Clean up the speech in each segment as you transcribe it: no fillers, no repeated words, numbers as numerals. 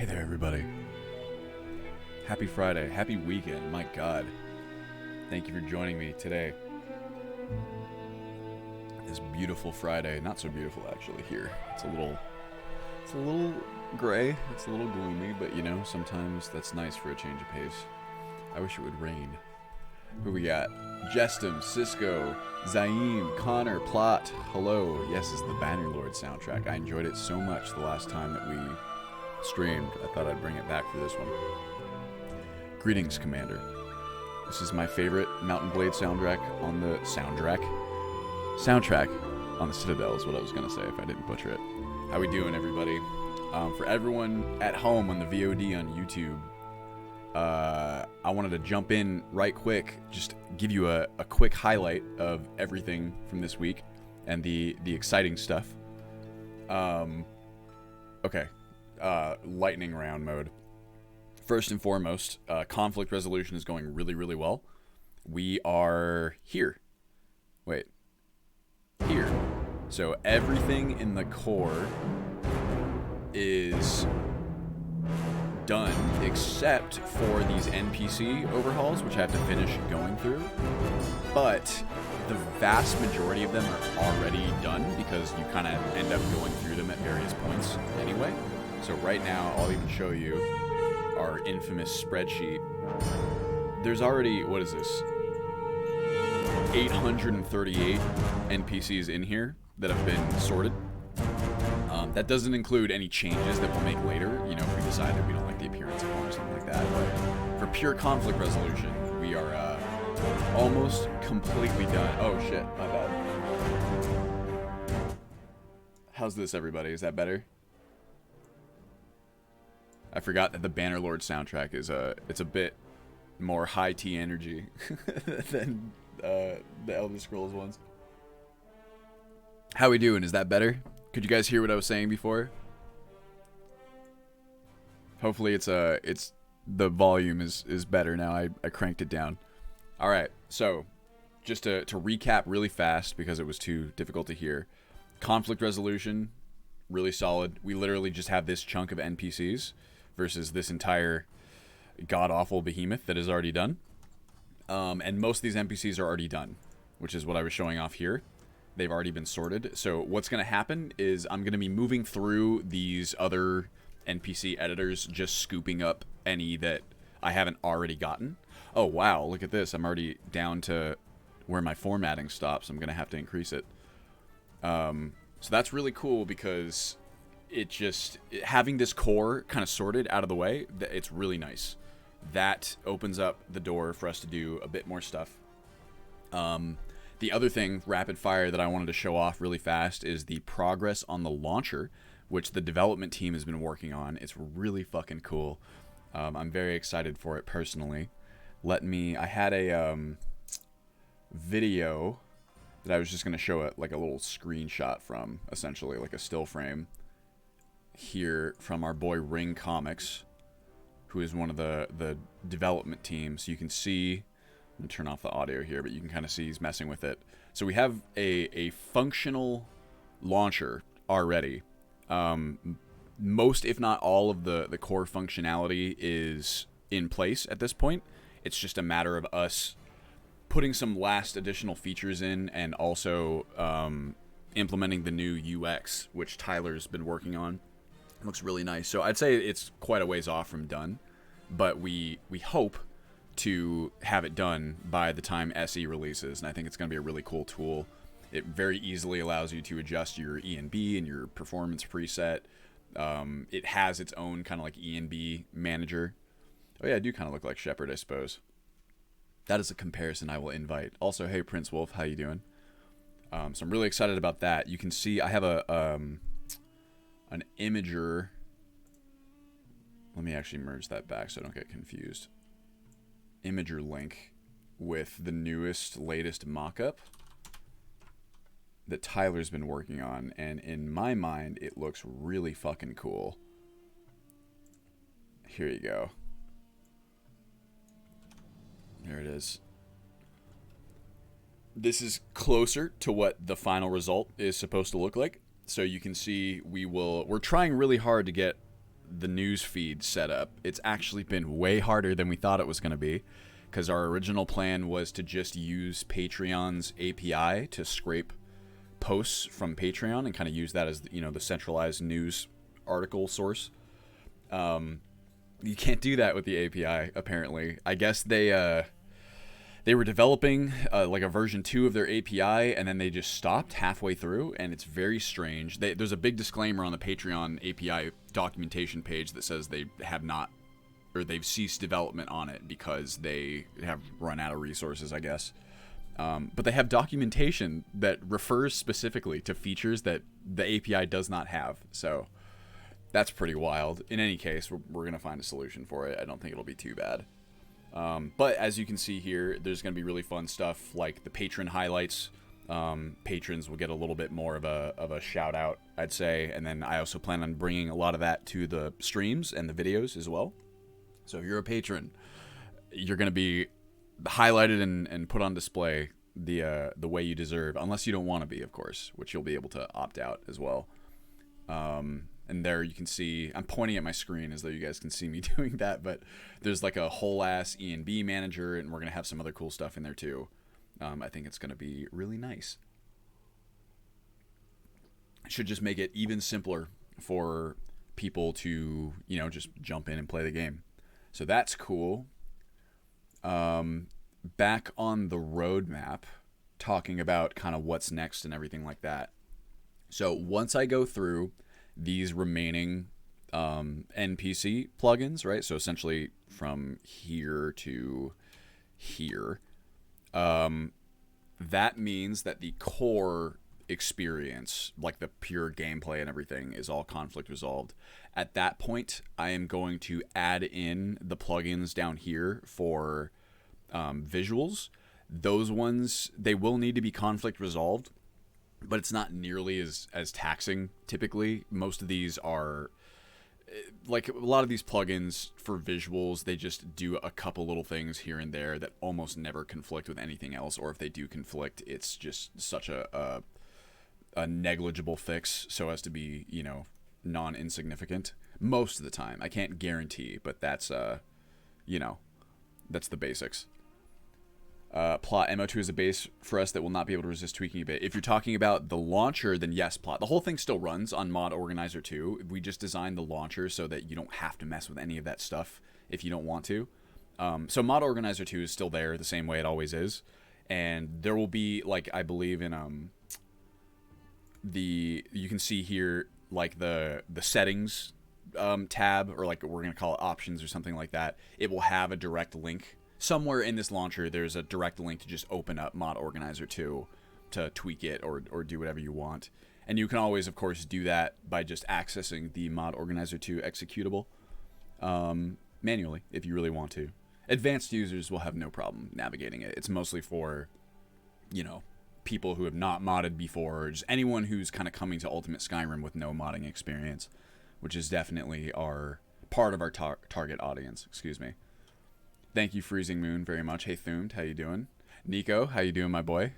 Hey there, everybody. Happy Friday. Happy weekend. My God. Thank you for joining me today. This beautiful Friday. Not so beautiful, actually, here. It's a little gray. It's a little gloomy, but, you know, sometimes that's nice for a change of pace. I wish it would rain. Who we got? Jestem, Cisco, Zaim, Connor, Plot. Hello. Yes, it's the Bannerlord soundtrack. I enjoyed it so much the last time that we streamed. I thought I'd bring it back for this one. Greetings, Commander. This is my favorite Mountain Blade soundtrack on the soundtrack on the Citadel is what I was gonna say if I didn't butcher it. How we doing, everybody? For everyone at home on the VOD on YouTube, I wanted to jump in right quick, just give you a quick highlight of everything from this week and the exciting stuff. Okay. Lightning round mode. First and foremost, conflict resolution is going really, really well. We are here. Wait. Here. So everything in the core is done except for these NPC overhauls, which I have to finish going through. But the vast majority of them are already done because you kind of end up going through them at various points anyway. So right now, I'll even show you our infamous spreadsheet. There's already, what is this? 838 NPCs in here that have been sorted. That doesn't include any changes that we'll make later, you know, if we decide that we don't like the appearance of one or something like that. But for pure conflict resolution, we are almost completely done. Oh shit, my bad. How's this, everybody? Is that better? I forgot that the Bannerlord soundtrack is it's a bit more high T energy than the Elder Scrolls ones. How we doing? Is that better? Could you guys hear what I was saying before? Hopefully it's the volume is better now. I cranked it down. All right. So, just to recap really fast because it was too difficult to hear. Conflict resolution, really solid. We literally just have this chunk of NPCs versus this entire god-awful behemoth that is already done. And most of these NPCs are already done, which is what I was showing off here. They've already been sorted. So what's going to happen is I'm going to be moving through these other NPC editors, just scooping up any that I haven't already gotten. Oh, wow, look at this. I'm already down to where my formatting stops. I'm going to have to increase it. So that's really cool because having this core kind of sorted out of the way, it's really nice. That opens up the door for us to do a bit more stuff. The other thing, rapid fire, that I wanted to show off really fast is the progress on the launcher, which the development team has been working on. It's really fucking cool. I'm very excited for it personally. I had a video that I was just going to show it like a little screenshot from, essentially, like a still frame here from our boy Ring Comics, who is one of the development teams. So you can see, I'm going to turn off the audio here, but you can kind of see he's messing with it. So we have a functional launcher already. Most, if not all, of the core functionality is in place at this point. It's just a matter of us putting some last additional features in and also implementing the new UX, which Tyler's been working on. It looks really nice. So I'd say it's quite a ways off from done, but we hope to have it done by the time SE releases, and I think it's going to be a really cool tool. It very easily allows you to adjust your ENB and your performance preset. It has its own kind of like ENB manager. Oh yeah, I do kind of look like Shepard, I suppose. That is a comparison I will invite. Also, hey Prince Wolf, how you doing? So I'm really excited about that. You can see I have an imager. Let me actually merge that back so I don't get confused. Imager link with the latest mock-up that Tyler's been working on, and in my mind it looks really fucking cool. Here you go. There it is. This is closer to what the final result is supposed to look like. So you can see we're trying really hard to get the news feed set up, it's actually been way harder than we thought it was going to be, because our original plan was to just use Patreon's API to scrape posts from Patreon and kind of use that as, you know, the centralized news article source. You can't do that with the API, apparently. I guess they were developing like a version 2 of their API, and then they just stopped halfway through, and it's very strange. There's a big disclaimer on the Patreon API documentation page that says they have not, or they've ceased development on it because they have run out of resources, I guess. But they have documentation that refers specifically to features that the API does not have, so that's pretty wild. In any case, we're going to find a solution for it. I don't think it'll be too bad. But as you can see here, there's going to be really fun stuff like the patron highlights. Patrons will get a little bit more of a shout out, I'd say. And then I also plan on bringing a lot of that to the streams and the videos as well. So if you're a patron, you're going to be highlighted and put on display the way you deserve, unless you don't want to be, of course, which you'll be able to opt out as well. And there you can see, I'm pointing at my screen as though you guys can see me doing that, but there's like a whole ass E&B manager, and we're going to have some other cool stuff in there too. I think it's going to be really nice. It should just make it even simpler for people to, you know, just jump in and play the game. So that's cool. Back on the roadmap, talking about kind of what's next and everything like that. So once I go through these remaining NPC plugins, right? So essentially from here to here, that means that the core experience, like the pure gameplay and everything, is all conflict resolved. At that point, I am going to add in the plugins down here for visuals. Those ones, they will need to be conflict resolved, but it's not nearly as taxing typically. Most of these are, like a lot of these plugins for visuals, they just do a couple little things here and there that almost never conflict with anything else, or if they do conflict, it's just such a negligible fix so as to be, you know, non-insignificant most of the time. I can't guarantee, but that's, you know, that's the basics. Plot MO2 is a base for us that will not be able to resist tweaking a bit. If you're talking about the launcher, then yes, plot. The whole thing still runs on Mod Organizer 2. We just designed the launcher so that you don't have to mess with any of that stuff if you don't want to. So Mod Organizer 2 is still there the same way it always is. And there will be, like, I believe in you can see here, like, the settings tab, or like we're going to call it options or something like that. It will have a direct link. Somewhere in this launcher, there's a direct link to just open up Mod Organizer 2 to tweak it or do whatever you want. And you can always, of course, do that by just accessing the Mod Organizer 2 executable manually if you really want to. Advanced users will have no problem navigating it. It's mostly for, you know, people who have not modded before, or just anyone who's kind of coming to Ultimate Skyrim with no modding experience, which is definitely part of our target audience. Excuse me. Thank you, Freezing Moon, very much. Hey, Thumed, how you doing? Nico, how you doing, my boy?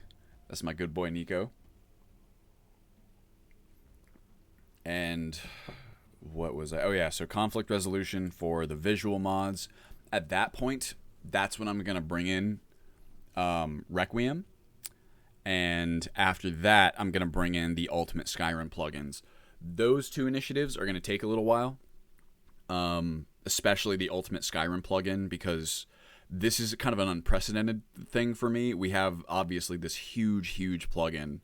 That's my good boy, Nico. And what was I? Oh, yeah, so conflict resolution for the visual mods. At that point, that's when I'm going to bring in Requiem. And after that, I'm going to bring in the Ultimate Skyrim plugins. Those two initiatives are going to take a little while. Especially the Ultimate Skyrim plugin, because this is kind of an unprecedented thing for me. We have obviously this huge plugin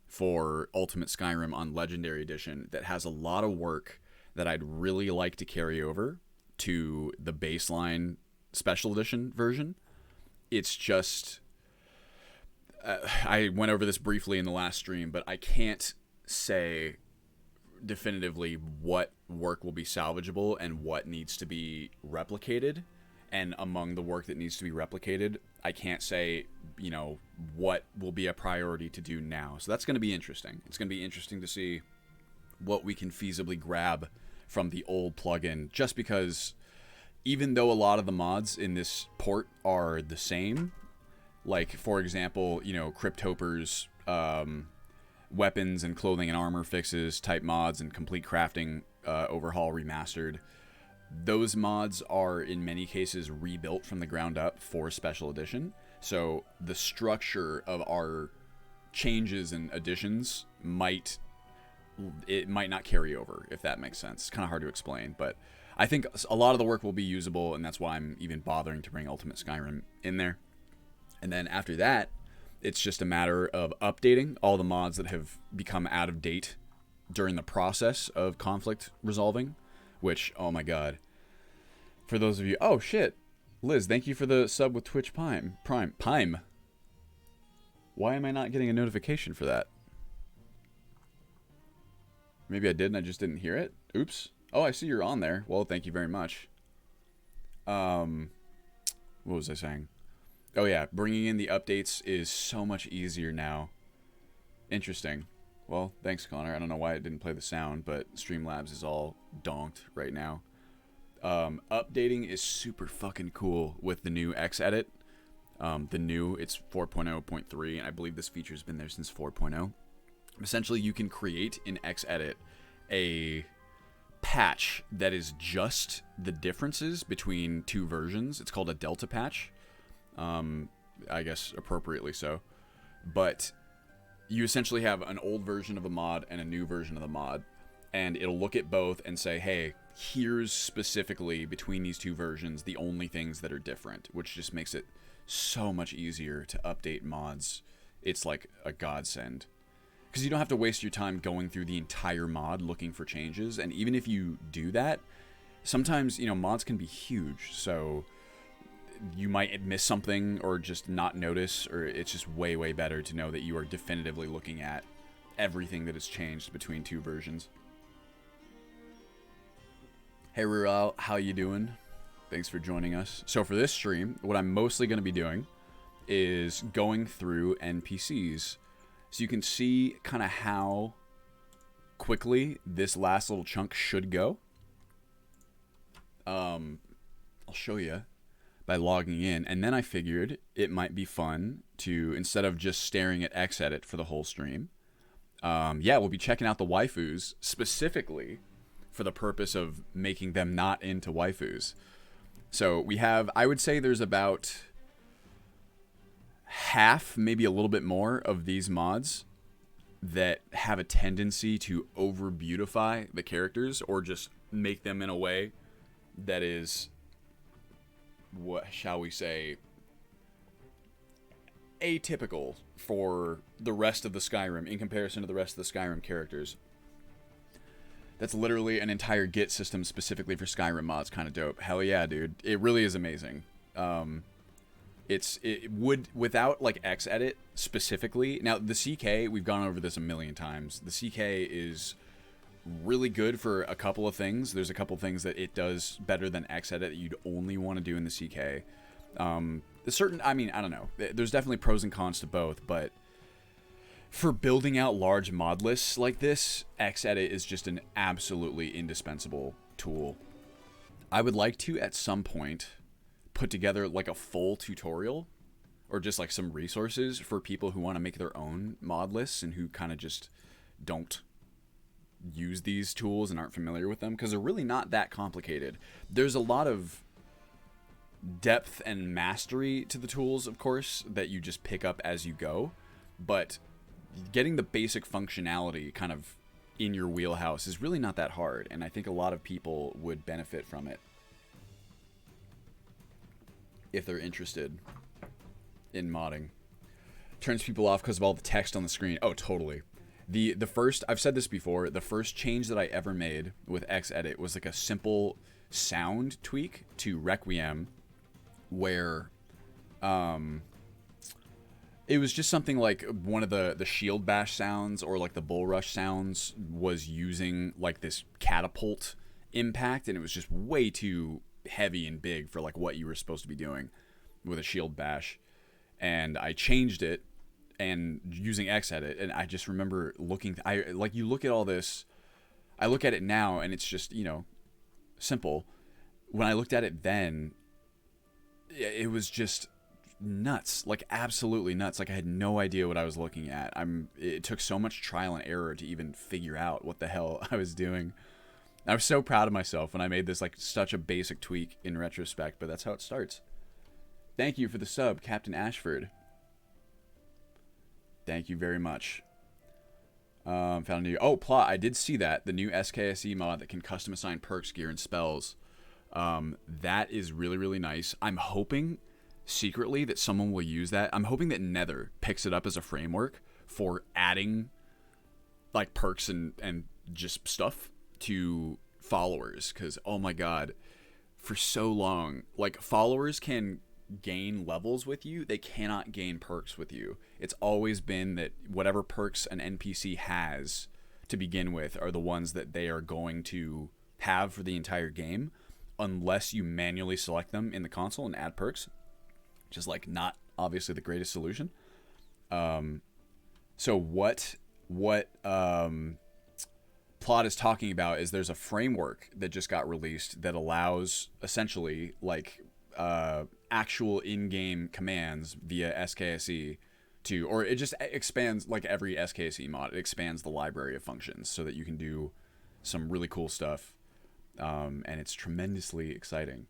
for Ultimate Skyrim on Legendary Edition that has a lot of work that I'd really like to carry over to the baseline Special Edition version. It's just, I went over this briefly in the last stream, but I can't say definitively what work will be salvageable and what needs to be replicated. And among the work that needs to be replicated, I can't say, you know, what will be a priority to do now. So that's going to be interesting. It's going to be interesting to see what we can feasibly grab from the old plugin, just because even though a lot of the mods in this port are the same, like, for example, you know, Cryptoper's weapons and clothing and armor fixes type mods and complete crafting Overhaul Remastered. Those mods are, in many cases, rebuilt from the ground up for Special Edition. So the structure of our changes and additions might not carry over, if that makes sense. It's kind of hard to explain, but I think a lot of the work will be usable, and that's why I'm even bothering to bring Ultimate Skyrim in there. And then after that, it's just a matter of updating all the mods that have become out of date during the process of conflict resolving, which, oh my god. For those of you... Oh, shit. Liz, thank you for the sub with Twitch Prime. Why am I not getting a notification for that? Maybe I did and I just didn't hear it? Oops. Oh, I see you're on there. Well, thank you very much. What was I saying? Oh, yeah. Bringing in the updates is so much easier now. Interesting. Well, thanks, Connor. I don't know why it didn't play the sound, but Streamlabs is all donked right now. Updating is super fucking cool with the new Xedit. It's 4.0.3, and I believe this feature's been there since 4.0. Essentially, you can create in Xedit a patch that is just the differences between two versions. It's called a delta patch. I guess appropriately so. But you essentially have an old version of a mod and a new version of the mod, and it'll look at both and say, hey, here's specifically between these two versions the only things that are different, which just makes it so much easier to update mods. It's like a godsend. Because you don't have to waste your time going through the entire mod looking for changes, and even if you do that, sometimes, mods can be huge, so you might miss something or just not notice, or it's just way, way better to know that you are definitively looking at everything that has changed between two versions. Hey Rural, how you doing? Thanks for joining us. So for this stream, what I'm mostly going to be doing is going through NPCs, so you can see kind of how quickly this last little chunk should go. I'll show you by logging in, and then I figured it might be fun to, instead of just staring at Xedit for the whole stream, we'll be checking out the waifus specifically for the purpose of making them not into waifus. So we have, I would say there's about half, maybe a little bit more of these mods that have a tendency to over beautify the characters or just make them in a way that is, what shall we say, atypical for the rest of the Skyrim in comparison to the rest of the Skyrim characters. That's literally an entire Git system specifically for Skyrim mods. Kind of dope. Hell yeah, dude. It really is amazing. It would, without like Xedit specifically. Now the CK, we've gone over this a million times. The CK is really good for a couple of things. There's a couple of things that it does better than Xedit that you'd only want to do in the CK. I don't know. There's definitely pros and cons to both, but for building out large mod lists like this, Xedit is just an absolutely indispensable tool. I would like to, at some point, put together like a full tutorial or just like some resources for people who want to make their own mod lists and who kind of just don't use these tools and aren't familiar with them, because they're really not that complicated. There's a lot of depth and mastery to the tools, of course, that you just pick up as you go, but getting the basic functionality kind of in your wheelhouse is really not that hard, and I think a lot of people would benefit from it if they're interested in modding. Turns people off because of all the text on the screen. Oh, totally. The first, I've said this before, the first change that I ever made with Xedit was like a simple sound tweak to Requiem, where it was just something like one of the shield bash sounds or like the bull rush sounds was using like this catapult impact, and it was just way too heavy and big for like what you were supposed to be doing with a shield bash. And I changed it and using Xedit, and I just remember looking, you look at all this, I look at it now and it's just, simple. When I looked at it then, it was just nuts, like absolutely nuts. Like I had no idea what I was looking at. It took so much trial and error to even figure out what the hell I was doing. I was so proud of myself when I made this like such a basic tweak in retrospect, but that's how it starts. Thank you for the sub, Captain Ashford. Thank you very much. Found a new plot. I did see that the new SKSE mod that can custom assign perks, gear, and spells. That is really, really nice. I'm hoping secretly that someone will use that. I'm hoping that Nether picks it up as a framework for adding like perks and just stuff to followers, because oh my god, for so long, like, followers can gain levels with you, they cannot gain perks with you. It's always been that whatever perks an NPC has to begin with are the ones that they are going to have for the entire game, unless you manually select them in the console and add perks, which is like not obviously the greatest solution. So what Plot is talking about is there's a framework that just got released that allows essentially like actual in-game commands via SKSE to, or it just expands like every SKSE mod. It expands the library of functions so that you can do some really cool stuff, and it's tremendously exciting.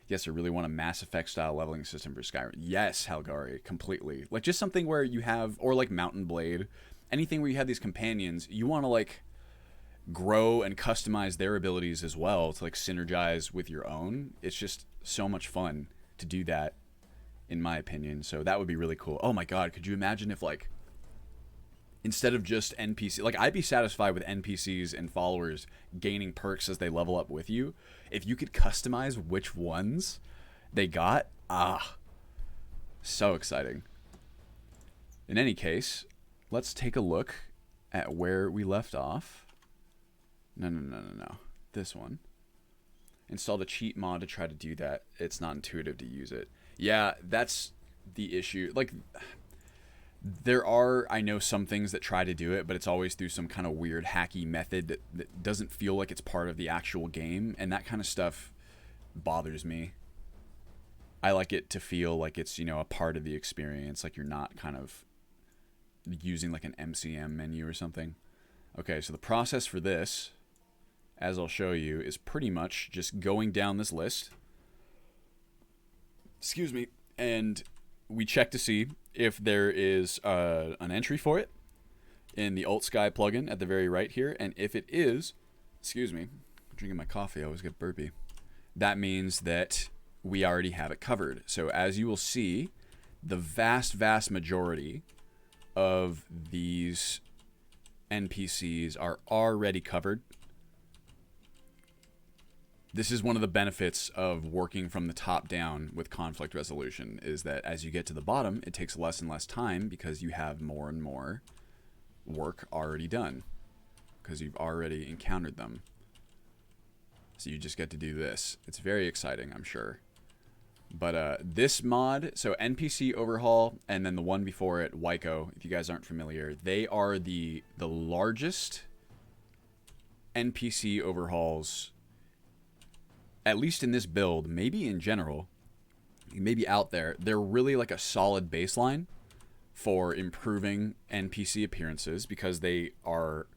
Yes, I really want a Mass Effect style leveling system for Skyrim. Yes, Halgari, completely. Like just something where you have, or like Mountain Blade, anything where you have these companions, you want to like grow and customize their abilities as well to like synergize with your own. It's just so much fun to do that, in my opinion. So that would be really cool. Oh my god, could you imagine if like instead of just NPC, like I'd be satisfied with NPCs and followers gaining perks as they level up with you. If you could customize which ones they got, so exciting. In any case, let's take a look at where we left off. No. This one. Installed a cheat mod to try to do that. It's not intuitive to use it. Yeah, that's the issue. Like, there are, I know, some things that try to do it, but it's always through some kind of weird hacky method that doesn't feel like it's part of the actual game, and that kind of stuff bothers me. I like it to feel like it's, you know, a part of the experience, like you're not kind of using like an MCM menu or something. Okay, so the process for this, as I'll show you, is pretty much just going down this list. Excuse me. And we check to see if there is an entry for it in the Alt Sky plugin at the very right here. And if it is, excuse me, I'm drinking my coffee, I always get burpy. That means that we already have it covered. So as you will see, the vast majority of these NPCs are already covered. This is one of the benefits of working from the top down with conflict resolution, is that as you get to the bottom, it takes less and less time because you have more and more work already done because you've already encountered them. So you just get to do this. It's very exciting, I'm sure. But this mod, so NPC Overhaul, and then the one before it, Wyco, if you guys aren't familiar, they are the largest NPC overhauls, at least in this build, maybe in general, maybe out there. They're really like a solid baseline for improving NPC appearances because they are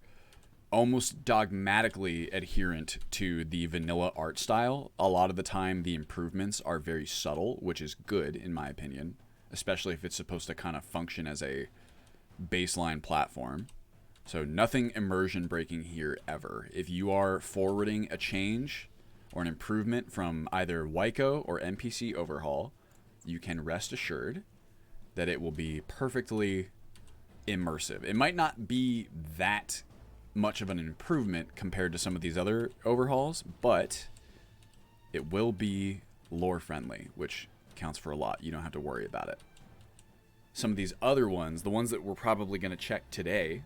almost dogmatically adherent to the vanilla art style. A lot of the time the improvements are very subtle, which is good in my opinion, especially if it's supposed to kind of function as a baseline platform. So nothing immersion breaking here ever. If you are forwarding a change or an improvement from either Wyco or NPC Overhaul, you can rest assured that it will be perfectly immersive. It might not be that much of an improvement compared to some of these other overhauls, but it will be lore friendly, which counts for a lot. You don't have to worry about it. Some of these other ones, the ones that we're probably going to check today,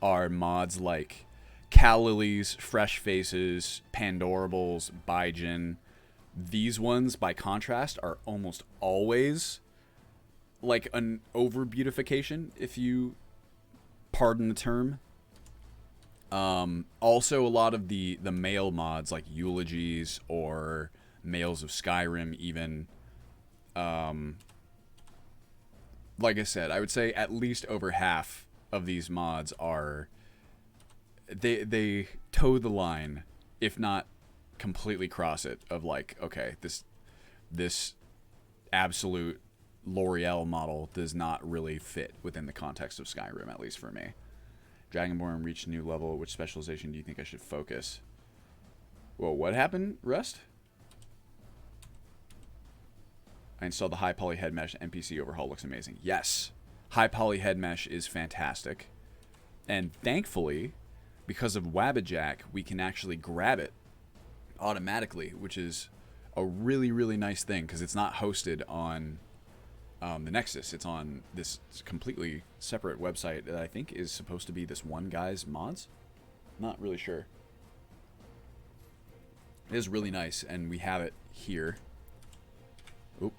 are mods like Callilies, Fresh Faces, Pandorables, Baijin. These ones, by contrast, are almost always like an over beautification, if you pardon the term. Also, a lot of the male mods like Eulogies or Males of Skyrim even. Like I said, I would say at least over half of these mods are... They toe the line if not completely cross it of like, okay, this absolute L'Oreal model does not really fit within the context of Skyrim, at least for me. Dragonborn reached a new level. Which specialization do you think I should focus? Whoa, what happened, Rust? I installed the high poly head mesh. NPC overhaul looks amazing. Yes, high poly head mesh is fantastic. And thankfully, because of Wabbajack, we can actually grab it automatically, which is a really, really nice thing because it's not hosted on the Nexus. It's on this completely separate website that I think is supposed to be this one guy's mods. Not really sure. It is really nice, and we have it here. Oop.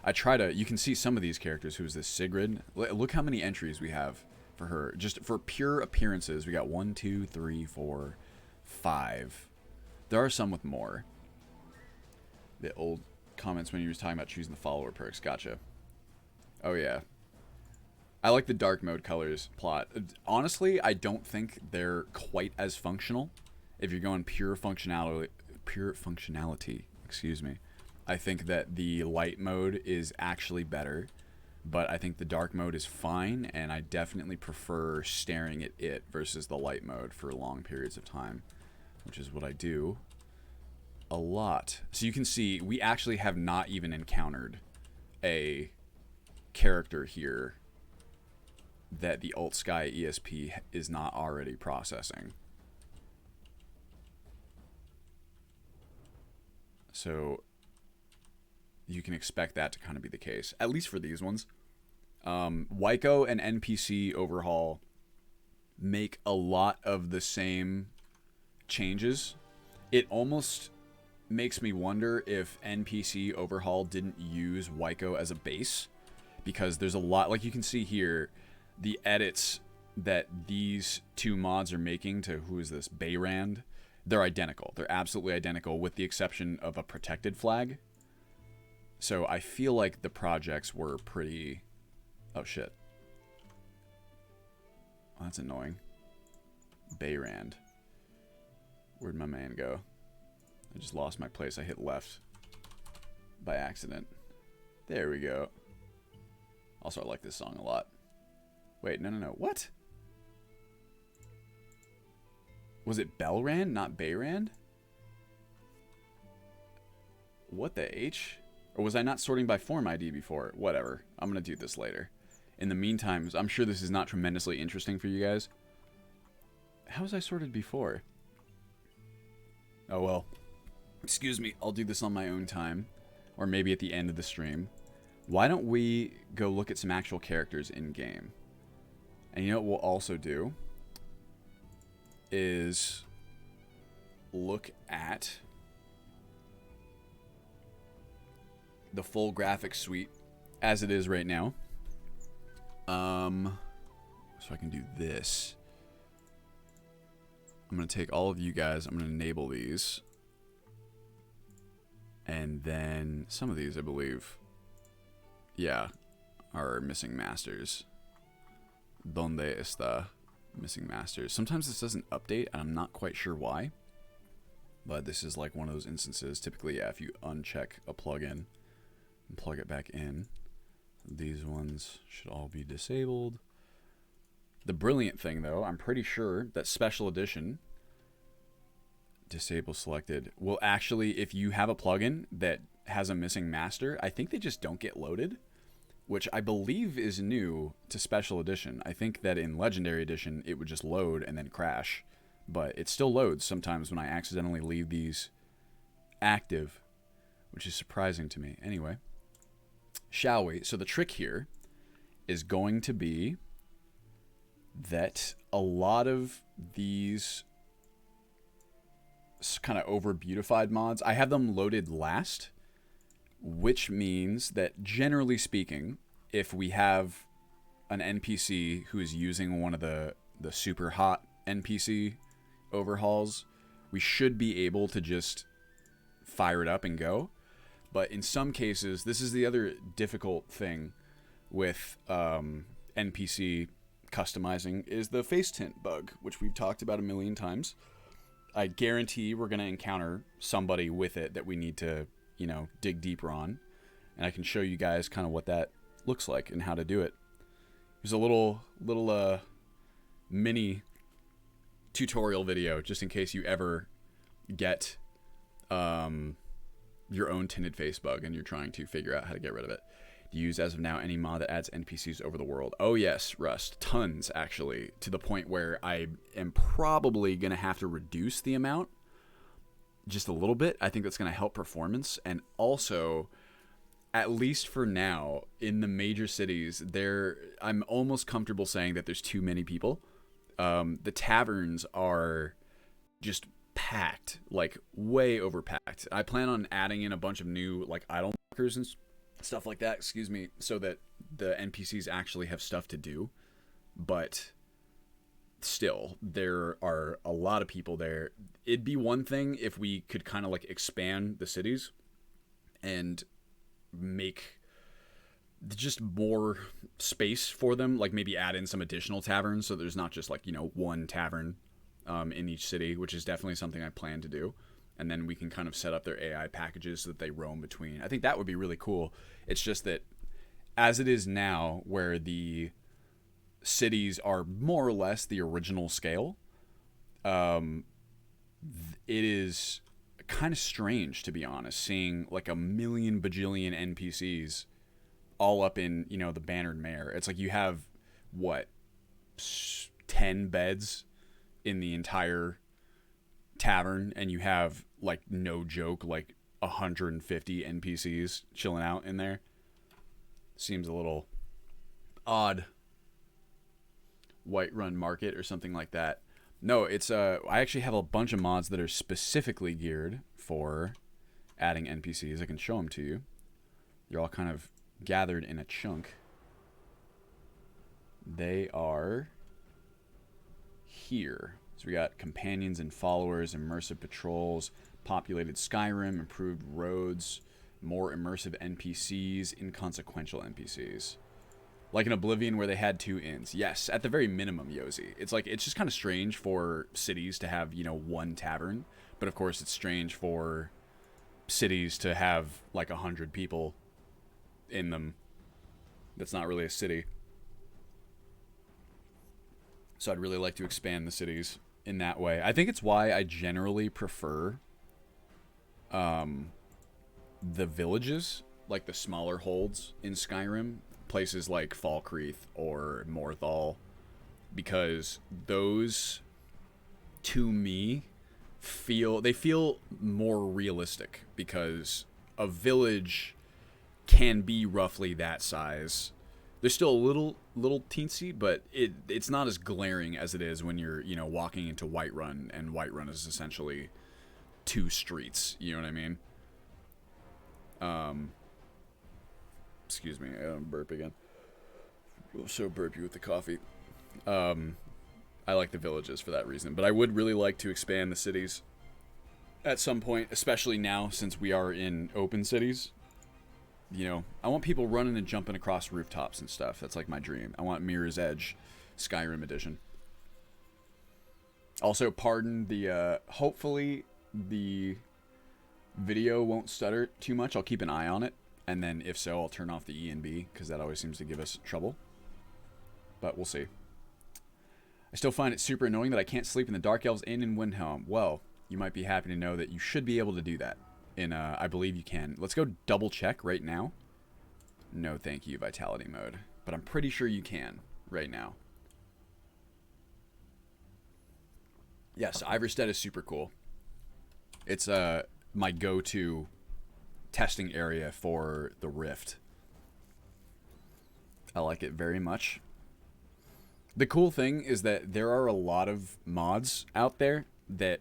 I try to... You can see some of these characters. Who's this? Sigrid. Look how many entries we have for her. Just for pure appearances, we got 1, 2, 3, 4, 5. There are some with more. The old comments when you was talking about choosing the follower perks. Gotcha. Oh, yeah. I like the dark mode colors plot. Honestly, I don't think they're quite as functional. If you're going pure functionality, excuse me. I think that the light mode is actually better, but I think the dark mode is fine, and I definitely prefer staring at it versus the light mode for long periods of time, which is what I do a lot. So you can see we actually have not even encountered a character here that the Alt Sky ESP is not already processing. So you can expect that to kind of be the case, at least for these ones. Wyco and NPC Overhaul make a lot of the same changes. It almost makes me wonder if NPC Overhaul didn't use Wyco as a base, because there's a lot, like you can see here, the edits that these two mods are making to, who is this, Bayrand, they're identical. They're absolutely identical, with the exception of a protected flag. So I feel like the projects were pretty... Oh, shit. Oh, that's annoying. Bayrand. Where'd my man go? I just lost my place. I hit left by accident. There we go. Also, I like this song a lot. Wait, no. What? Was it Belrand, not Bayrand? What the H? Or was I not sorting by form ID before? Whatever. I'm going to do this later. In the meantime, I'm sure this is not tremendously interesting for you guys. How was I sorted before? Oh, well. Excuse me. I'll do this on my own time. Or maybe at the end of the stream. Why don't we go look at some actual characters in-game? And you know what we'll also do? Is look at the full graphics suite as it is right now. So I can do this. I'm going to take all of you guys. I'm going to enable these. And then some of these, I believe, yeah, are missing masters. Donde está missing masters? Sometimes this doesn't update, and I'm not quite sure why. But this is like one of those instances. Typically, yeah, if you uncheck a plugin and plug it back in, these ones should all be disabled. The brilliant thing, though, I'm pretty sure that Special Edition, disable selected, will actually, if you have a plugin that has a missing master, I think they just don't get loaded, which I believe is new to Special Edition. I think that in Legendary Edition, it would just load and then crash, but it still loads sometimes when I accidentally leave these active, which is surprising to me. Anyway, shall we? So the trick here is going to be that a lot of these kind of over beautified mods, I have them loaded last, which means that generally speaking, if we have an NPC who is using one of the super hot NPC overhauls, we should be able to just fire it up and go. But in some cases, this is the other difficult thing with NPC customizing, is the face tint bug, which we've talked about a million times. I guarantee we're going to encounter somebody with it that we need to, dig deeper on. And I can show you guys kind of what that looks like and how to do it. Here's a little mini tutorial video just in case you ever get your own Tinted Face Bug and you're trying to figure out how to get rid of it. Do you use as of now any mod that adds NPCs over the world? Oh yes, Rust. Tons, actually. To the point where I am probably going to have to reduce the amount just a little bit. I think that's going to help performance. And also, at least for now, in the major cities, I'm almost comfortable saying that there's too many people. The taverns are just packed, like way overpacked. I plan on adding in a bunch of new like idle markers and stuff like that, so that the NPCs actually have stuff to do. But still, there are a lot of people there. It'd be one thing if we could kind of like expand the cities and make just more space for them, like maybe add in some additional taverns so there's not just like, one tavern in each city, which is definitely something I plan to do. And then we can kind of set up their AI packages so that they roam between. I think that would be really cool. It's just that as it is now, where the cities are more or less the original scale, it is kind of strange, to be honest, seeing like a million bajillion NPCs all up in, the Bannered Mare. It's like you have, 10 beds in the entire tavern, and you have, like, no joke, like 150 NPCs chilling out in there. Seems a little odd. Whiterun Market or something like that. No, it's I actually have a bunch of mods that are specifically geared for adding NPCs. I can show them to you. They're all kind of gathered in a chunk. They are here. So we got companions and followers, immersive patrols, populated Skyrim, improved roads, more immersive NPCs, inconsequential NPCs. Like in Oblivion where they had 2 inns. Yes, at the very minimum, Yosi. It's like, it's just kind of strange for cities to have, one tavern. But of course it's strange for cities to have like 100 people in them. That's not really a city. So I'd really like to expand the cities in that way. I think it's why I generally prefer the villages, like the smaller holds in Skyrim, places like Falkreath or Morthal, because those, to me, feel more realistic, because a village can be roughly that size. They're still a little teensy, but it's not as glaring as it is when you're, walking into Whiterun, and Whiterun is essentially 2 streets. You know what I mean? Excuse me, I burp again. I'm so burpy with the coffee. I like the villages for that reason, but I would really like to expand the cities at some point, especially now since we are in open cities. I want people running and jumping across rooftops and stuff. That's like my dream. I want Mirror's Edge Skyrim edition. Also, pardon the, hopefully the video won't stutter too much. I'll keep an eye on it. And then if so, I'll turn off the ENB, because that always seems to give us trouble. But we'll see. I still find it super annoying that I can't sleep in the Dark Elves Inn in Windhelm. Well, you might be happy to know that you should be able to do that. I believe you can. Let's go double check right now. No, thank you, Vitality mode. But I'm pretty sure you can right now. Yes, Iverstead is super cool. It's my go-to testing area for the Rift. I like it very much. The cool thing is that there are a lot of mods out there that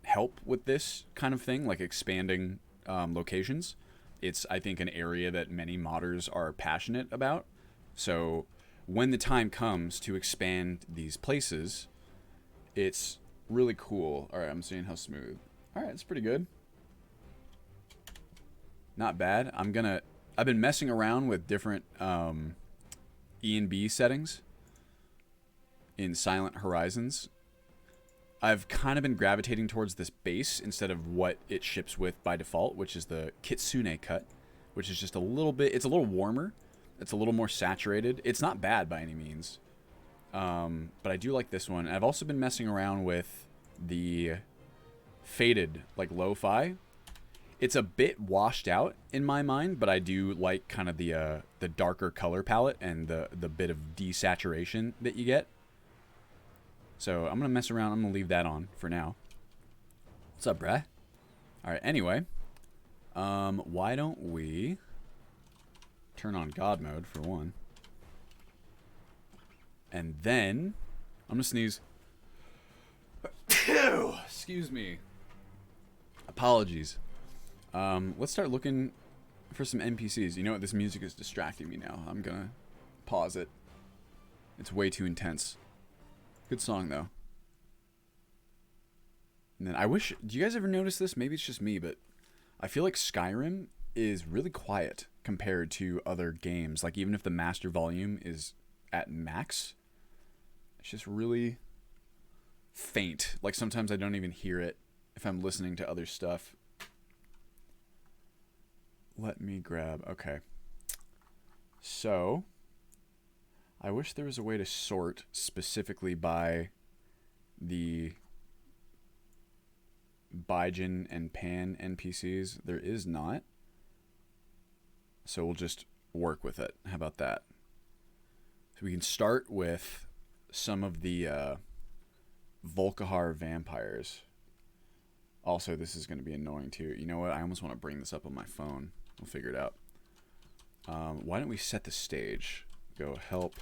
help with this kind of thing, like expanding locations. It's, I think, an area that many modders are passionate about. So when the time comes to expand these places, it's really cool. All right, I'm seeing how smooth. All right, it's pretty good. Not bad. I've been messing around with different ENB settings in Silent Horizons. I've kind of been gravitating towards this base instead of what it ships with by default, which is the Kitsune cut, which is just a little bit, it's a little warmer. It's a little more saturated. It's not bad by any means. But I do like this one. I've also been messing around with the faded, like lo-fi. It's a bit washed out in my mind, but I do like kind of the darker color palette and the bit of desaturation that you get. So I'm going to mess around. I'm going to leave that on for now. What's up, bruh? All right, anyway. Why don't we turn on God mode for one. And then I'm going to sneeze. Excuse me. Apologies. Let's start looking for some NPCs. You know what? This music is distracting me now. I'm going to pause it. It's way too intense. Good song, though. And then I wish... Do you guys ever notice this? Maybe it's just me, but I feel like Skyrim is really quiet compared to other games. Like, even if the master volume is at max, it's just really faint. Like, sometimes I don't even hear it if I'm listening to other stuff. Let me grab... Okay. So... I wish there was a way to sort specifically by the Baijin and Pan NPCs. There is not. So we'll just work with it. How about that? So we can start with some of the Volcajar Vampires. Also, this is going to be annoying too. You know what? I almost want to bring this up on my phone. We'll figure it out. Why don't we set the stage? Go help.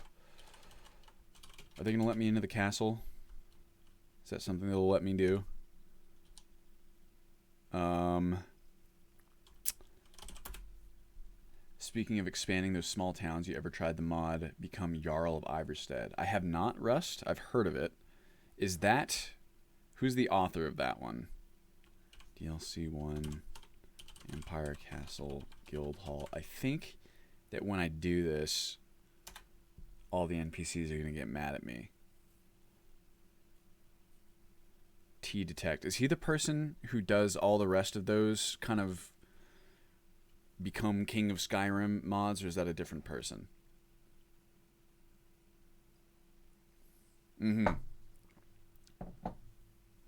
Are they going to let me into the castle? Is that something they'll let me do? Speaking of expanding those small towns, you ever tried the mod Become Jarl of Iverstead? I have not, Rust. I've heard of it. Is that... Who's the author of that one? DLC 1, Empire Castle, Guild Hall. I think that when I do this... all the NPCs are going to get mad at me. T-Detect. Is he the person who does all the rest of those kind of Become King of Skyrim mods, or is that a different person?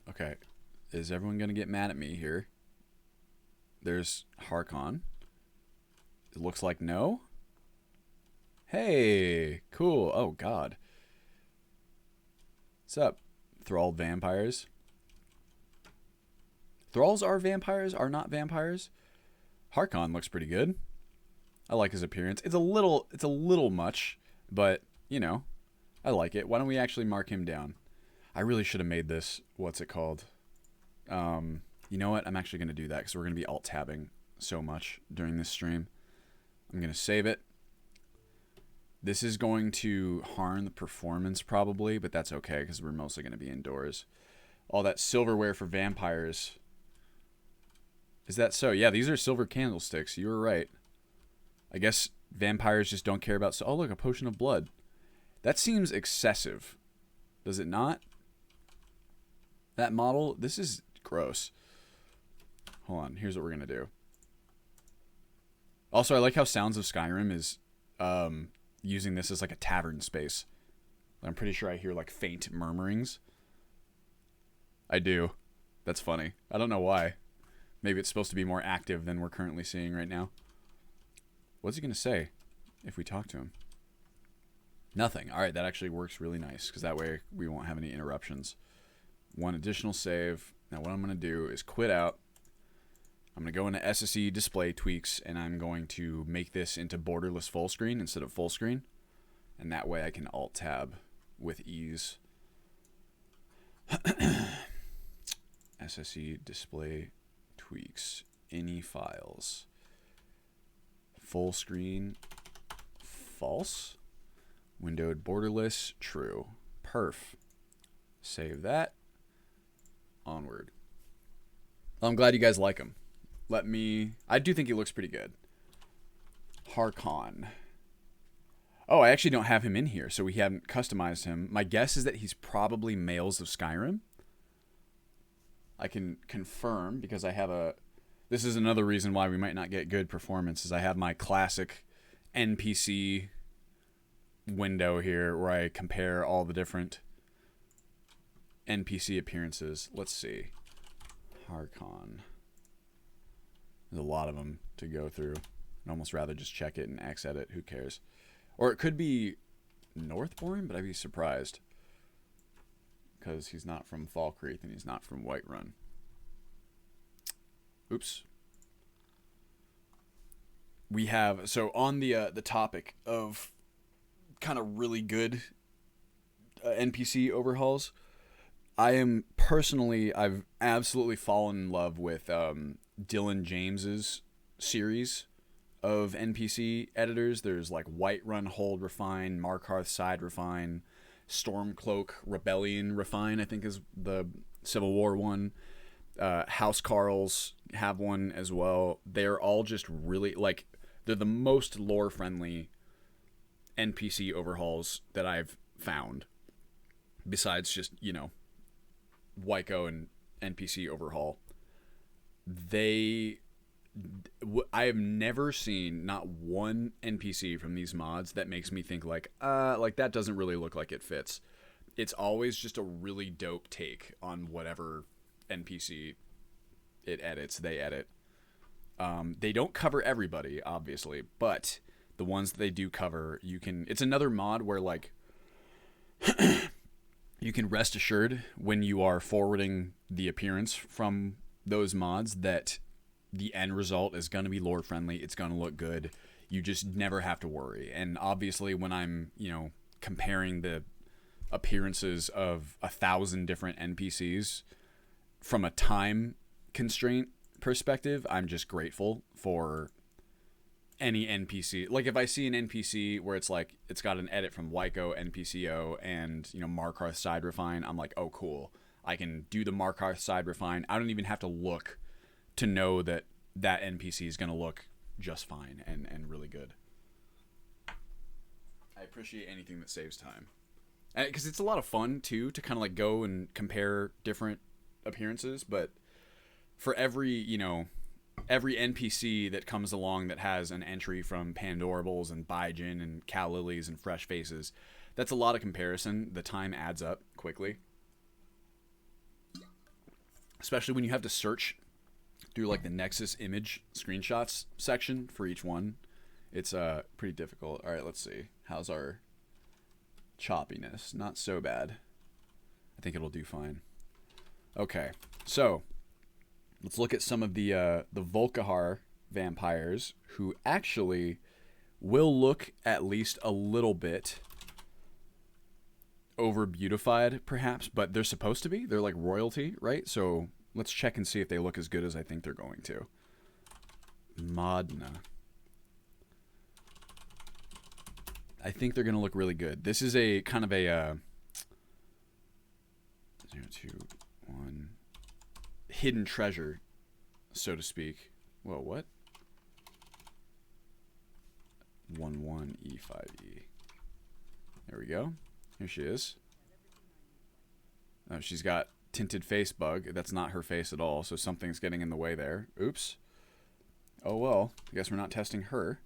Okay. Is everyone going to get mad at me here? There's Harkon. It looks like no. Hey, cool. Oh, God. What's up, Thralled Vampires? Thralls are vampires, are not vampires. Harkon looks pretty good. I like his appearance. It's a little much, but, you know, I like it. Why don't we actually mark him down? I really should have made this, what's it called? You know what? I'm actually going to do that because we're going to be alt-tabbing so much during this stream. I'm going to save it. This is going to harm the performance probably, but that's okay because we're mostly going to be indoors. All that silverware for vampires. Is that so? Yeah, these are silver candlesticks. You were right. I guess vampires just don't care about... Oh, look, a potion of blood. That seems excessive. Does it not? That model, this is gross. Hold on, here's what we're going to do. Also, I like how Sounds of Skyrim is... using this as like a tavern space. I'm pretty sure I hear like faint murmurings. I do. That's funny. I don't know why. Maybe it's supposed to be more active than we're currently seeing right now. What's he going to say if we talk to him? Nothing. All right, that actually works really nice because that way we won't have any interruptions. One additional save. Now what I'm going to do is quit out. I'm going to go into SSE display tweaks, and I'm going to make this into borderless full screen instead of full screen. And that way I can alt-tab with ease. SSE display tweaks. Any files. Full screen. False. Windowed borderless. True. Perf. Save that. Onward. Well, I'm glad you guys like them. I do think he looks pretty good. Harkon. Oh, I actually don't have him in here, so we haven't customized him. My guess is that he's probably Males of Skyrim. I can confirm because I have a... This is another reason why we might not get good performance, is I have my classic NPC window here where I compare all the different NPC appearances. Let's see. Harkon. There's a lot of them to go through. I'd almost rather just check it and X edit. Who cares? Or it could be Northbourne, but I'd be surprised. Because he's not from Falkreath and he's not from Whiterun. Oops. We have... So on the topic of kind of really good NPC overhauls, I've absolutely fallen in love with Dylan James's series of NPC editors. There's like Whiterun Hold Refine, Markarth Side Refine, Stormcloak Rebellion Refine, I think is the Civil War one. House Carls have one as well. They're all just really, like, they're the most lore friendly NPC overhauls that I've found, besides just, you know, Wyco and NPC Overhaul. I have never seen not one NPC from these mods that makes me think like that doesn't really look like it fits. It's always just a really dope take on whatever NPC they edit. They don't cover everybody, obviously, but the ones that they do cover, it's another mod where, like, you can rest assured when you are forwarding the appearance from those mods that the end result is going to be lore friendly. It's going to look good. You just never have to worry. And obviously when I'm, you know, comparing the appearances of 1,000 different NPCs from a time constraint perspective, I'm just grateful for any NPC. Like, if I see an NPC where it's like it's got an edit from Wyco, NPCO, and, you know, Markarth Side Refine, I'm like, oh cool, I can do the Markarth Side Refine. I don't even have to look to know that that NPC is going to look just fine and really good. I appreciate anything that saves time, because it's a lot of fun too to kind of like go and compare different appearances. But for every NPC that comes along that has an entry from Pandorables and Baijin and Cal Lilies and Fresh Faces, that's a lot of comparison. The time adds up quickly, especially when you have to search through like the Nexus image screenshots section for each one. It's pretty difficult. All right, let's see. How's our choppiness? Not so bad. I think it'll do fine. Okay, so let's look at some of the Volcajar vampires, who actually will look at least a little bit over beautified, perhaps, but they're supposed to be. They're like royalty, right? So let's check and see if they look as good as I think they're going to. Modna. I think they're going to look really good. This is a kind of a 0, 2, 1 hidden treasure, so to speak. Whoa, what? 1, 1, E5E. There we go. Here she is. Oh, she's got Tinted Face Bug. That's not her face at all, so something's getting in the way there. Oops. Oh well, I guess we're not testing her.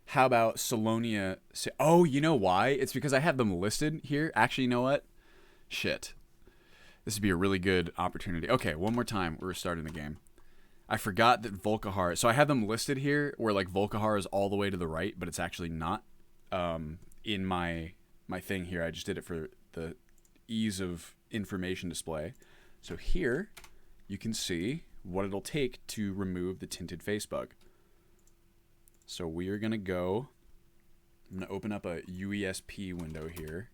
How about Salonia? Oh, you know why? It's because I have them listed here. Actually, you know what? Shit. This would be a really good opportunity. Okay, one more time. We're starting the game. I forgot that Volcajar... So I have them listed here where, like, Volcajar is all the way to the right, but it's actually not in my thing here. I just did it for the ease of information display. So here, you can see what it'll take to remove the Tinted Face Bug. So we are going to go... I'm going to open up a UESP window here.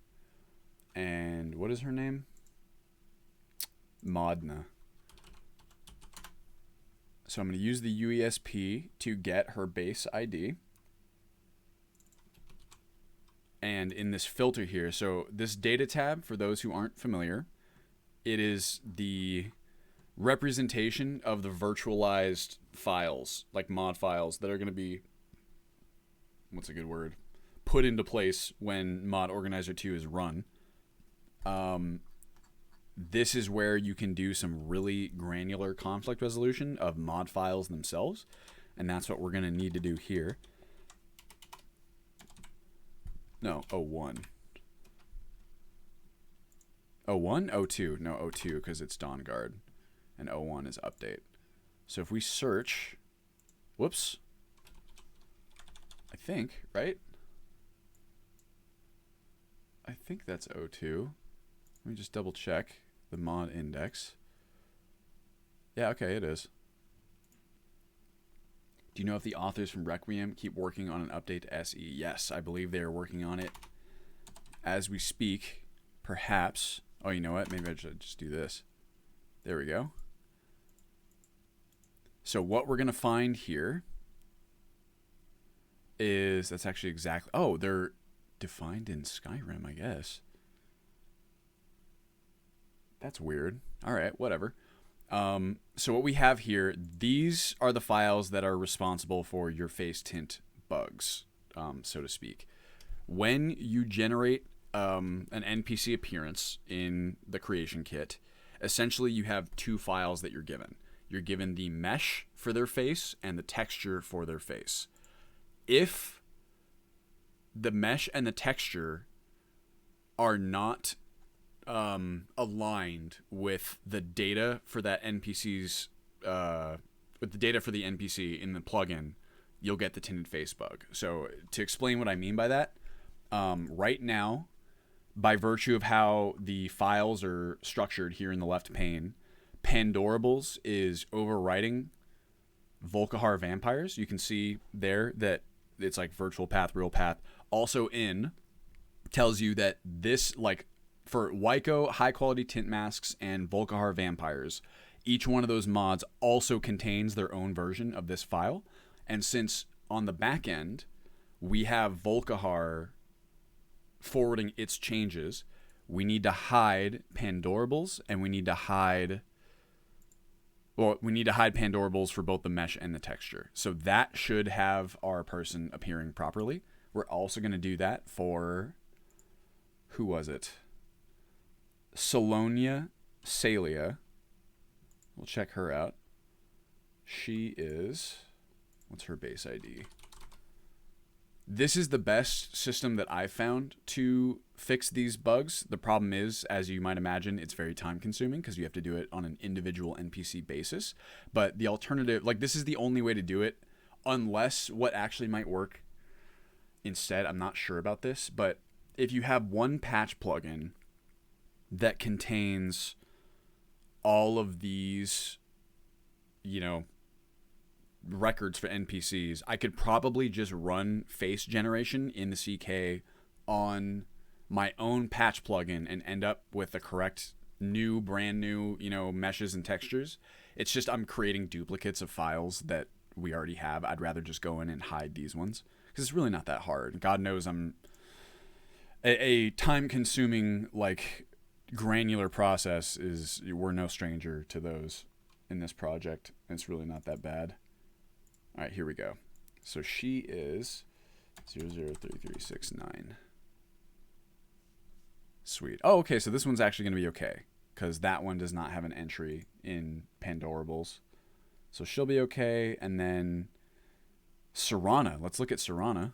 And what is her name? Modna. So I'm going to use the UESP to get her base ID. And in this filter here, so this data tab, for those who aren't familiar, it is the representation of the virtualized files, like mod files, that are going to be, what's a good word, put into place when Mod Organizer 2 is run. this is where you can do some really granular conflict resolution of mod files themselves. And that's what we're going to need to do here. No, 01. 01? 02. No, 02 because it's Dawnguard. And 01 is update. So if we search... Whoops. I think, right? I think that's 02. Let me just double check the mod index. Yeah, okay, it is. Do you know if the authors from Requiem keep working on an update to SE? Yes, I believe they are working on it as we speak. Perhaps. Oh, you know what? Maybe I should just do this. There we go. So what we're going to find here is... That's actually exactly... Oh, they're defined in Skyrim, I guess. That's weird. All right, whatever. So what we have here, these are the files that are responsible for your face tint bugs, so to speak. When you generate an NPC appearance in the creation kit, essentially you have two files that you're given. You're given the mesh for their face and the texture for their face. If the mesh and the texture are not aligned with the data for that NPC's with the data for the NPC in the plugin, you'll get the Tinted Face Bug. So to explain what I mean by that, right now, by virtue of how the files are structured here in the left pane, Pandorables is overwriting Volcajar Vampires. You can see there that it's like virtual path, real path. Also in tells you that this, like, for Wyco, high quality tint masks, and Volcajar Vampires, each one of those mods also contains their own version of this file. And since on the back end, we have Volcajar forwarding its changes, we need to hide Pandorables, and we need to hide... Well, we need to hide Pandorables for both the mesh and the texture. So that should have our person appearing properly. We're also going to do that for... Who was it? Celia. We'll check her out. She is... What's her base ID? This is the best system that I've found to fix these bugs. The problem is, as you might imagine, it's very time consuming because you have to do it on an individual NPC basis. But the alternative, like, this is the only way to do it, unless what actually might work instead, I'm not sure about this, but if you have one patch plugin that contains all of these, you know, records for NPCs, I could probably just run face generation in the CK on my own patch plugin and end up with the correct brand new, you know, meshes and textures. It's just I'm creating duplicates of files that we already have. I'd rather just go in and hide these ones because it's really not that hard. God knows I'm a time-consuming, like, granular process is... We're no stranger to those in this project. It's really not that bad. All right, here we go. So she is 003369. Sweet. Oh, okay, so this one's actually going to be okay because that one does not have an entry in Pandorables. So she'll be okay. And then Serana. Let's look at Serana.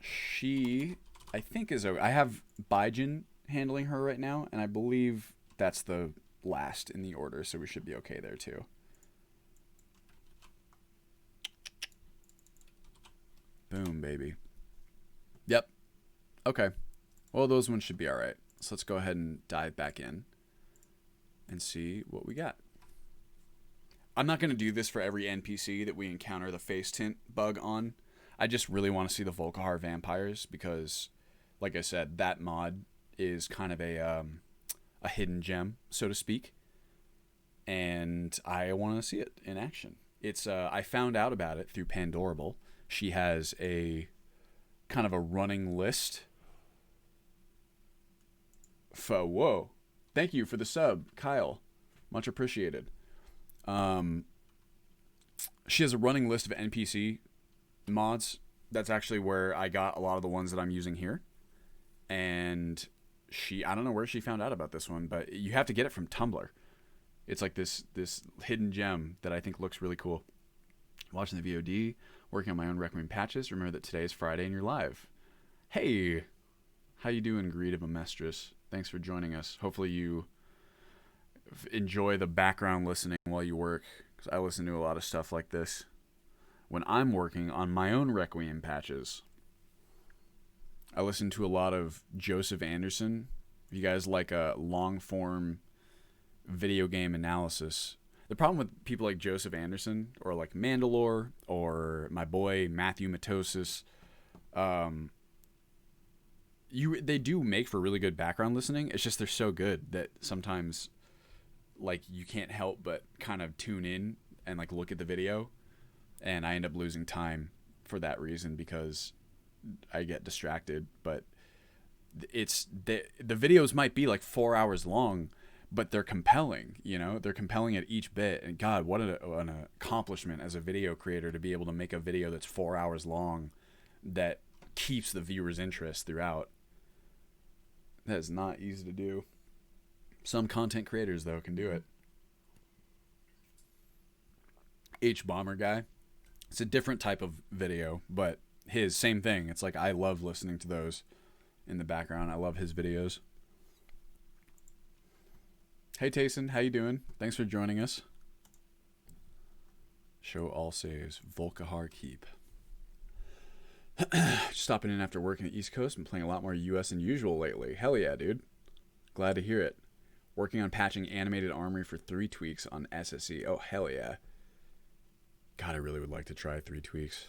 She, I think, is okay. I have Baijin handling her right now, and I believe that's the last in the order, so we should be okay there too. Boom, baby. Yep. Okay. Well, those ones should be all right. So let's go ahead and dive back in and see what we got. I'm not going to do this for every NPC that we encounter the face tint bug on. I just really want to see the Volcajar Vampires because, like I said, that mod is kind of a hidden gem, so to speak. And I want to see it in action. It's I found out about it through Pandorable. She has a kind of a running list. Whoa. Thank you for the sub, Kyle. Much appreciated. She has a running list of NPC mods. That's actually where I got a lot of the ones that I'm using here. And I don't know where she found out about this one, but you have to get it from Tumblr. It's like this hidden gem that I think looks really cool. Watching the VOD, working on my own Requiem patches. Remember that today is Friday and you're live. Hey, how you doing, Greed of a Mistress? Thanks for joining us. Hopefully you enjoy the background listening while you work, because I listen to a lot of stuff like this when I'm working on my own Requiem patches. I listen to a lot of Joseph Anderson. If you guys like a long-form video game analysis, the problem with people like Joseph Anderson or like Mandalore or my boy Matthew Matosis, they do make for really good background listening. It's just they're so good that sometimes like you can't help but kind of tune in and like look at the video, and I end up losing time for that reason because I get distracted. But it's the videos might be like 4 hours long, but they're compelling, you know, they're compelling at each bit. And God, what an accomplishment as a video creator to be able to make a video that's 4 hours long that keeps the viewer's interest throughout. That is not easy to do. Some content creators, though, can do it. H-Bomber guy. It's a different type of video, but same thing. It's like I love listening to those in the background. I love his videos. Hey, Tayson. How you doing? Thanks for joining us. Show all saves. Volcajar Keep. Stopping in after working the East Coast and playing a lot more US than usual lately. Hell yeah, dude. Glad to hear it. Working on patching animated armory for 3 tweaks on SSE. Oh, hell yeah. God, I really would like to try 3 tweaks.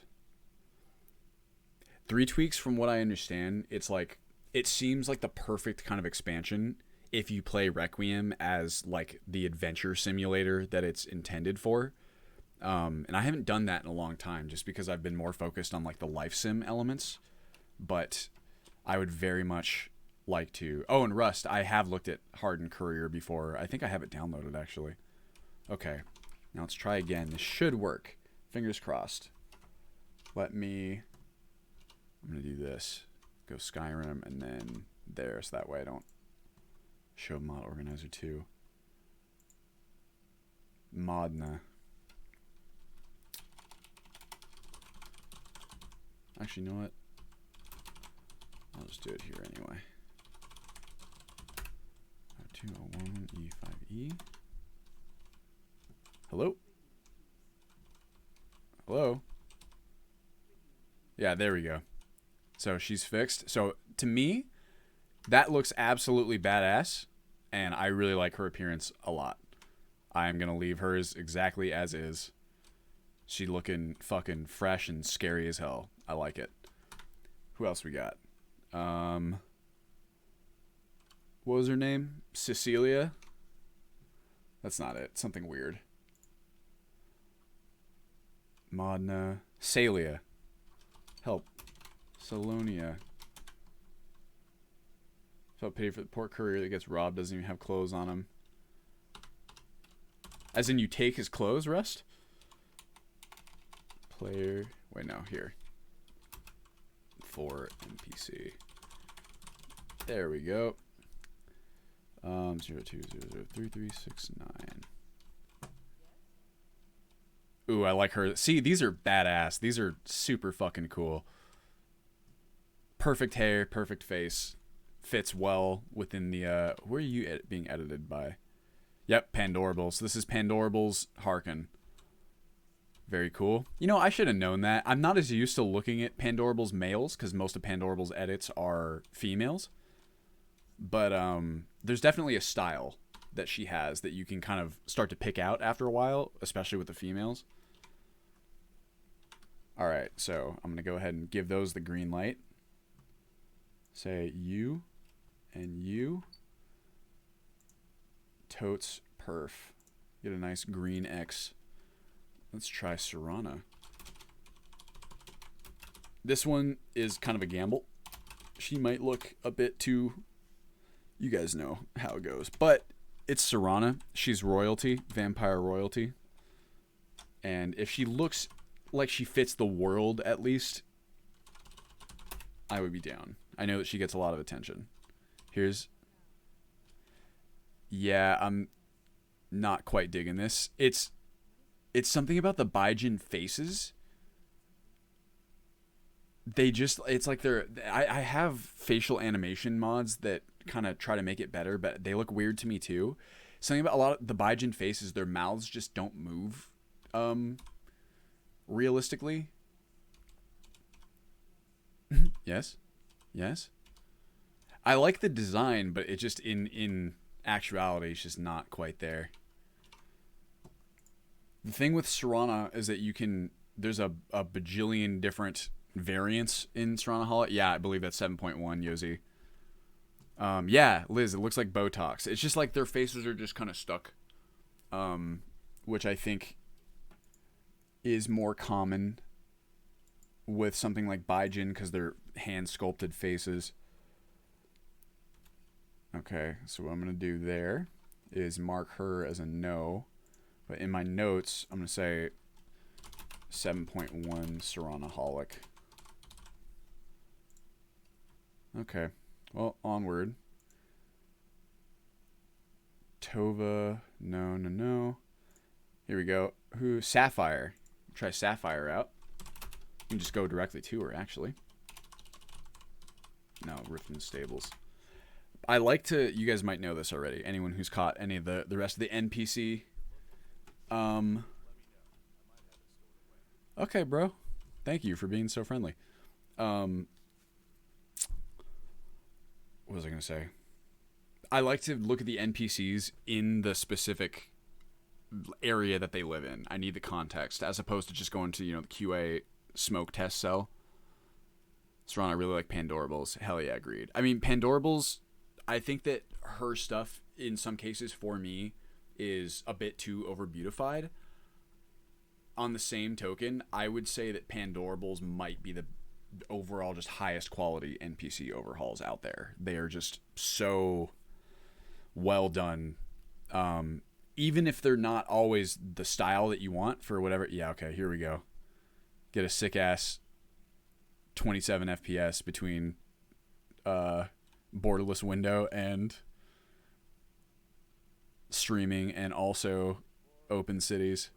3 tweaks, from what I understand, it's like, it seems like the perfect kind of expansion if you play Requiem as like the adventure simulator that it's intended for. And I haven't done that in a long time just because I've been more focused on like the life sim elements, but I would very much like to. Oh, and Rust, I have looked at Hardened Courier before. I think I have it downloaded actually. Okay, now let's try again. This should work. Fingers crossed. I'm gonna do this. Go Skyrim and then there, so that way I don't show mod organizer 2. Modna. Actually, you know what? I'll just do it here anyway. 201 E5E. Hello? Hello? Yeah, there we go. So she's fixed. So to me, that looks absolutely badass, and I really like her appearance a lot. I'm going to leave hers exactly as is. She looking fucking fresh and scary as hell. I like it. Who else we got? What was her name? Cecilia? That's not it. Something weird. Modna. Salia. Help. Salonia. Felt pity for the poor courier that gets robbed, doesn't even have clothes on him. As in you take his clothes, Rust? Player. Wait, no, here. For NPC. There we go. 02003369. Ooh, I like her. See, these are badass. These are super fucking cool. Perfect hair, perfect face. Fits well within the, where are you being edited by? Yep, Pandorables. This is Pandorables Harkin. Very cool. You know, I should have known that. I'm not as used to looking at Pandorables males because most of Pandorables edits are females. But there's definitely a style that she has that you can kind of start to pick out after a while, especially with the females. All right, so I'm going to go ahead and give those the green light. Say you and you. Totes perf. Get a nice green X. Let's try Serana. This one is kind of a gamble. She might look a bit too... You guys know how it goes. But it's Serana. She's royalty. Vampire royalty. And if she looks like she fits the world, at least, I would be down. I know that she gets a lot of attention. Here's... Yeah, I'm not quite digging this. It's something about the Baijin faces. They just... It's like they're... I have facial animation mods that kind of try to make it better, but they look weird to me too. Something about a lot of the Baijin faces, their mouths just don't move realistically. Yes. Yes. I like the design, but it just in actuality it's just not quite there. The thing with Serana is that you can... There's a bajillion different variants in Serana Hall. Yeah, I believe that's 7.1, Yosi. Yeah, Liz, it looks like Botox. It's just like their faces are just kind of stuck. Which I think is more common with something like Baijin because they're hand-sculpted faces. Okay, so what I'm going to do there is mark her as a no. But in my notes, I'm going to say 7.1 Serana-holic. Okay. Well, onward. Tova. No. Here we go. Who? Sapphire. Try Sapphire out. You can just go directly to her, actually. No, Rifton Stables. I like to... You guys might know this already. Anyone who's caught any of the rest of the NPC. Okay, bro. Thank you for being so friendly. What was I going to say? I like to look at the NPCs in the specific area that they live in. I need the context, as opposed to just going to, the QA smoke test cell. Serana, I really like Pandorables. Hell yeah, agreed. I mean, Pandorables, I think that her stuff, in some cases, for me, is a bit too over-beautified. On the same token, I would say that Pandorables might be the overall just highest quality NPC overhauls out there. They are just so well done. Even if they're not always the style that you want for whatever. Yeah, okay, here we go. Get a sick ass 27 FPS between borderless window and streaming, and also open cities.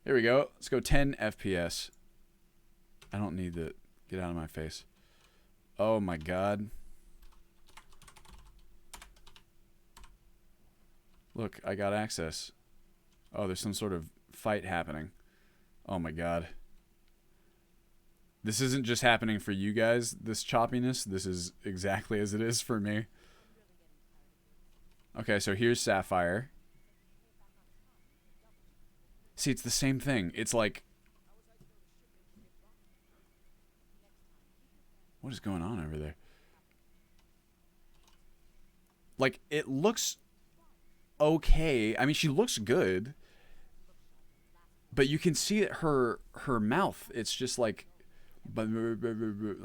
Here we go. Let's go 10 FPS. I don't need to get out of my face. Oh my god. Look, I got access. Oh, there's some sort of fight happening. Oh my god. This isn't just happening for you guys, this choppiness. This is exactly as it is for me. Okay, so here's Sapphire. See, it's the same thing. It's like... What is going on over there? Like, it looks okay. I mean, she looks good. But you can see it, her mouth. It's just like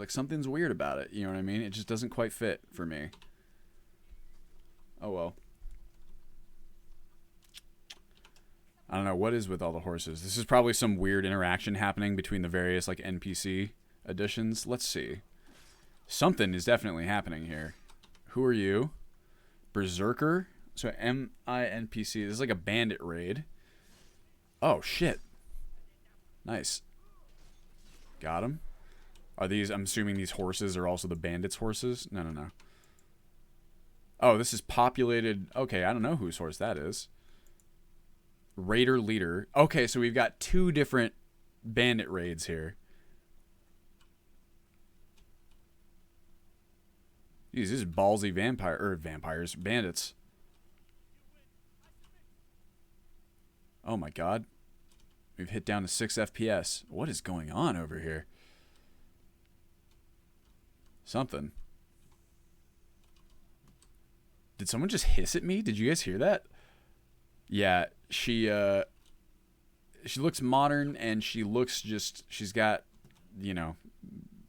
something's weird about it. You know what I mean? It just doesn't quite fit for me. Oh, well. I don't know. What is with all the horses? This is probably some weird interaction happening between the various, like, NPC additions. Let's see. Something is definitely happening here. Who are you? Berserker? So, Npc. This is like a bandit raid. Oh, shit. Nice. Got him. Are these... I'm assuming these horses are also the bandits' horses? No. Oh, this is populated... Okay, I don't know whose horse that is. Raider leader. Okay, so we've got two different bandit raids here. Jeez, this is ballsy vampires. Bandits. Oh my god. We've hit down to 6 FPS. What is going on over here? Something. Did someone just hiss at me? Did you guys hear that? Yeah, she looks modern, and she looks just... She's got,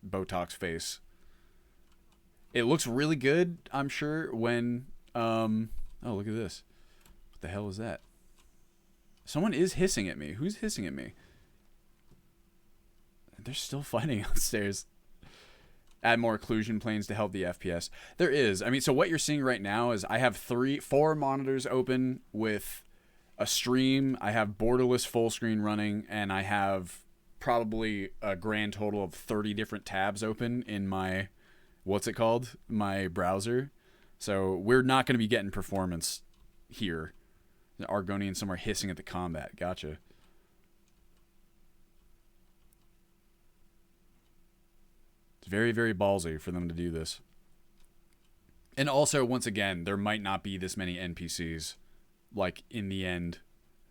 Botox face. It looks really good, I'm sure, when... Oh, look at this. What the hell is that? Someone is hissing at me. Who's hissing at me? They're still fighting upstairs. Add more occlusion planes to help the FPS. There is. I mean, so what you're seeing right now is I have 4 monitors open with a stream. I have borderless full screen running, and I have probably a grand total of 30 different tabs open in my, what's it called? My browser. So we're not going to be getting performance here. The Argonian somewhere hissing at the combat. Gotcha. It's very, very ballsy for them to do this. And also, once again, there might not be this many NPCs. Like, in the end,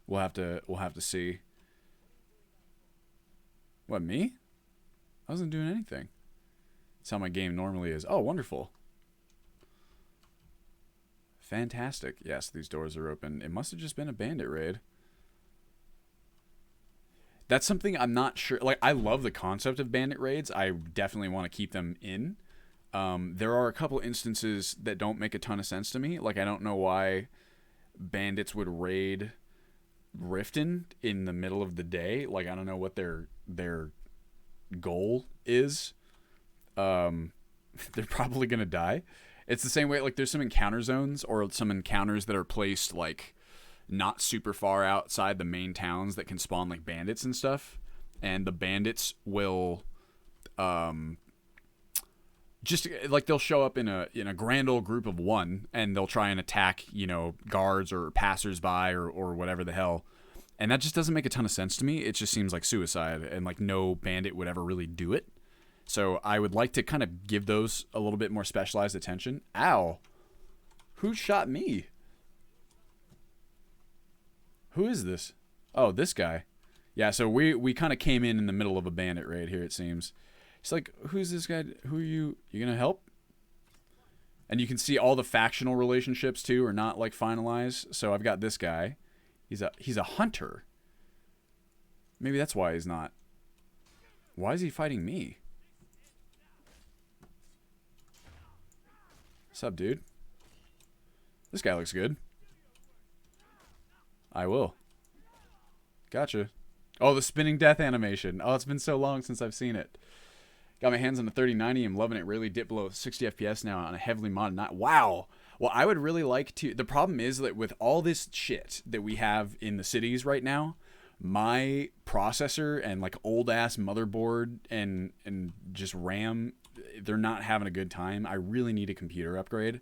we'll have to see. What, me? I wasn't doing anything. That's how my game normally is. Oh, wonderful. Fantastic. Yes, these doors are open. It must have just been a bandit raid. That's something I'm not sure. Like, I love the concept of bandit raids. I definitely want to keep them in. There are a couple instances that don't make a ton of sense to me. Like, I don't know why bandits would raid Rifton in the middle of the day. Like, I don't know what their goal is. They're probably gonna die. It's the same way, like, there's some encounter zones or some encounters that are placed, like, not super far outside the main towns that can spawn, like, bandits and stuff. And the bandits will, just, like, they'll show up in a grand old group of 1, and they'll try and attack, you know, guards or passersby or whatever the hell. And that just doesn't make a ton of sense to me. It just seems like suicide, and, like, no bandit would ever really do it. So I would like to kind of give those a little bit more specialized attention. Ow. Who shot me? Who is this? Oh, this guy. Yeah, so we kind of came in the middle of a bandit raid here, it seems. It's like, who's this guy? Who are you? You going to help? And you can see all the factional relationships, too, are not, like, finalized. So I've got this guy. He's a hunter. Maybe that's why he's not. Why is he fighting me? What's up, dude? This guy looks good. I will. Gotcha. Oh, the spinning death animation. Oh, it's been so long since I've seen it. Got my hands on the 3090. I'm loving it. Really dipped below 60 FPS now on a heavily modded night. Wow. Well, I would really like to... The problem is that with all this shit that we have in the cities right now, my processor and, like, old-ass motherboard and just RAM, they're not having a good time. I really need a computer upgrade.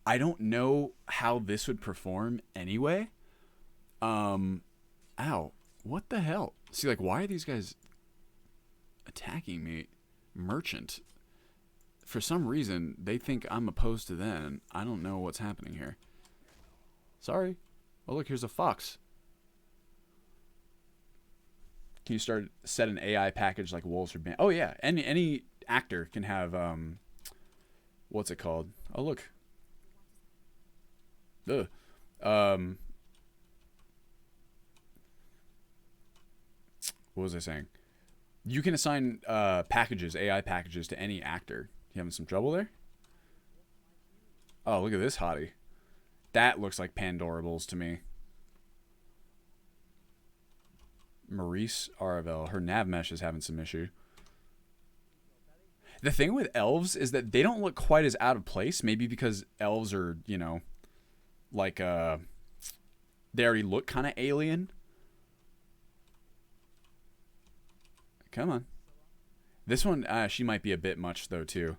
I don't know how this would perform anyway. Ow. What the hell? See, like, why are these guys attacking me? Merchant. For some reason, they think I'm opposed to them. I don't know what's happening here. Sorry. Oh, look, here's a fox. Can you set an AI package like wolves or band? Oh, yeah. Any actor can have, what's it called? Oh, look. Ugh. What was I saying? You can assign packages, AI packages, to any actor. You having some trouble there? Oh, look at this hottie. That looks like Pandorables to me. Maurice Aravel. Her nav mesh is having some issue. The thing with elves is that they don't look quite as out of place. Maybe because elves are, you know, like, they already look kind of alien. Come on. This one, she might be a bit much, though, too.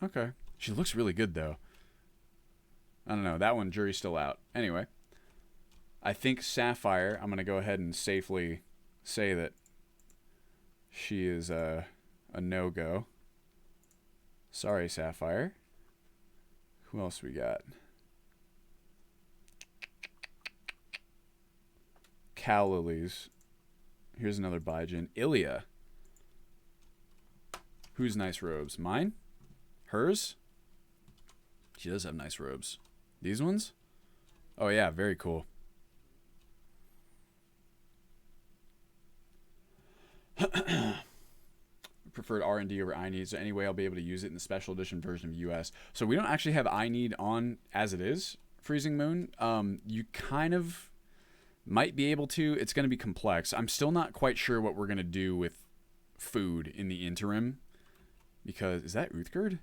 Okay. She looks really good, though. I don't know. That one, jury's still out. Anyway. I think Sapphire, I'm going to go ahead and safely say that she is a no-go. Sorry, Sapphire. Who else we got? Cow Lilies. Here's another Baijin. Ilia. Whose nice robes? Mine? Hers? She does have nice robes. These ones? Oh yeah, very cool. Preferred R&D over iNeed, so anyway I'll be able to use it in the special edition version of US. So we don't actually have iNeed on as it is, Freezing Moon. You kind of might be able to. It's going to be complex. I'm still not quite sure what we're going to do with food in the interim. Because, is that Uthgerd?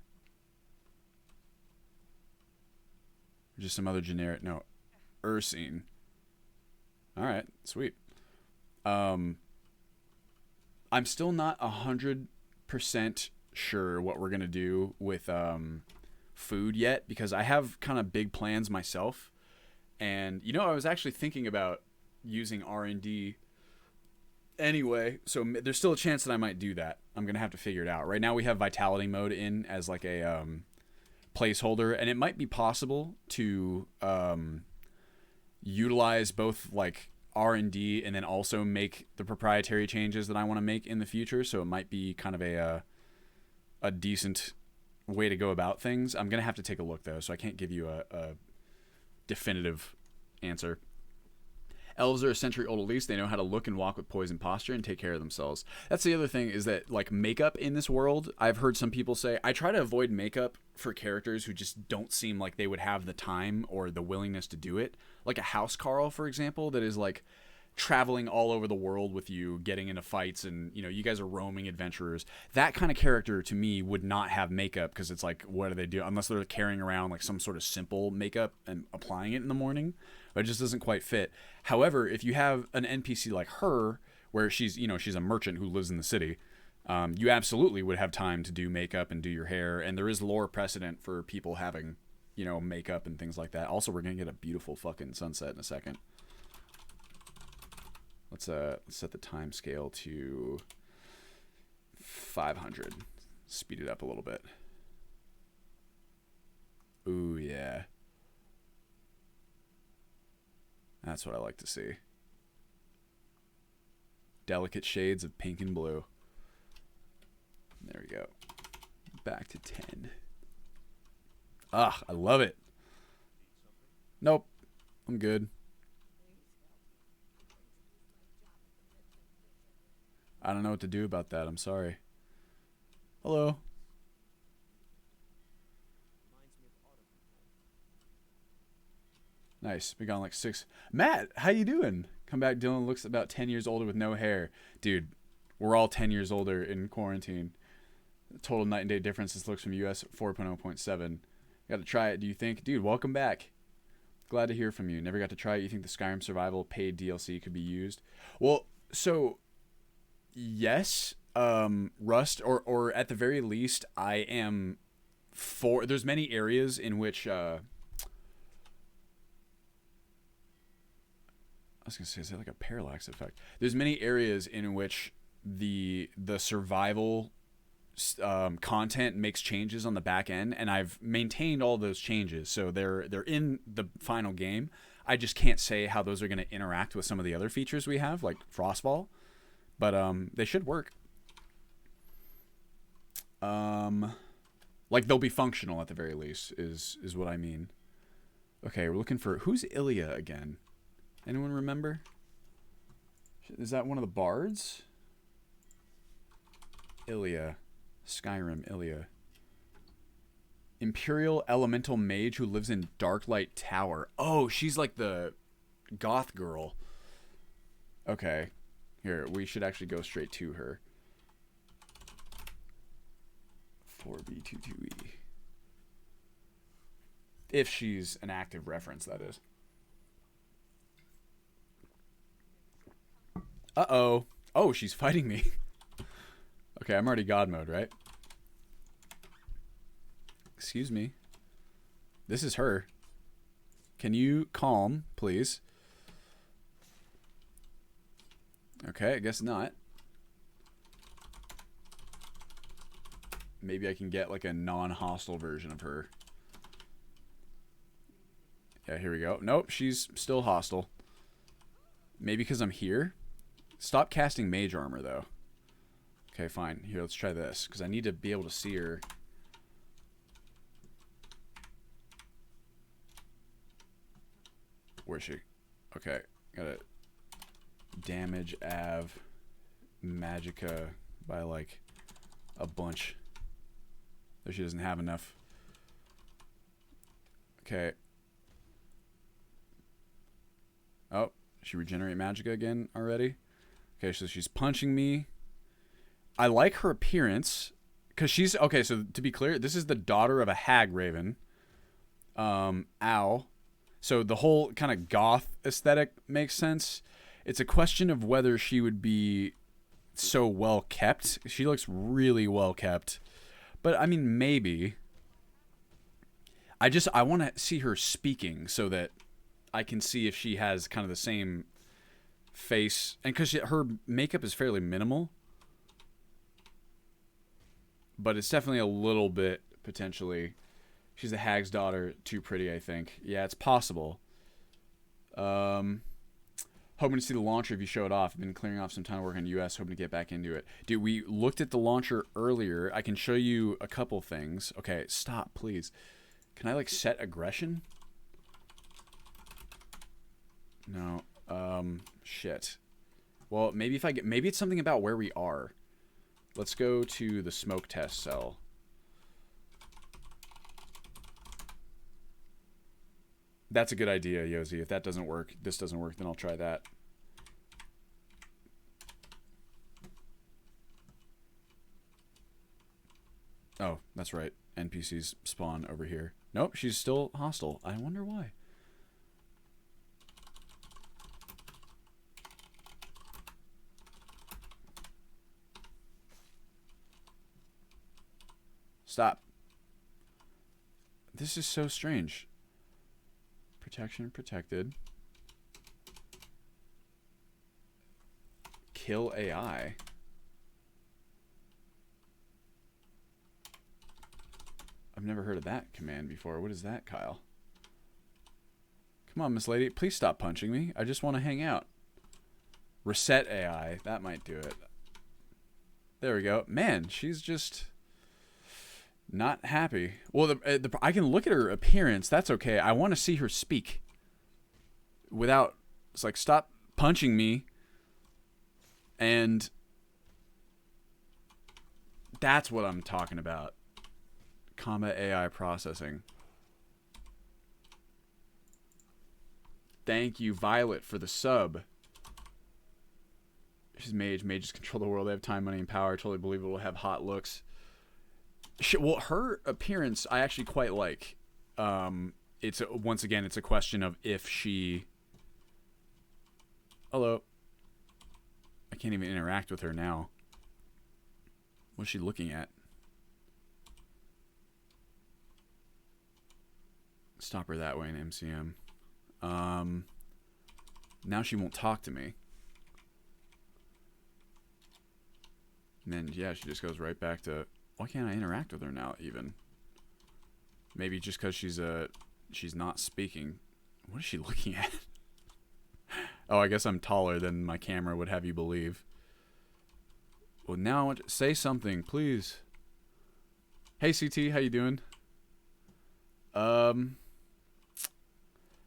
Or just some other generic, no, Ursine. Alright, sweet. I'm still not 100% sure what we're going to do with food yet, because I have kind of big plans myself. And, you know, I was actually thinking about using R&D anyway, so there's still a chance that I might do that. I'm going to have to figure it out. Right now we have Vitality mode in as like a placeholder, and it might be possible to utilize both like R&D and then also make the proprietary changes that I want to make in the future, so it might be kind of a decent way to go about things. I'm going to have to take a look, though, so I can't give you a definitive answer. Elves are a century old at least. They know how to look and walk with poise and posture and take care of themselves. That's the other thing, is that like makeup in this world, I've heard some people say, I try to avoid makeup for characters who just don't seem like they would have the time or the willingness to do it. Like a Housecarl, for example, that is like traveling all over the world with you, getting into fights, and you know, you guys are roaming adventurers. That kind of character to me would not have makeup, because it's like, what do they do unless they're carrying around like some sort of simple makeup and applying it in the morning? But it just doesn't quite fit. However, if you have an NPC like her, where she's, you know, she's a merchant who lives in the city, you absolutely would have time to do makeup and do your hair, and there is lore precedent for people having, you know, makeup and things like that. Also, we're gonna get a beautiful fucking sunset in a second. Let's set the time scale to 500. Speed it up a little bit. Ooh, yeah. That's what I like to see. Delicate shades of pink and blue. There we go. Back to 10. Ah, I love it. Nope. I'm good. I don't know what to do about that. I'm sorry. Hello. Nice. Been gone like 6. Matt, how you doing? Come back. Dylan looks about 10 years older with no hair. Dude, we're all 10 years older in quarantine. Total night and day difference. This looks from US 4.0.7. Got to try it, do you think? Dude, welcome back. Glad to hear from you. Never got to try it. You think the Skyrim Survival paid DLC could be used? Well, so yes, Rust, or at the very least, I am for. There's many areas in which I was gonna say, is that like a parallax effect? There's many areas in which the survival content makes changes on the back end, and I've maintained all those changes, so they're in the final game. I just can't say how those are going to interact with some of the other features we have, like Frostfall, but they should work. Like they'll be functional at the very least, is what I mean. Okay, we're looking for, who's Ilia again? Anyone remember? Is that one of the bards? Ilia. Skyrim, Ilia. Imperial Elemental Mage who lives in Darklight Tower. Oh, she's like the goth girl. Okay. Here, we should actually go straight to her. 4B22E. If she's an active reference, that is. Uh-oh. Oh, she's fighting me. Okay, I'm already God mode, right? Excuse me. This is her. Can you calm, please? Okay, I guess not. Maybe I can get like a non-hostile version of her. Yeah, here we go. Nope, she's still hostile. Maybe because I'm here? Stop casting mage armor, though. Okay, fine. Here, let's try this, because I need to be able to see her. Where is she? Okay, gotta damage Av Magica by, like, a bunch. Though she doesn't have enough. Okay. Oh, she regenerate Magica again already? Okay, so she's punching me. I like her appearance because she's okay. So to be clear, this is the daughter of a hag raven. Ow. So the whole kind of goth aesthetic makes sense. It's a question of whether she would be so well kept. She looks really well kept, but I mean, maybe. I want to see her speaking so that I can see if she has kind of the same face, and because her makeup is fairly minimal, but it's definitely a little bit potentially. She's a hag's daughter, too pretty, I think. Yeah, it's possible. Hoping to see the launcher if you show it off. I've been clearing off some time to work on US, hoping to get back into it. Dude, we looked at the launcher earlier. I can show you a couple things. Okay, stop, please. Can I, like, set aggression? No. Shit. Well, maybe if I get... Maybe it's something about where we are. Let's go to the smoke test cell. That's a good idea, Yosi. If that doesn't work, this doesn't work, then I'll try that. Oh, that's right. NPCs spawn over here. Nope, she's still hostile. I wonder why. Stop. This is so strange. Protection protected. Kill AI. I've never heard of that command before. What is that, Kyle? Come on, Miss Lady. Please stop punching me. I just want to hang out. Reset AI. That might do it. There we go. Man, she's just not happy. Well, I can look at her appearance. That's okay. I want to see her speak. Without... It's like, stop punching me. And... That's what I'm talking about. Combat AI processing. Thank you, Violet, for the sub. She's Mage. Mages control the world. They have time, money, and power. Totally believe it will have hot looks. Well, her appearance I actually quite like. Once again, it's a question of if she... Hello. I can't even interact with her now. What's she looking at? Stop her that way in MCM. Now she won't talk to me. And then, yeah, she just goes right back to... Why can't I interact with her now, even? Maybe just because she's not speaking. What is she looking at? Oh, I guess I'm taller than my camera would have you believe. Well, now, say something, please. Hey, CT, how you doing?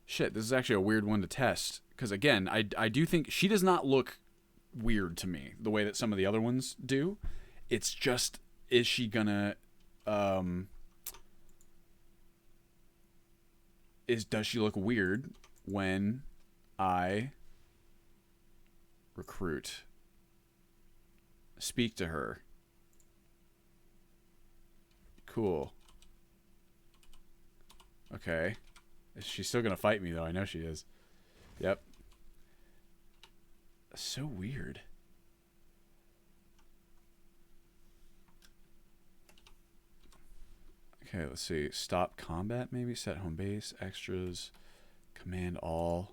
Shit, this is actually a weird one to test. Because, again, I do think... She does not look weird to me, the way that some of the other ones do. It's just... Is she gonna... Does she look weird when I recruit? Speak to her. Cool. Okay. She's still gonna fight me, though. I know she is. Yep. So weird. Okay, let's see. Stop combat, maybe? Set home base. Extras. Command all.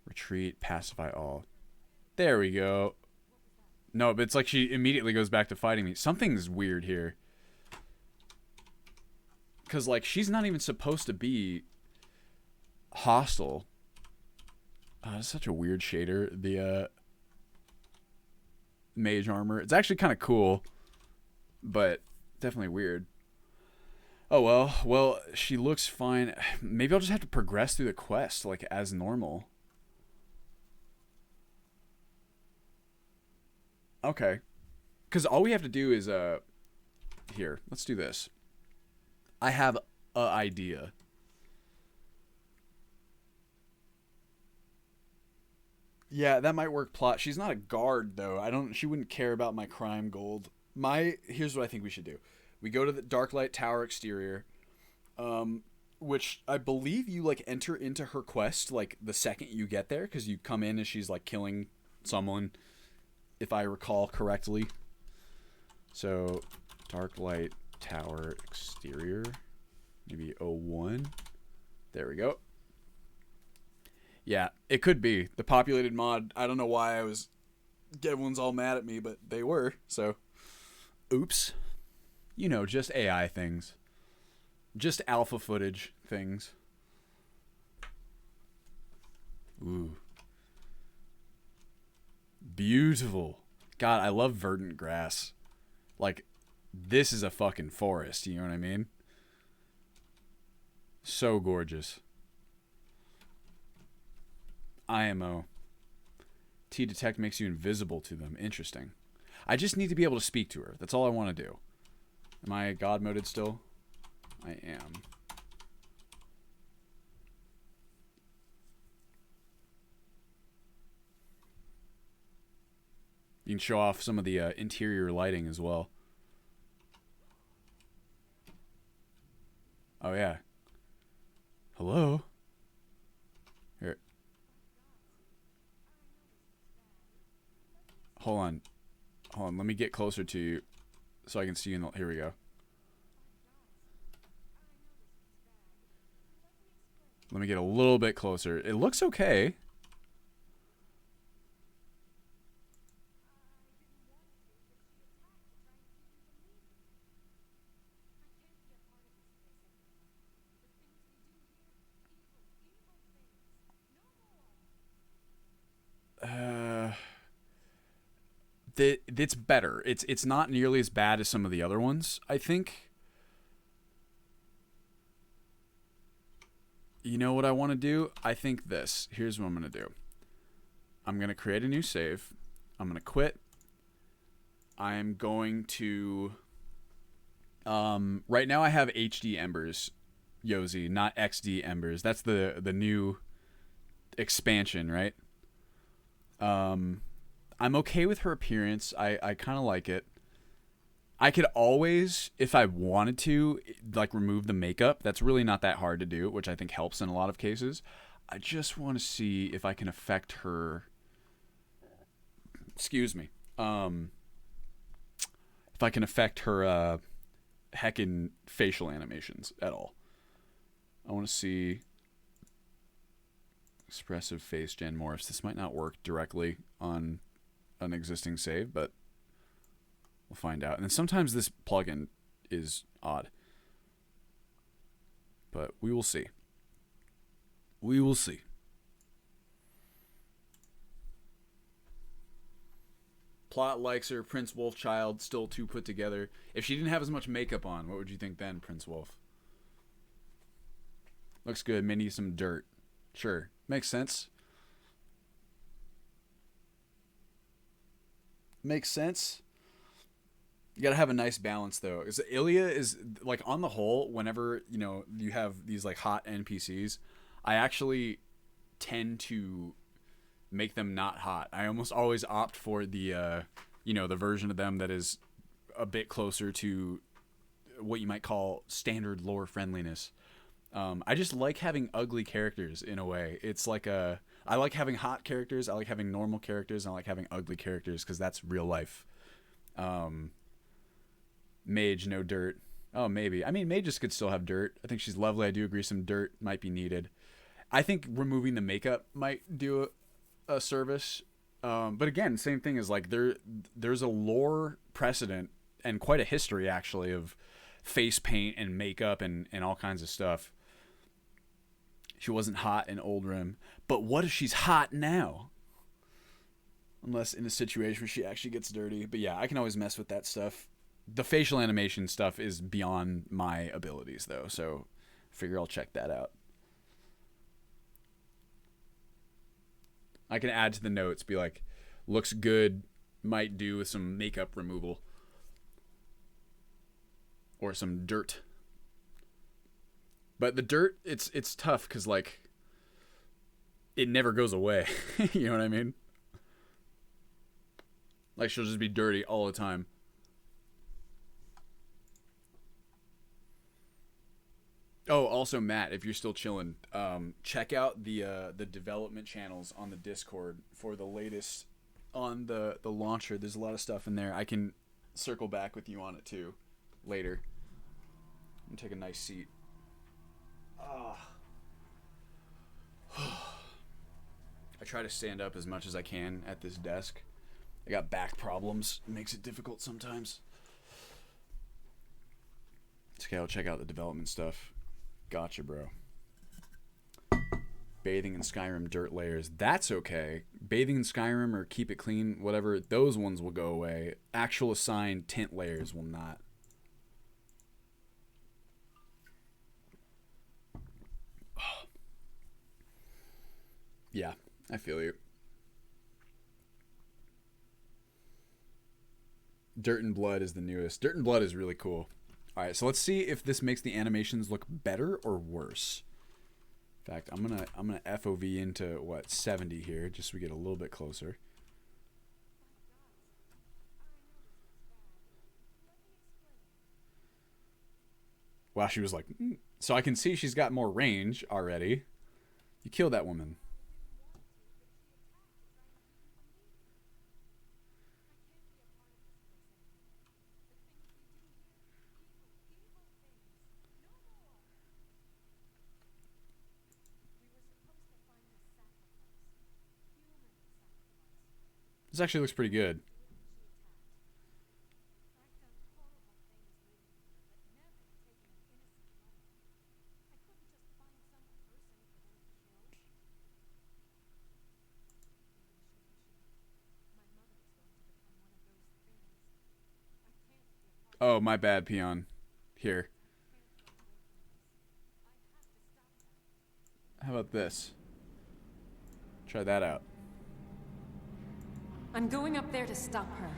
Retreat. Pacify all. There we go. No, but it's like she immediately goes back to fighting me. Something's weird here. Because, like, she's not even supposed to be hostile. It's such a weird shader. The mage armor. It's actually kind of cool, but definitely weird. Oh, well. Well, she looks fine. Maybe I'll just have to progress through the quest, like, as normal. Okay. Because all we have to do is, here, let's do this. I have a idea. 'Cause Yeah, that might work plot. She's not a guard though. She wouldn't care about my crime gold. Here's what I think we should do. We go to the Darklight Tower exterior, which I believe you like enter into her quest like the second you get there, because you come in and she's like killing someone, if I recall correctly. So, Darklight Tower exterior, maybe 01. There we go. Yeah, it could be the populated mod. I don't know why everyone's all mad at me, but they were. So, oops. You know, just AI things. Just alpha footage things. Ooh. Beautiful. God, I love verdant grass. Like, this is a fucking forest, you know what I mean? So gorgeous. IMO. T-Detect makes you invisible to them. Interesting. I just need to be able to speak to her. That's all I want to do. Am I God moded still? I am. You can show off some of the interior lighting as well. Oh, yeah. Hello? Here. Hold on. Hold on. Let me get closer to you so I can see you. Here we go. Let me get a little bit closer. It looks okay. It's better. It's not nearly as bad as some of the other ones, I think. You know what I want to do? I think this. Here's what I'm going to do. I'm going to create a new save. I'm going to quit. I'm going to... right now I have HD Embers, Yozi, not XD Embers. That's the new expansion, right? I'm okay with her appearance. I kind of like it. I could always, if I wanted to, like remove the makeup. That's really not that hard to do, which I think helps in a lot of cases. I just want to see if I can affect her. Excuse me. If I can affect her heckin' facial animations at all. I want to see expressive face gen morphs. This might not work directly on an existing save, but we'll find out. And then sometimes this plugin is odd, but we will see. We will see. Plot likes her. Prince Wolfchild still too put together. If she didn't have as much makeup on, what would you think then, Prince Wolf? Looks good. Maybe some dirt. Sure. Makes sense. Makes sense. You gotta have a nice balance though. Because Ilia is like, on the whole, whenever you have these like hot NPCs, I actually tend to make them not hot. I almost always opt for the the version of them that is a bit closer to what you might call standard lore friendliness. I just like having ugly characters in a way. It's like I like having hot characters, I like having normal characters, and I like having ugly characters because that's real life. Mage, no dirt. Oh, maybe. I mean, mages could still have dirt. I think she's lovely. I do agree some dirt might be needed. I think removing the makeup might do a service. But again, same thing is like there's a lore precedent and quite a history actually of face paint and makeup and all kinds of stuff. She wasn't hot in Old Rim, but what if she's hot now? Unless in a situation where she actually gets dirty. But yeah, I can always mess with that stuff. The facial animation stuff is beyond my abilities though, so I figure I'll check that out. I can add to the notes, be like, looks good, might do with some makeup removal. Or some dirt. But the dirt, it's tough because, like, it never goes away. You know what I mean? Like, she'll just be dirty all the time. Oh, also, Matt, if you're still chilling, check out the development channels on the Discord for the latest on the launcher. There's a lot of stuff in there. I can circle back with you on it, too, later. I'm going to take a nice seat. I try to stand up as much as I can at this desk. I got back problems. It makes it difficult sometimes. It's okay, I'll check out the development stuff. Gotcha, bro. Bathing in Skyrim dirt layers. That's okay. Bathing in Skyrim or keep it clean, whatever, those ones will go away. Actual assigned tint layers will not. Yeah, I feel you. Dirt and Blood is the newest. Dirt and Blood is really cool. All right, so let's see if this makes the animations look better or worse. In fact, I'm gonna FOV into what 70 here, just so we get a little bit closer. Wow, she was like, so I can see she's got more range already. You killed that woman. This actually looks pretty good. Oh, my bad, peon. Here. How about this? Try that out. I'm going up there to stop her.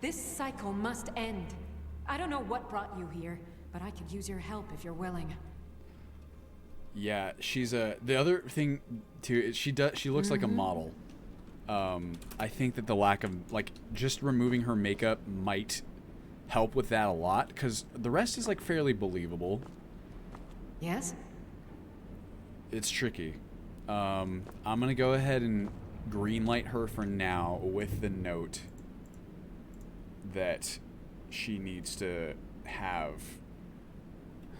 This cycle must end. I don't know what brought you here, but I could use your help if you're willing. Yeah, she's a. The other thing too is she looks like a model. I think that the lack of like just removing her makeup might help with that a lot because the rest is like fairly believable. Yes? It's tricky. I'm gonna go ahead and greenlight her for now with the note that she needs to have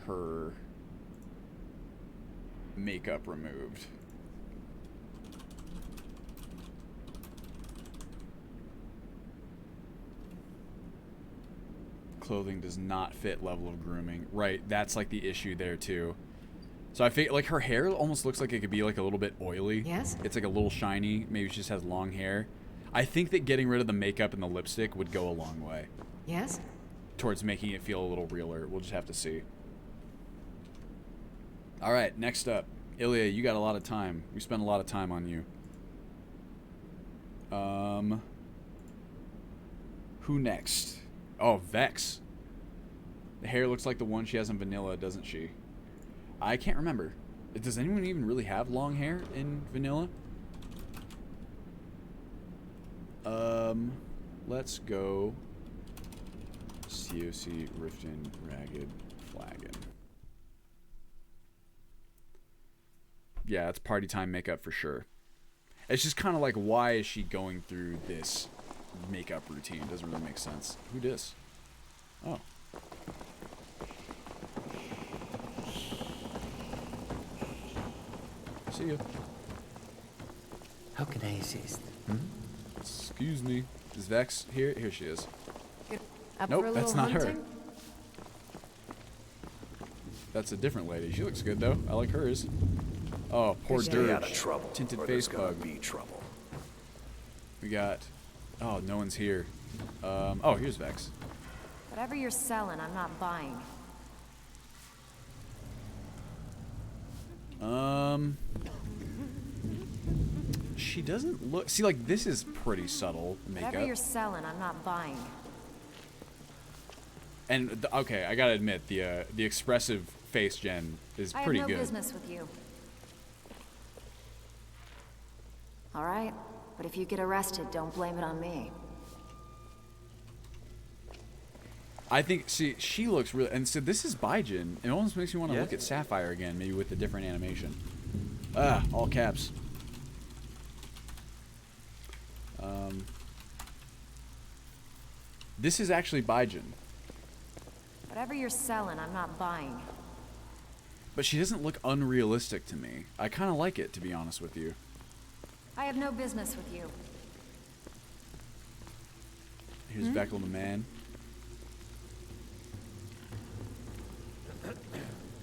her makeup removed. Clothing does not fit level of grooming. Right, that's like the issue there too. So I feel like her hair almost looks like it could be like a little bit oily. Yes? It's like a little shiny. Maybe she just has long hair. I think that getting rid of the makeup and the lipstick would go a long way. Yes? Towards making it feel a little realer. We'll just have to see. All right, next up. Ilia, you got a lot of time. We spent a lot of time on you. Who next? Oh, Vex. The hair looks like the one she has in Vanilla, doesn't she? I can't remember. Does anyone even really have long hair in Vanilla? Let's go COC Rifton Ragged Flagon. Yeah, it's party time makeup for sure. It's just kind of like, why is she going through this makeup routine? It doesn't really make sense. Who dis? Oh. See ya. How can I assist? Excuse me. Is Vex here? Here she is. Up Nope, for a that's little not her. hunting? That's a different lady. She looks good though. I like hers. Oh, poor Stay Dirge. out of trouble, Tinted or Face there's gonna Bug. be trouble. We got. Oh, no one's here. Oh, here's Vex. Whatever you're selling, I'm not buying. She doesn't look. See, like this is pretty subtle Whatever makeup. you're selling, I'm not buying. And okay, I gotta admit the expressive face gen is I pretty have no good. business with you. All right, but if you get arrested, don't blame it on me. I think she looks really, and so this is Baijin. It almost makes me want to look at Sapphire again, maybe with a different animation. All caps. This is actually Baijin. Whatever you're selling, I'm not buying. But she doesn't look unrealistic to me. I kind of like it, to be honest with you. I have no business with you. Here's Veckel the man.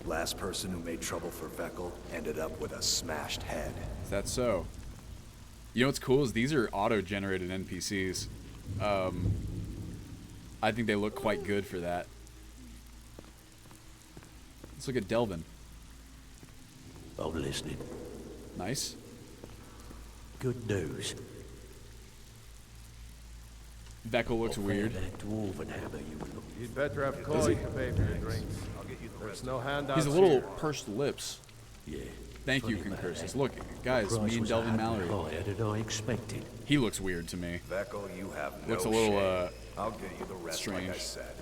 Last person who made trouble for Veckel ended up with a smashed head. Is that so? You know what's cool is these are auto-generated NPCs. I think they look quite good for that. Let's look at Delvin. I'm listening. Nice. Good news. Veckel looks weird. That dwarven hammer you look. You'd better have coin to pay for your drinks. There's no handouts. He's a little here. pursed lips. Yeah. Thank you, funny Concursus. man. Look, guys, Price me and was Delvin a Mallory. higher than I expected. He looks weird to me. Veckel, you have no Looks a little, shame. I'll get you the rest like I strange. said.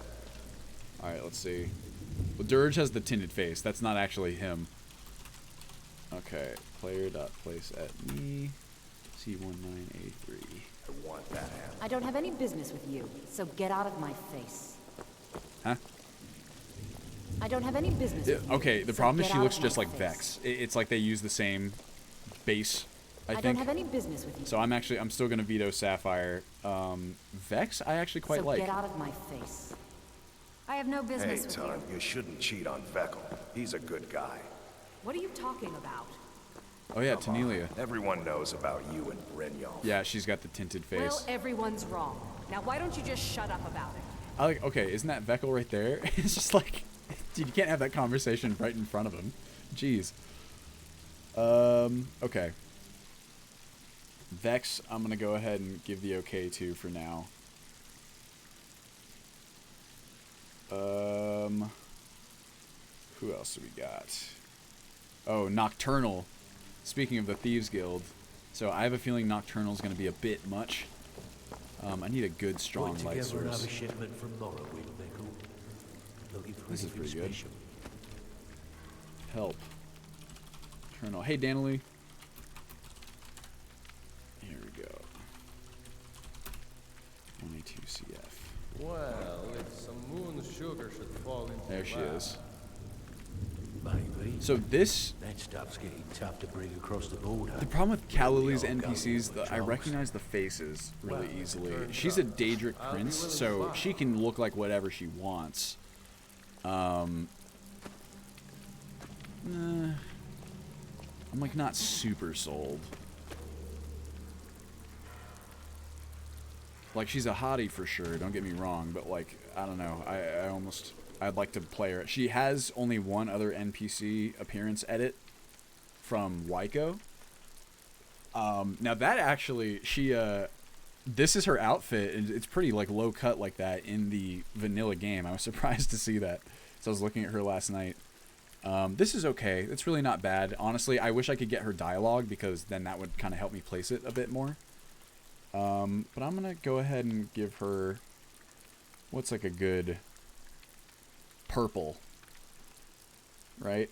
Alright, let's see. Well, Dirge has the tinted face. That's not actually him. Okay. Player.place at me. C19A3. I want that hammer. I don't have any business with you, so get out of my face. Huh? I don't have any business with you. Okay, the so problem is get she out looks of just my like face. Vex. It's like they use the same base, I don't think. have any business with you. So I'm still gonna veto Sapphire. Vex, I actually quite so like. get out of my face. I have no Hey, business with Ton, you. you shouldn't cheat on Veckel. He's a good guy. What are you talking about? Oh yeah, Tanelia. Everyone knows about you and Brynjolf. Yeah, she's got the tinted face. Well, everyone's wrong. Now why don't you just shut up about it? I like. Okay, isn't that Veckel right there? It's just like, dude, you can't have that conversation right in front of him. Jeez. Okay. Vex, I'm gonna go ahead and give the okay to for now. Who else do we got? Oh, Nocturnal. Speaking of the Thieves Guild, so I have a feeling Nocturnal's gonna be a bit much. I need a good, strong Put light together another source. shipment from Morrowind, Michael. Looking for This is anything pretty good. special. Help. Nocturnal. Hey, Danalee. Here we go. 22 CF. Well, if some moon sugar should fall into There your she lap. is. Maybe. So this, That stuff's getting tough to bring across the border. the problem with Callilee's NPCs, I recognize the faces really easily. She's a Daedric prince, so she can look like whatever she wants. I'm like not super sold. Like she's a hottie for sure, don't get me wrong, but like, I don't know, I'd like to play her. She has only one other NPC appearance edit from Waiko. Now that actually, this is her outfit, and it's pretty like low cut like that in the vanilla game. I was surprised to see that. So I was looking at her last night. This is okay. It's really not bad. Honestly, I wish I could get her dialogue because then that would kind of help me place it a bit more. But I'm going to go ahead and give her, what's like a good purple, right?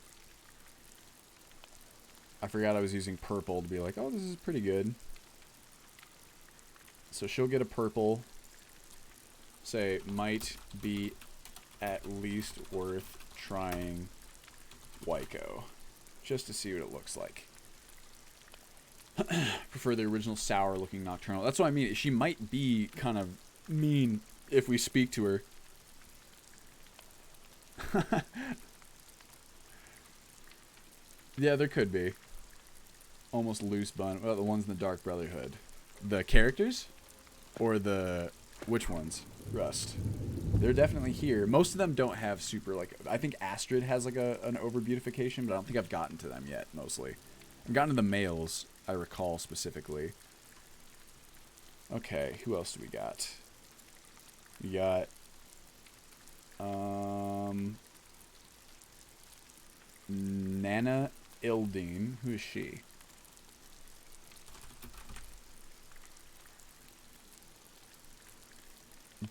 I forgot I was using purple to be like, oh, this is pretty good. So she'll get a purple. Say, might be at least worth trying Waiko, just to see what it looks like. Prefer the original sour looking Nocturnal. That's what I mean. She might be kind of mean if we speak to her. Yeah, there could be. Almost loose bun. Well, the ones in the Dark Brotherhood. The characters? Or the... Which ones? Rust. They're definitely here. Most of them don't have super, like... I think Astrid has, like, an over-beautification, but I don't think I've gotten to them yet, mostly. I've gotten to the males, I recall, specifically. Okay, who else do we got? We got... Nana Ildeen. Who is she?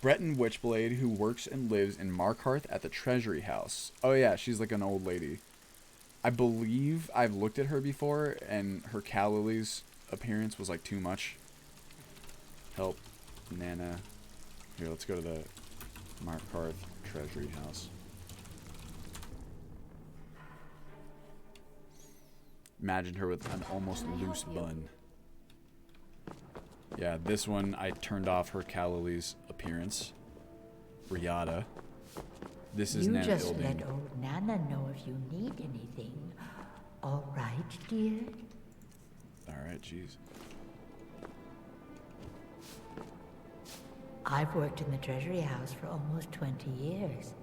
Breton Witchblade who works and lives in Markarth at the Treasury House. Oh yeah, she's like an old lady. I believe I've looked at her before, and her Callili's appearance was like too much. Help, Nana. Here, let's go to the Markarth Treasury House. Imagine her with an almost loose bun. Yeah, this one I turned off her Callili's appearance. Riata. This is You Nana just Ildeen. let old Nana know if you need anything. All right, dear? Alright, jeez. I've worked in the Treasury House for almost 20 years.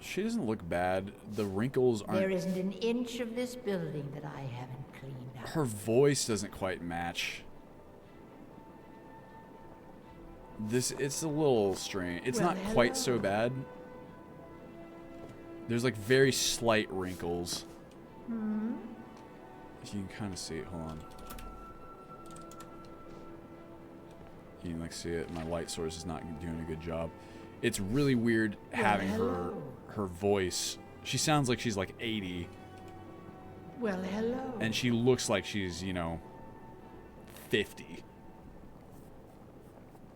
She doesn't look bad. The wrinkles aren't... There isn't an inch of this building that I haven't cleaned up. Her voice doesn't quite match. It's a little strange. It's Well, not quite so hello. bad. There's like very slight wrinkles. You can kind of see it. Hold on. You can like see it. My light source is not doing a good job. It's really weird having her voice. She sounds like she's like 80, Well, hello. and she looks like she's, you know, 50.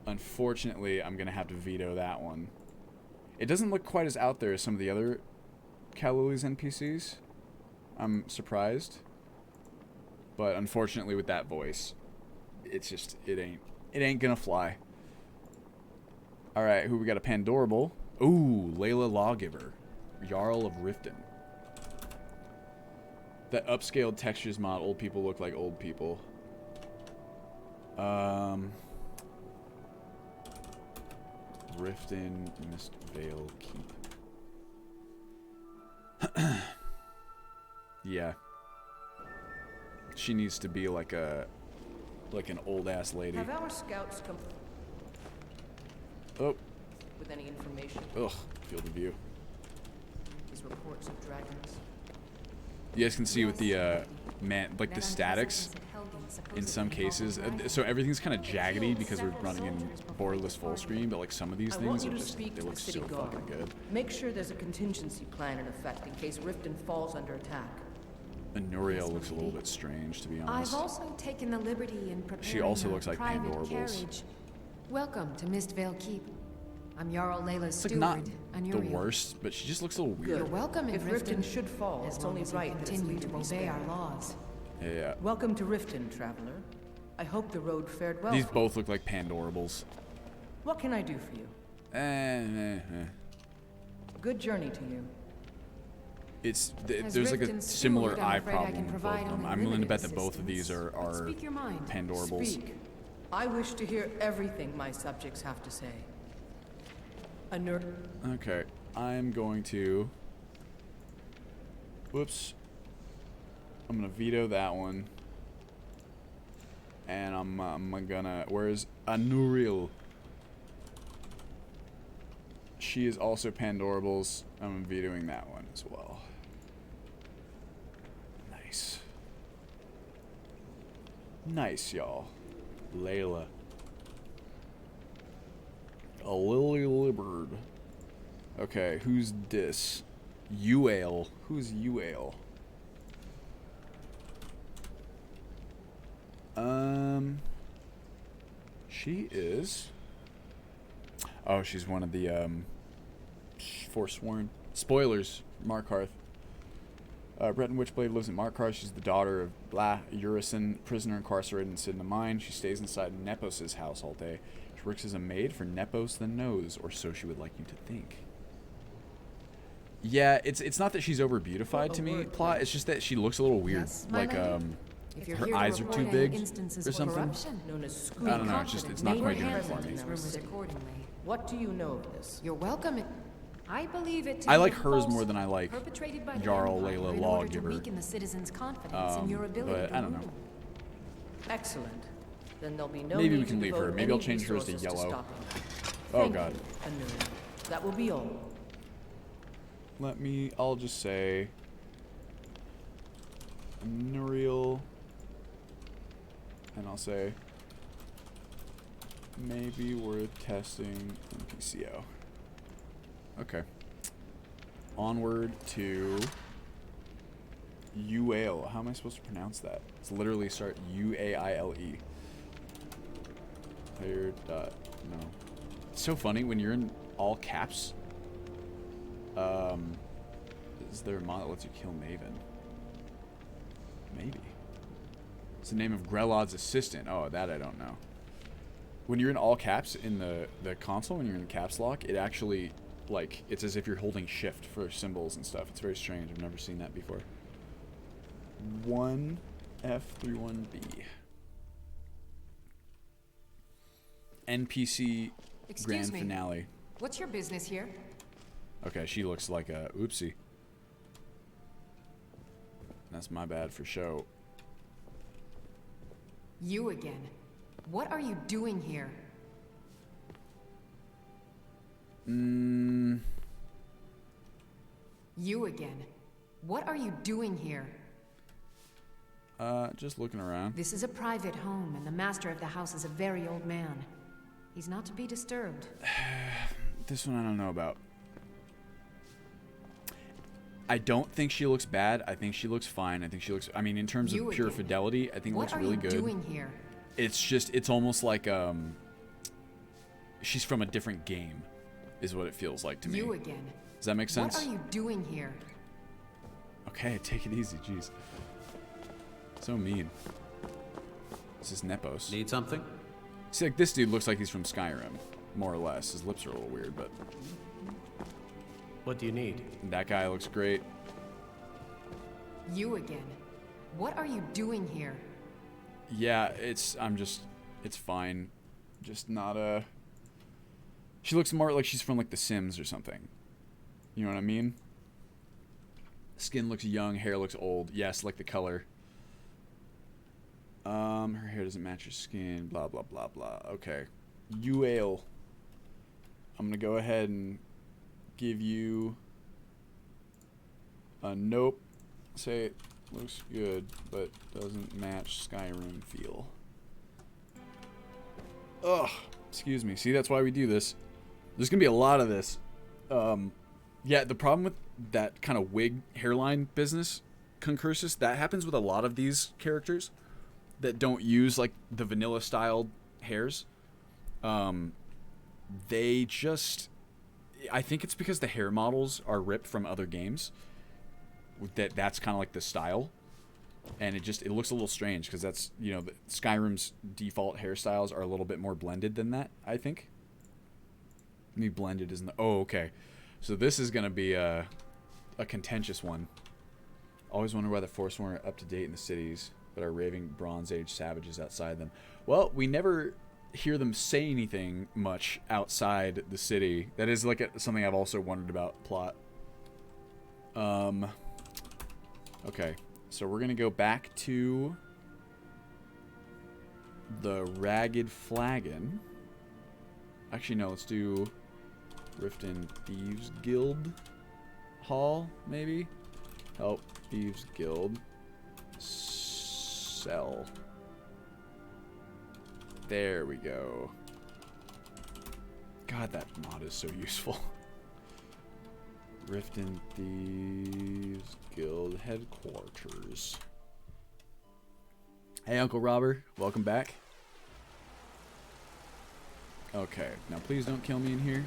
Unfortunately, I'm gonna have to veto that one. It doesn't look quite as out there as some of the other Callili's NPCs. I'm surprised, but unfortunately, with that voice, it's just it ain't gonna fly. All right, who we got? A Pandorable. Ooh, Layla Lawgiver, Jarl of Rifton. That upscaled textures mod. Old people look like old people. Rifton, Mistvale Keep. Yeah. She needs to be like an old ass lady. Have our scouts come Oh, with any information? ugh, field of view. These reports of dragons. You guys can see with the like the statics in some cases. So everything's kind of jaggedy because we're running in borderless full screen, but like some of these I want things you are to just speak they to look the city so guard. fucking good. Make sure there's a contingency plan in effect in case Rifton falls under attack. And Nuriel looks a little bit strange, to be honest. I've also taken the liberty in preparing She also a looks like private Pandorables. carriage. Welcome to Mistvale Keep. I'm Jarl Layla's It's like steward, not the Anuriel. worst, but she just looks a little weird. You're welcome in If Rifton, Rifton should fall, as it's long only as you right that its continue leader to be obey spared. our laws. Yeah. Welcome to Rifton, traveler. I hope the road fared well. These both look like Pandorables. What can I do for you? Good journey to you. It's As there's like a Rifton's similar steward, I'm eye afraid I problem can with both provide of them. only I'm willing to bet limited that both of these assistance. are Speak your mind. Pandorables. Speak. I wish to hear everything my subjects have to say. Okay, I'm going to. Whoops. I'm gonna veto that one. And I'm gonna. Where's Anuriel? She is also Pandorables. I'm vetoing that one as well. Nice. Nice, y'all. Layla. A lily liberd. Okay, who's this? Uale. Who's Uale? She is. Oh, she's one of the Forsworn. Spoilers. Markarth. Breton Witchblade lives in Markarth. She's the daughter of Blah Urison, prisoner incarcerated in Cinda Mine. She stays inside Nepos' house all day. She works as a maid for Nepos the Nose, or so she would like you to think. Yeah, it's not that she's over beautified to me, plot. It's just that she looks a little weird. Yes, my Like lady. If you're her here to eyes are report too any big instances or of something. corruption, known as I don't know. It's not quite doing it for handled me. these rumors accordingly. What do you know of this? You're welcome. I believe it to I be like a hers false more than I like perpetrated by the Jarl Empire Layla in order to Lawgiver. weaken the citizens' confidence in your ability But to I don't know. rule. Excellent. Then there'll be no Maybe we need can to leave her. devote Maybe I'll any change hers to resources yellow. stopping you. Oh Thank god. you, Anuriel. That will be all. I'll just say Nuriel, and I'll say Maybe worth testing NPCO. Okay. Onward to Uaile. How am I supposed to pronounce that? It's literally start U-A-I-L-E. Player dot no. It's so funny when you're in all caps. Is there a mod that lets you kill Maven? Maybe. It's the name of Grelod's assistant. Oh, that I don't know. When you're in all caps in the console, when you're in caps lock, it actually, like, it's as if you're holding shift for symbols and stuff. It's very strange. I've never seen that before. 1F31B. NPC Excuse grand me. finale. What's your business here? Okay, she looks like a oopsie. That's my bad for show. You again. What are you doing here? You again. What are you doing here? Just looking around. This is a private home, and the master of the house is a very old man. He's not to be disturbed. This one I don't know about. I don't think she looks bad. I think she looks fine. I think she looks... I mean, in terms of pure fidelity, I think it looks really good. What are you doing here? It's just... It's almost like, she's from a different game, is what it feels like to me. You again. Does that make sense? What are you doing here? Okay, take it easy. Jeez. So mean. This is Nepos. Need something? See, like, this dude looks like he's from Skyrim, more or less. His lips are a little weird, but... What do you need? That guy looks great. You again. What are you doing here? Yeah, it's fine. Just not a... She looks more like she's from, like, The Sims or something. You know what I mean? Skin looks young, hair looks old. Yes, like the color. Her hair doesn't match her skin, blah, blah, blah, blah. Okay. Uaile. I'm gonna go ahead and give you a nope. Say it looks good, but doesn't match Skyrim feel. Ugh. Excuse me. See, that's why we do this. There's gonna be a lot of this. Yeah, the problem with that kind of wig hairline business, concursus, that happens with a lot of these characters that don't use, like, the vanilla styled hairs. They just... I think it's because the hair models are ripped from other games. That's kind of like the style. And it looks a little strange because that's, you know, Skyrim's default hairstyles are a little bit more blended than that, I think. Maybe blended isn't the... Oh, okay. So this is going to be a contentious one. Always wonder why the Forsworn are up to date in the cities, but are raving Bronze Age savages outside them. Well, we never hear them say anything much outside the city. That is like something I've also wondered about plot. Okay, so we're gonna go back to the Ragged Flagon. Actually, no, let's do Rifton Thieves Guild Hall, maybe? Help Thieves Guild. Sell. There we go. God, that mod is so useful. Rifton Thieves Guild Headquarters. Hey, Uncle Robert. Welcome back. Okay. Now, please don't kill me in here.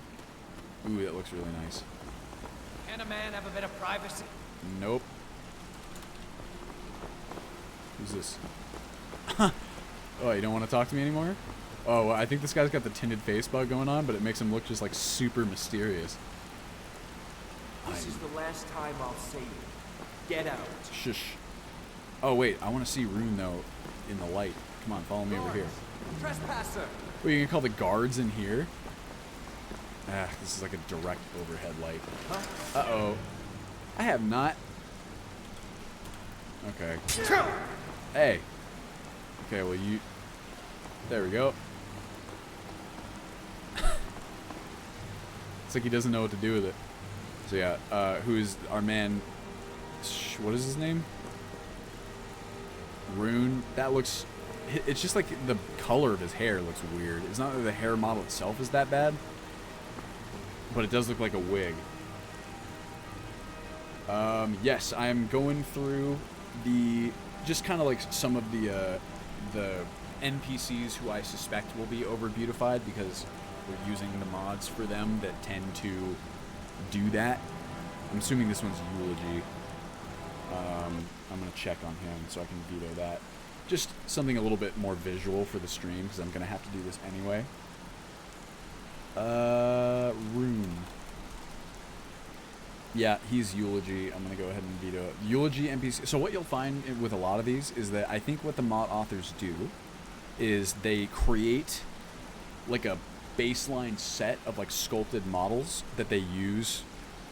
Ooh, that looks really nice. Can a man have a bit of privacy? Nope. Who's this? Oh, you don't want to talk to me anymore? Oh, I think this guy's got the Tinted Face Bug going on, but it makes him look just, like, super mysterious. This is the last time I'll see you. Get out. Shush. Oh, wait. I want to see Rune, though, in the light. Come on, follow me over here. Trespasser. Wait, you can call the guards in here? Ah, this is like a direct overhead light. Huh? Uh-oh. I have not... Okay. Hey. Okay, well, you... There we go. It's like he doesn't know what to do with it. So yeah, who's our man... What is his name? Rune. That looks It's just like the color of his hair looks weird. It's not that the hair model itself is that bad, but it does look like a wig. Yes, I'm going through just kind of like some of the NPCs who I suspect will be over beautified because we're using the mods for them that tend to do that. I'm assuming this one's Eulogy. I'm going to check on him so I can veto that. Just something a little bit more visual for the stream because I'm going to have to do this anyway. Rune. Yeah, he's Eulogy. I'm going to go ahead and veto it. Eulogy NPC. So what you'll find with a lot of these is that I think what the mod authors do is they create like a baseline set of like sculpted models that they use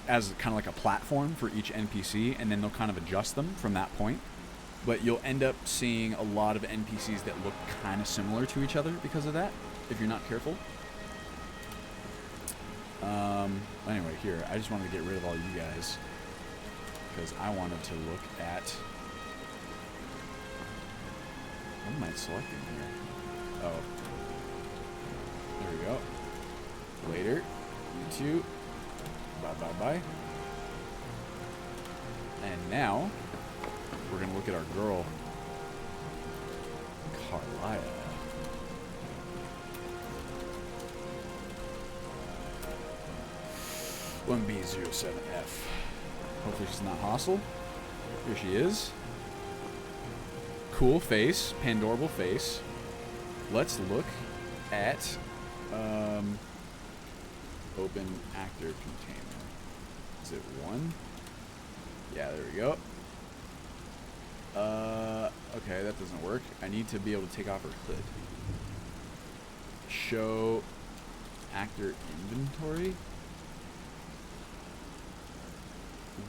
as kind of like a platform for each NPC, and then they'll kind of adjust them from that point. But you'll end up seeing a lot of NPCs that look kind of similar to each other because of that, if you're not careful. Anyway, here, I just wanted to get rid of all you guys because I wanted to look at... What am I selecting here? Oh. There we go. Later. You two. Bye. And now, we're going to look at our girl, Carlia. B07F. Hopefully she's not hostile. Here she is. Cool face, Pandorable face. Let's look at open actor container. Is it one? Yeah, there we go. Okay, that doesn't work. I need to be able to take off her hood. Show actor inventory.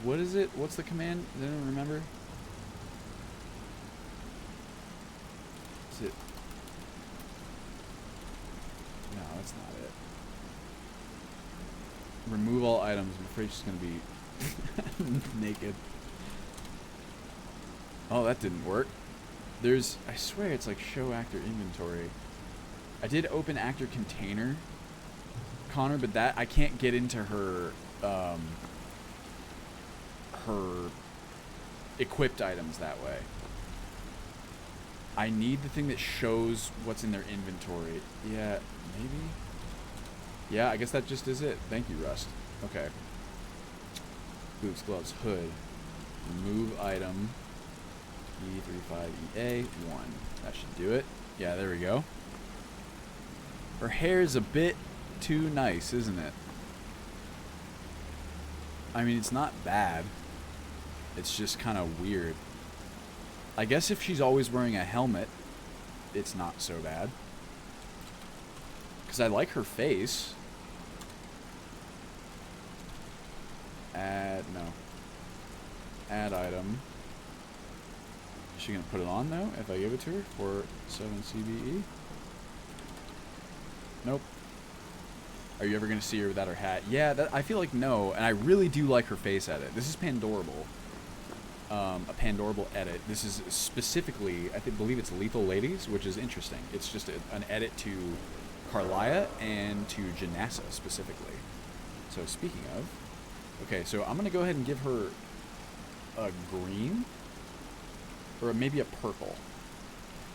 What is it? What's the command? Does anyone remember? Is it? No, that's not it. Remove all items. I'm afraid she's going to be naked. Oh, that didn't work. There's, I swear it's like show actor inventory. I did open actor container, Connor, but that, I can't get into her, her equipped items that way. I need the thing that shows what's in their inventory. Yeah, maybe? Yeah, I guess that just is it. Thank you, Rust. Okay. Boots, gloves, hood. Remove item. E35EA1. That should do it. Yeah, there we go. Her hair is a bit too nice, isn't it? I mean, it's not bad. It's just kind of weird. I guess if she's always wearing a helmet, it's not so bad. Because I like her face. Add item. Is she going to put it on, though, if I give it to her for 7 CBE? Nope. Are you ever going to see her without her hat? Yeah, I feel like no, and I really do like her face edit. This is Pandorable. A Pandorable edit. This is specifically, I believe it's Lethal Ladies, which is interesting. It's just an edit to Carlia and to Janessa specifically. So speaking of, okay, so I'm going to go ahead and give her a green, or maybe a purple.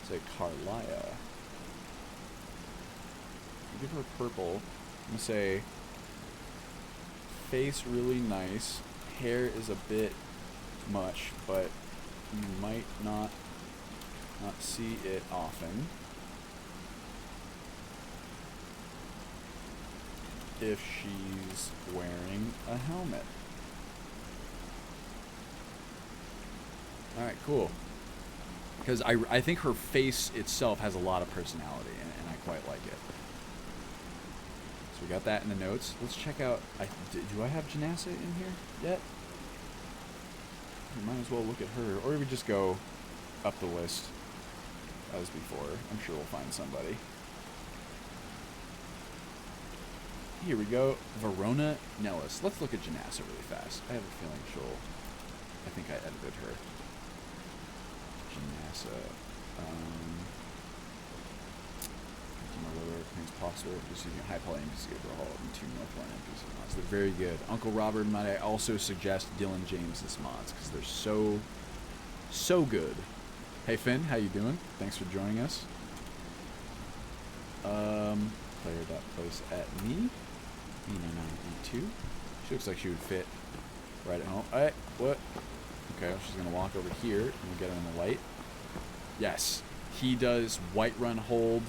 Say Carlia. Give her purple. I'm going to say face really nice. Hair is a bit much, but you might not see it often. If she's wearing a helmet. Alright, cool. Because I think her face itself has a lot of personality, and I quite like it. So we got that in the notes. Let's check out... do I have Janessa in here yet? We might as well look at her. Or we just go up the list as before. I'm sure we'll find somebody. Here we go. Verona, Nellis. Let's look at Janessa really fast. I have a feeling she'll... I think I edited her. Janessa. possible, just using high poly Npc Overhaul and 2 Northbound Npc mods. They're very good. Uncle Robert might I also suggest Dylan James's mods because they're so good. Hey Finn, how you doing? Thanks for joining us. Player.place at me. E99E2. She looks like she would fit right at home. Alright, what? Okay, well, she's gonna walk over here and we'll get her in the light. Yes. He does Whiterun Hold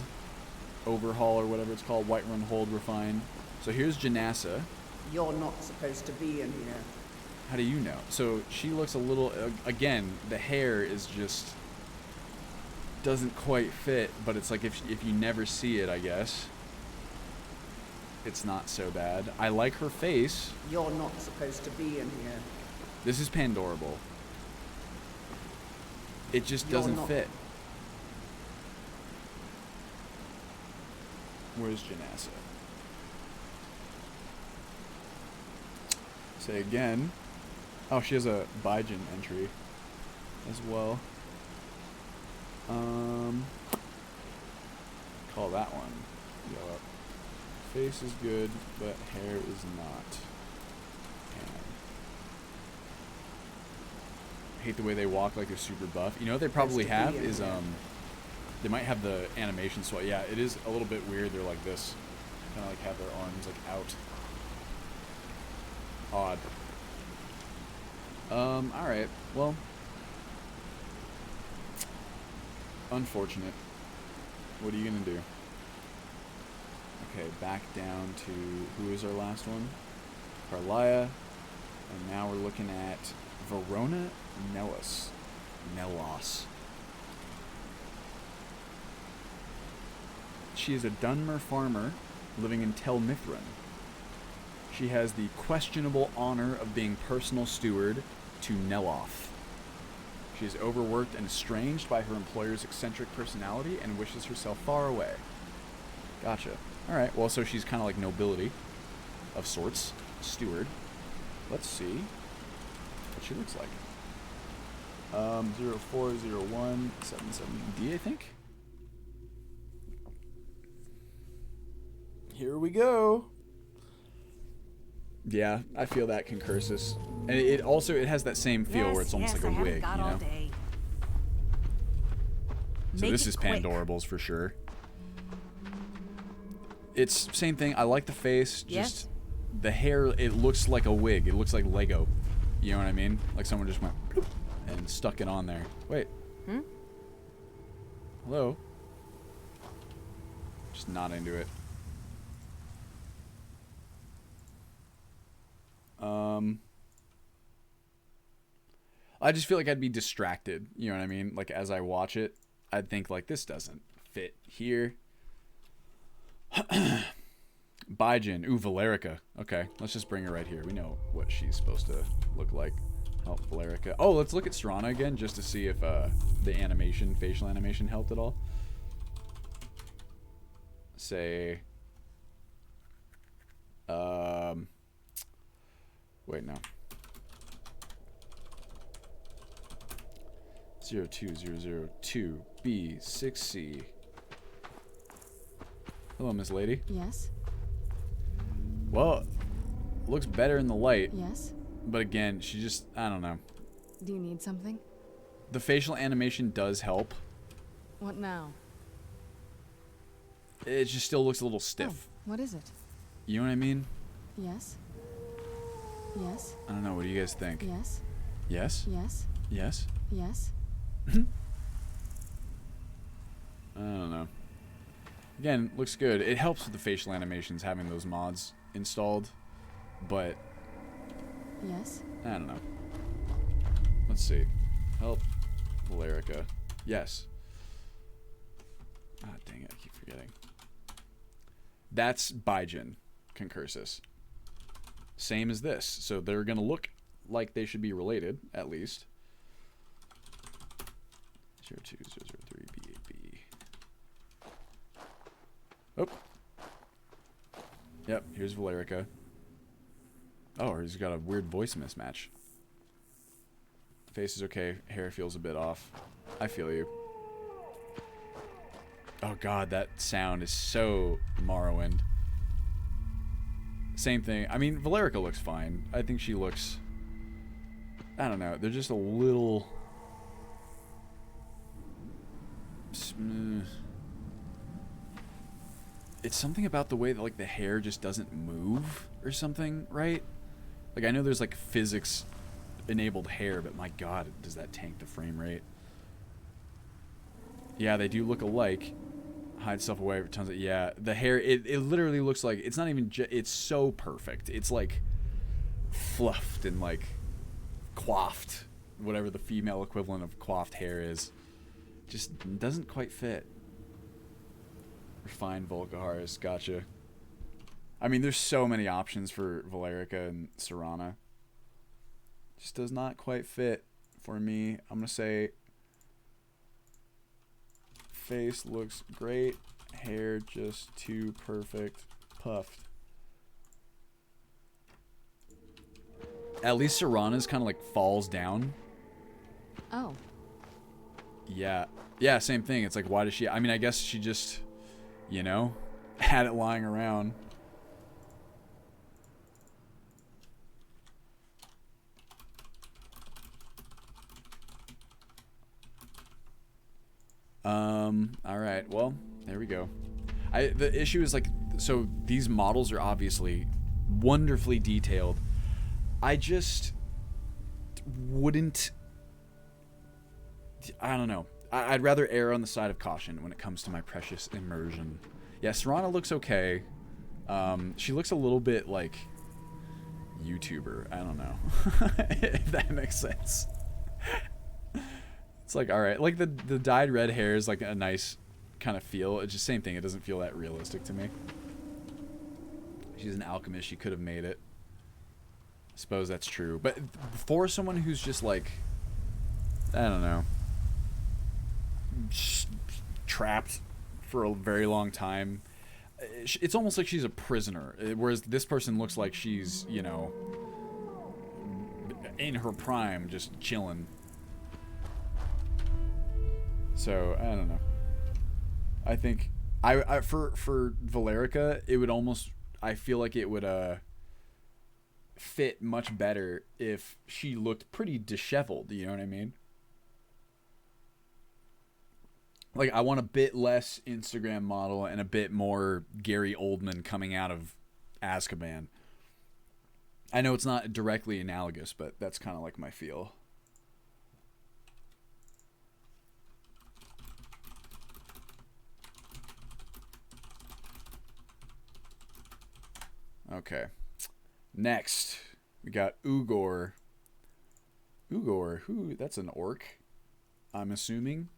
Overhaul or whatever it's called. Whiterun Hold Refine. So here's Janessa. You're not supposed to be in here. How do you know? So she looks a little, again, the hair is just, doesn't quite fit, but it's like if you never see it, I guess, it's not so bad. I like her face. You're not supposed to be in here. This is Pandorable. It just doesn't fit. Where's Janessa? Say again. Oh, she has a Baijin entry as well. Call that one. Yellow. Face is good, but hair is not. And I hate the way they walk like they're super buff. You know what they probably have is they might have the animation swell. Yeah, it is a little bit weird. They're like this. Kind of like have their arms like out. Odd. Alright. Well. Unfortunate. What are you gonna do? Okay, back down to who is our last one? Carlia. And now we're looking at Verona Nellis. Nellos. She is a Dunmer farmer living in Tel Mithrin. She has the questionable honor of being personal steward to Neloth. She is overworked and estranged by her employer's eccentric personality and wishes herself far away. Gotcha. Alright, well, so she's kind of like nobility of sorts. Steward. Let's see what she looks like. 040177D, I think. Here we go. Yeah, I feel that concursus. And it also, it has that same feel where it's almost like a wig, you know? So this is Pandorables for sure. It's same thing. I like the face, just the hair, it looks like a wig. It looks like Lego. You know what I mean? Like someone just went bloop and stuck it on there. Wait. Hello? Just not into it. I just feel like I'd be distracted, you know what I mean? Like as I watch it, I'd think like this doesn't fit here. Baijin, ooh, Valerica. Okay, let's just bring her right here. We know what she's supposed to look like. Oh, Valerica. Oh, let's look at Serana again just to see if the animation, facial animation helped at all. Say, wait, no. 02002B6C. Hello, Miss Lady. Yes. Well, looks better in the light. Yes. But again, she just, I don't know. Do you need something? The facial animation does help. What now? It just still looks a little stiff. Oh, what is it? You know what I mean? Yes. Yes. I don't know. What do you guys think? Yes. Yes? Yes. Yes? Yes. I don't know. Again, looks good. It helps with the facial animations having those mods installed, but yes. I don't know. Let's see. Help Valerica. Yes. Ah, dang it, I keep forgetting. That's Baijin concursus. Same as this. So they're gonna look like they should be related, at least. 02003B8B. Oh. Yep, here's Valerica. Oh, he's got a weird voice mismatch. Face is okay. Hair feels a bit off. I feel you. Oh god, that sound is so Morrowind. Same thing. I mean, Valerica looks fine. I think she looks... I don't know. They're just a little... It's something about the way that, like, the hair just doesn't move or something, right? Like, I know there's, like, physics-enabled hair, but my god, does that tank the frame rate. Yeah, they do look alike. Hide stuff away for tons of... Yeah, the hair, it literally looks like... It's not even... It's so perfect. It's, like, fluffed and, like, coiffed. Whatever the female equivalent of coiffed hair is. Just doesn't quite fit. Refined Volcajars. Gotcha. I mean, there's so many options for Valerica and Serana. Just does not quite fit for me. I'm going to say... Face looks great. Hair just too perfect. Puffed. At least Serana's kind of like falls down. Oh. Yeah. Yeah, same thing. It's like, why does she... I mean, I guess she just, you know, had it lying around. Alright, well, there we go. The issue is, like, so these models are obviously wonderfully detailed. I just wouldn't... I don't know. I'd rather err on the side of caution when it comes to my precious immersion. Yeah, Serana looks okay. She looks a little bit like YouTuber. I don't know. If that makes sense. It's like, alright. Like, the dyed red hair is like a nice kind of feel. It's just same thing. It doesn't feel that realistic to me. She's an alchemist. She could have made it. I suppose that's true. But for someone who's just like, I don't know, trapped for a very long time, it's almost like she's a prisoner. Whereas this person looks like she's, you know, in her prime, just chilling. So, I don't know. I think for Valerica, it would almost, I feel like it would fit much better if she looked pretty disheveled, you know what I mean? Like, I want a bit less Instagram model and a bit more Gary Oldman coming out of Azkaban. I know it's not directly analogous, but that's kind of like my feel. Okay. Next, we got Ugor. Ugor, who? That's an orc, I'm assuming.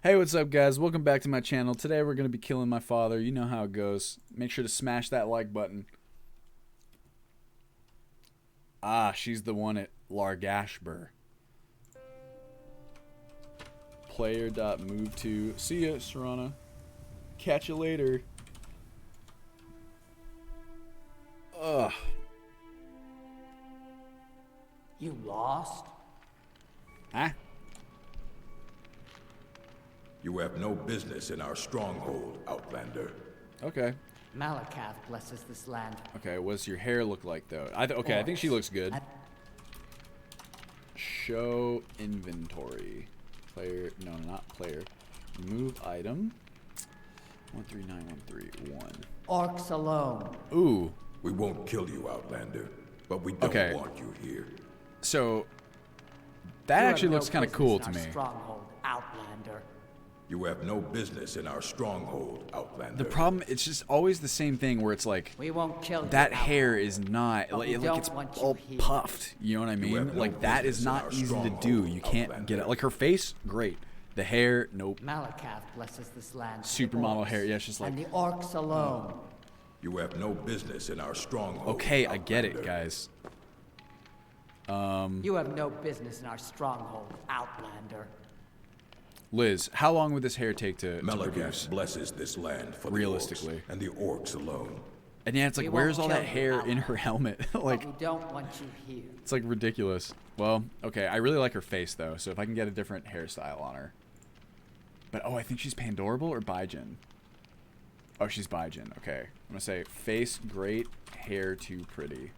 Hey, what's up, guys? Welcome back to my channel. Today we're going to be killing my father. You know how it goes. Make sure to smash that like button. Ah, she's the one at Largashbur. Player.move to. See ya, Serana. Catch you later. Ugh. You lost? Huh? You have no business in our stronghold, Outlander. Okay. Malakath blesses this land. Okay, what's your hair look like, though? Okay, I think she looks good. Show inventory. Player, no, not player. Move item. 139131. Orcs alone. Ooh. We won't kill you, Outlander, but we don't want you here. So, that actually looks kind of cool to me. Stronghold Outlander. You have no business in our stronghold, Outlander. The problem, it's just always the same thing where it's like, we won't kill you, that hair is not, like it's all puffed, you know what I mean? No like, that is not easy to do. You can't get it. Like, her face, great. The hair, nope. Malakath blesses this land. Supermodel hair, yeah, it's just like... And the orcs alone. You have no business in our stronghold. Okay, I get it, guys. You have no business in our stronghold, Outlander. Liz, how long would this hair take to produce? Blesses this land for realistically, the orcs and the orcs alone. And yeah, it's like, where's all that hair in her helmet? Like, we don't want you here. It's like ridiculous. Well, okay, I really like her face though, so if I can get a different hairstyle on her. But, oh, I think she's Pandorable or Bijin. Oh, she's Bijin. Okay. I'm going to say face great, hair too pretty.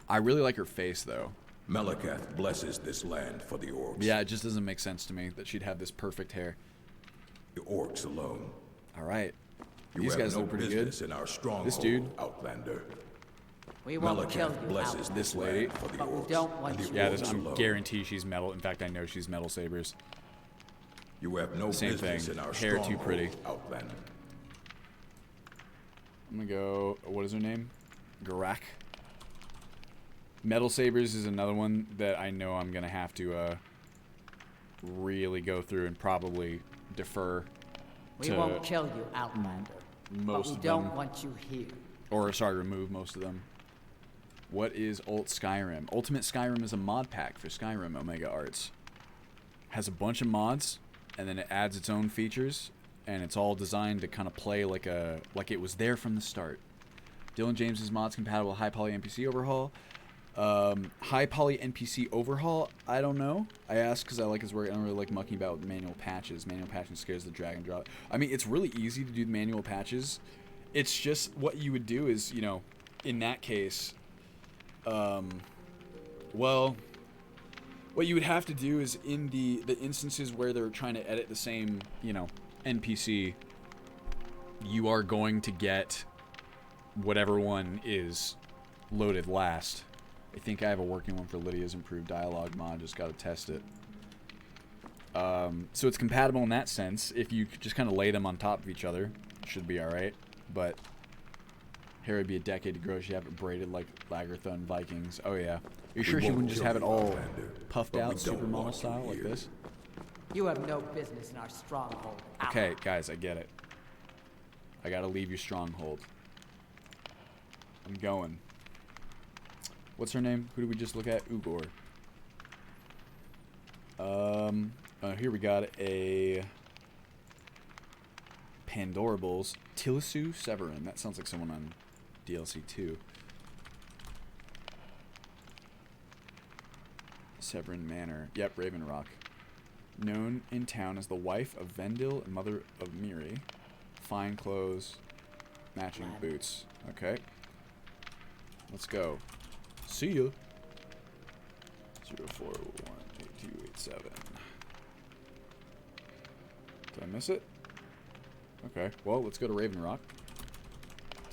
I really like her face, though. Malakath blesses this land for the orcs. Yeah, it just doesn't make sense to me that she'd have this perfect hair. The orcs alone. All right. You These have guys no look pretty good. business in our stronghold, This dude. Outlander. We won't kill Malakath you, blesses Outlander. this lady. land for the But we orcs. don't want and the you. Yeah, orcs I'm alone. guarantee she's metal. In fact, I know she's Metal Sabers. You have no Same business thing. in our Hair too stronghold, pretty. Outlander. I'm going to go... What is her name? Garak. Metal Sabers is another one that I know I'm going to have to really go through and probably defer We to won't kill you, Outlander. most but of we don't them. want you here. Or, sorry, remove most of them. What is Ult Skyrim? Ultimate Skyrim is a mod pack for Skyrim Omega Arts. Has a bunch of mods, and then it adds its own features, and it's all designed to kind of play like it was there from the start. Dylan James's mods compatible with High Poly NPC Overhaul. High Poly NPC Overhaul, I don't know. I asked because I like his work. I don't really like mucking about with manual patches. Manual patching scares the drag and drop. I mean, it's really easy to do the manual patches. It's just what you would do is, you know, in that case, well, what you would have to do is in the instances where they're trying to edit the same, you know, NPC, you are going to get whatever one is loaded last. I think I have a working one for Lydia's improved dialogue mod. Just got to test it. So it's compatible in that sense. If you just kind of lay them on top of each other, it should be all right. But hair would be a decade to grow. She have it braided like Lagertha and Vikings. Oh yeah. Are you sure she wouldn't just have it all puffed out, supermodel style like this? You have no business in our stronghold. Okay, guys, I get it. I gotta leave your stronghold. I'm going. What's her name? Who did we just look at? Ugor. Here we got a Pandorables. Tilisu Severin. That sounds like someone on DLC 2. Severin Manor. Yep, Raven Rock. Known in town as the wife of Vendil and mother of Miri. Fine clothes. Matching boots. Okay. Let's go. See ya. 0418287. Did I miss it? Okay. Well, let's go to Raven Rock.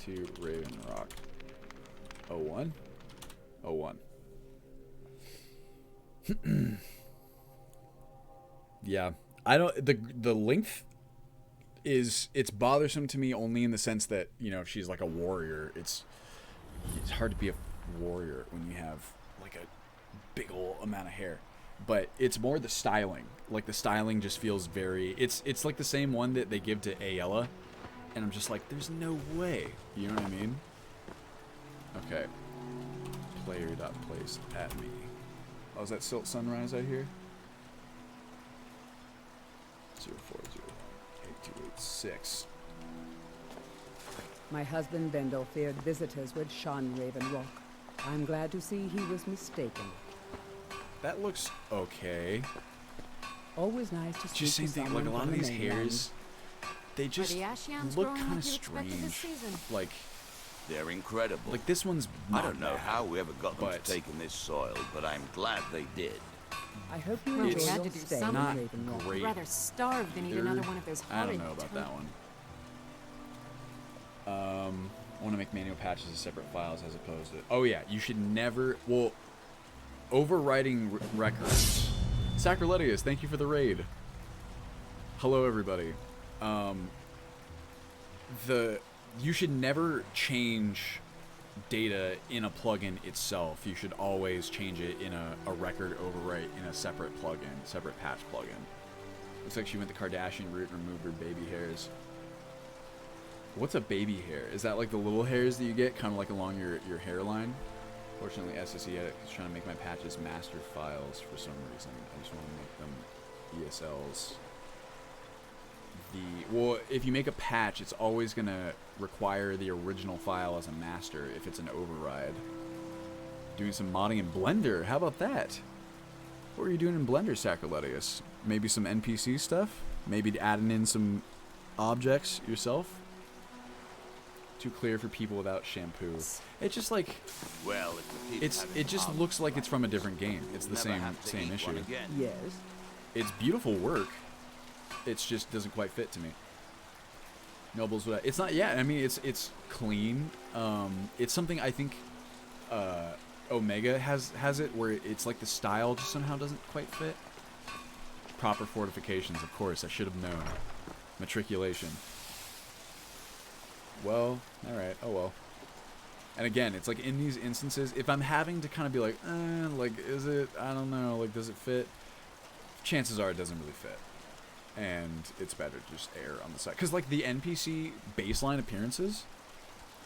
To Raven Rock. 01. 01. Yeah. I don't... The length is... It's bothersome to me only in the sense that, you know, if she's like a warrior, it's hard to be a warrior when you have like a big ol' amount of hair. But it's more the styling. Like the styling just feels very... It's like the same one that they give to Ayala. And I'm just like, there's no way. You know what I mean? Okay. Player.place at me. Oh, is that Silt Sunrise out here? 0408286. My husband Vendel feared visitors would shun Raven Rock. I'm glad to see he was mistaken. That looks okay. Always nice to see Just same thing, like a lot of these hairs, they just look kind of strange. Like, they're incredible. Like this one's I don't know how we ever got them to take in this soil, but I'm glad they did. I hope you Well, we enjoy had your to do stay in something. Raven Rock. great. Rather starve than eat another one of those I horrid don't know about that one. I want to make manual patches as separate files as opposed to... Oh yeah, you should never... Well, overwriting records. Sacroletius, thank you for the raid. Hello everybody. You should never change data in a plugin itself. You should always change it in a record overwrite in a separate plugin, separate patch plugin. Looks like she went the Kardashian route and removed her baby hairs. What's a baby hair? Is that like the little hairs that you get kind of like along your hairline? Fortunately, SSE is trying to make my patches master files for some reason. I just want to make them ESLs. well, if you make a patch, it's always gonna require the original file as a master if it's an override. Doing some modding in Blender, how about that? What are you doing in Blender, Sacriletius? Maybe some NPC stuff? Maybe adding in some objects yourself? Too clear for people without shampoo. It's just like, well, it just looks like it's from a different game. It's the same issue. Yes. It's beautiful work. It just doesn't quite fit to me. Nobles, it's not. Yeah, I mean it's clean. It's something I think Omega has it where it's like the style just somehow doesn't quite fit. Proper fortifications, of course. I should have known. Matriculation. Well, all right. Oh well. And again, it's like in these instances, if I'm having to kind of be like, like, is it? I don't know. Like, does it fit? Chances are it doesn't really fit. And it's better to just err on the side. Because, like, the NPC baseline appearances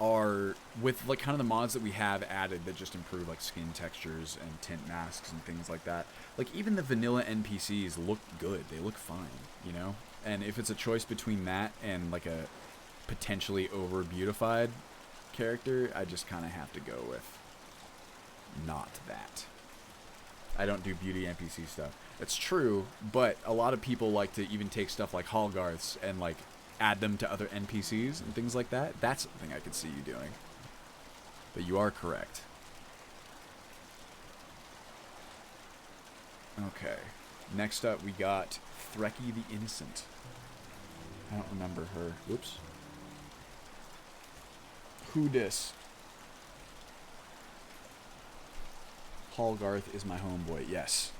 are, with, like, kind of the mods that we have added that just improve, like, skin textures and tint masks and things like that. Like, even the vanilla NPCs look good. They look fine, you know? And if it's a choice between that and, like, a potentially over-beautified character, I just kind of have to go with not that. I don't do beauty NPC stuff. It's true, but a lot of people like to even take stuff like Hallgarths and like add them to other NPCs and things like that. That's something I could see you doing. But you are correct. Okay. Next up, we got Threki the Innocent. I don't remember her. Whoops. Who dis? Hallgarth is my homeboy. Yes.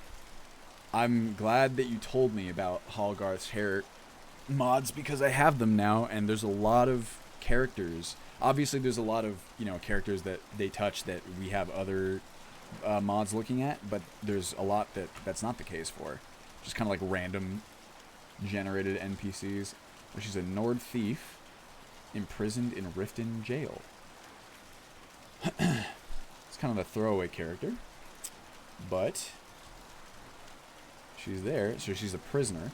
I'm glad that you told me about Hallgarth's hair mods because I have them now, and there's a lot of characters. Obviously, there's a lot of, you know, characters that they touch that we have other mods looking at, but there's a lot that's not the case for. Just kind of like random generated NPCs. She's a Nord thief imprisoned in Rifton jail. It's kind of a throwaway character, but she's there, so she's a prisoner.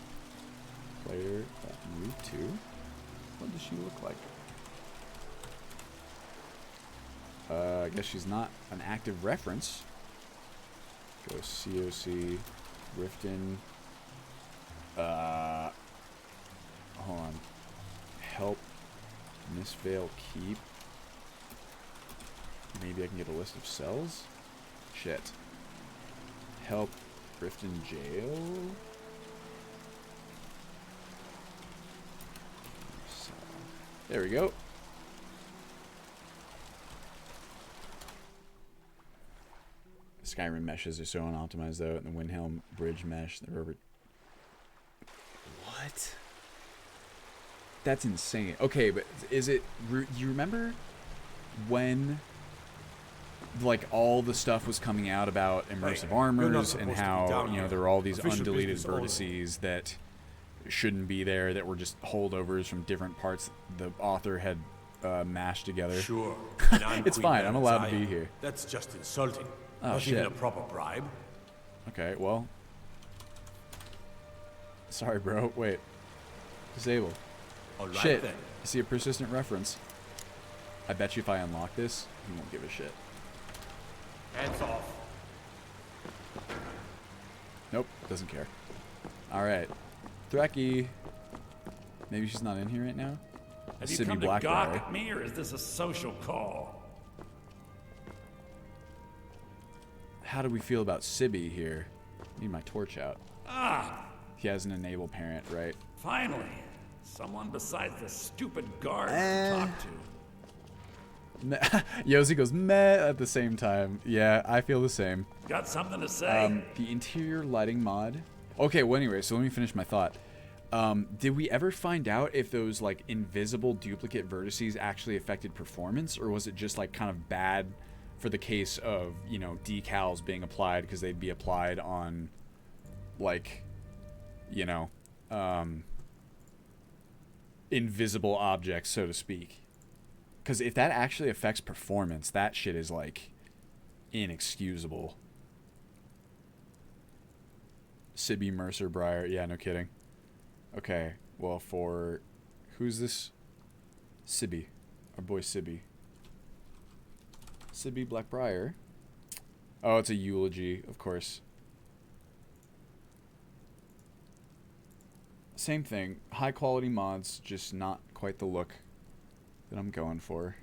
Player move to. What does she look like? I guess she's not an active reference. Go COC, Rifton. Hold on. Help Mistveil Keep. Maybe I can get a list of cells? Shit. Help Rifton Jail? There we go. Skyrim meshes are so unoptimized though, and the Windhelm bridge mesh, the river. What? That's insane. Okay, but is it? You remember when, like, all the stuff was coming out about immersive armors and how, you know, there were all these undeleted vertices that shouldn't be there, that were just holdovers from different parts the author had mashed together. Sure. It's fine. I'm allowed to be here. That's just insulting. Oh, Not shit. even a proper bribe. Okay, well. Sorry, bro. Wait. Disable. All right, shit. then. I see a persistent reference. I bet you if I unlock this, he won't give a shit. Hands off. Nope, doesn't care. Alright. Threki. Maybe she's not in here right now? Have you come to gawk at me, or is this a social call? How do we feel about Sibby here? Need my torch out. Ah! He has an enable parent, right? Finally! Someone besides the stupid guard to talk to. Yosi goes meh at the same time. Yeah, I feel the same. Got something to say? The interior lighting mod. Okay, well anyway, so let me finish my thought. Did we ever find out if those like invisible duplicate vertices actually affected performance, or was it just like kind of bad for the case of, you know, decals being applied because they'd be applied on, like, you know, invisible objects, so to speak? Because if that actually affects performance, that shit is like inexcusable. Sibby Mercer Briar, yeah, no kidding. Okay, Well, for... Who's this? Sibby. Our boy Sibby. Sibby Blackbriar. Oh, it's a eulogy, of course. Same thing. High quality mods, just not quite the look that I'm going for.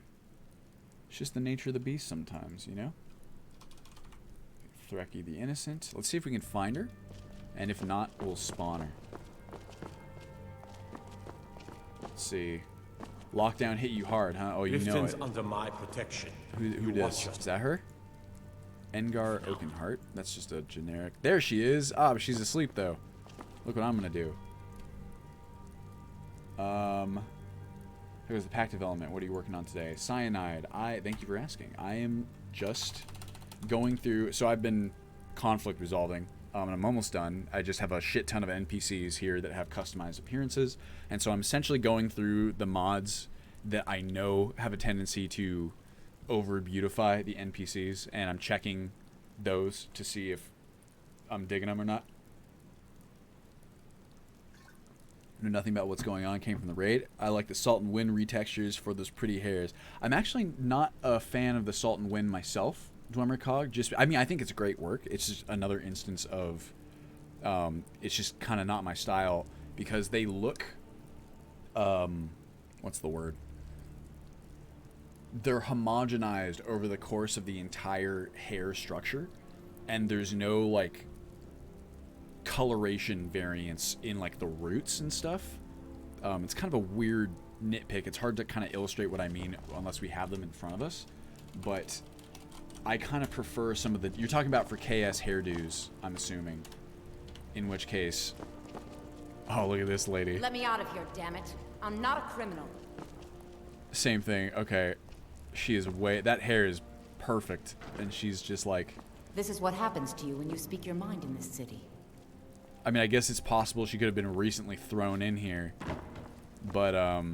It's just the nature of the beast sometimes, you know? Threki the Innocent. Let's see if we can find her. And if not, we'll spawn her. Let's see. Lockdown hit you hard, huh? Oh, you know it. under my protection. Who does? Is that her? Engar Oakenheart. That's just a generic. There she is. Ah, but she's asleep though. Look what I'm gonna do. Here's the pack development. What are you working on today? Cyanide. Thank you for asking. I am just going through. So I've been conflict resolving. And I'm almost done. I just have a shit ton of NPCs here that have customized appearances, and so I'm essentially going through the mods that I know have a tendency to over beautify the NPCs, and I'm checking those to see if I'm digging them or not. I know nothing about what's going on. Came from the raid. I like the Salt and Wind retextures for those pretty hairs. I'm actually not a fan of the Salt and Wind myself, Dwemercog. I mean, I think it's great work. It's just another instance of, it's just kind of not my style because they look, what's the word? They're homogenized over the course of the entire hair structure, and there's no like coloration variance in like the roots and stuff. It's kind of a weird nitpick. It's hard to kind of illustrate what I mean unless we have them in front of us, but I kind of prefer some of the... You're talking about for KS hairdos, I'm assuming. In which case... Oh, look at this lady. Let me out of here, damn it. I'm not a criminal. Same thing. Okay. She is way... That hair is perfect. And she's just like... This is what happens to you when you speak your mind in this city. I mean, I guess it's possible she could have been recently thrown in here. But,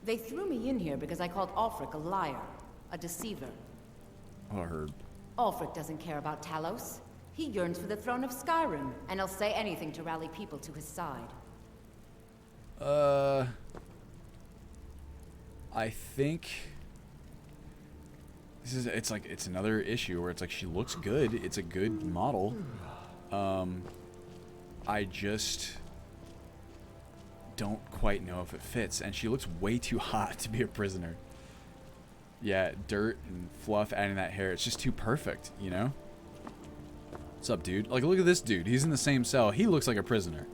They threw me in here because I called Ulfric a liar, a deceiver. Oh, I heard. Ulfric doesn't care about Talos. He yearns for the throne of Skyrim, and he'll say anything to rally people to his side. I think this is... It's another issue where it's like she looks good. It's a good model. I just don't quite know if it fits, and she looks way too hot to be a prisoner. Yeah, dirt and fluff adding that hair, it's just too perfect, you know? What's up, dude? Like, look at this dude. He's in the same cell. He looks like a prisoner.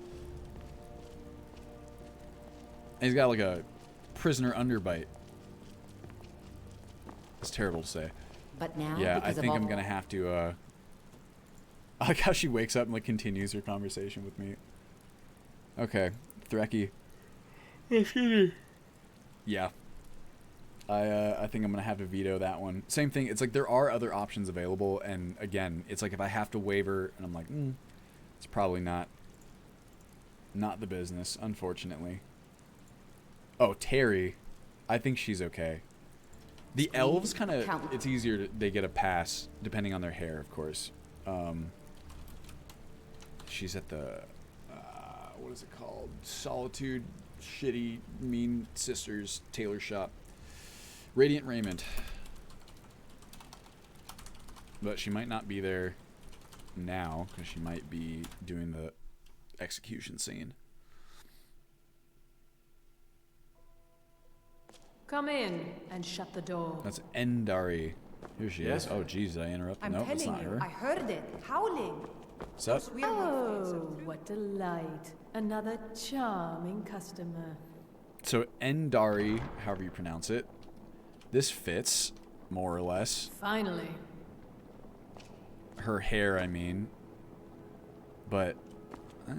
And he's got like a prisoner underbite. It's terrible to say. But now, yeah, I think I'm gonna have to I like how she wakes up and like continues her conversation with me. Okay, Threki. Yeah. I think I'm gonna have to veto that one. Same thing. It's like there are other options available, and again, it's like if I have to waver, and I'm like, it's probably not the business, unfortunately. Oh, Terry, I think she's okay. The elves kind of, it's easier they get a pass depending on their hair, of course. She's at the what is it called? Solitude, shitty, mean sisters tailor shop. Radiant Raiment. But she might not be there now because she might be doing the execution scene. Come in and shut the door. That's Endari. Here she is. Oh, jeez, did I interrupt? I'm nope, that's not her. I heard it, howling. What's up? Oh, what delight. Another charming customer. So Endari, however you pronounce it, this fits, more or less. Finally. Her hair, I mean. But, I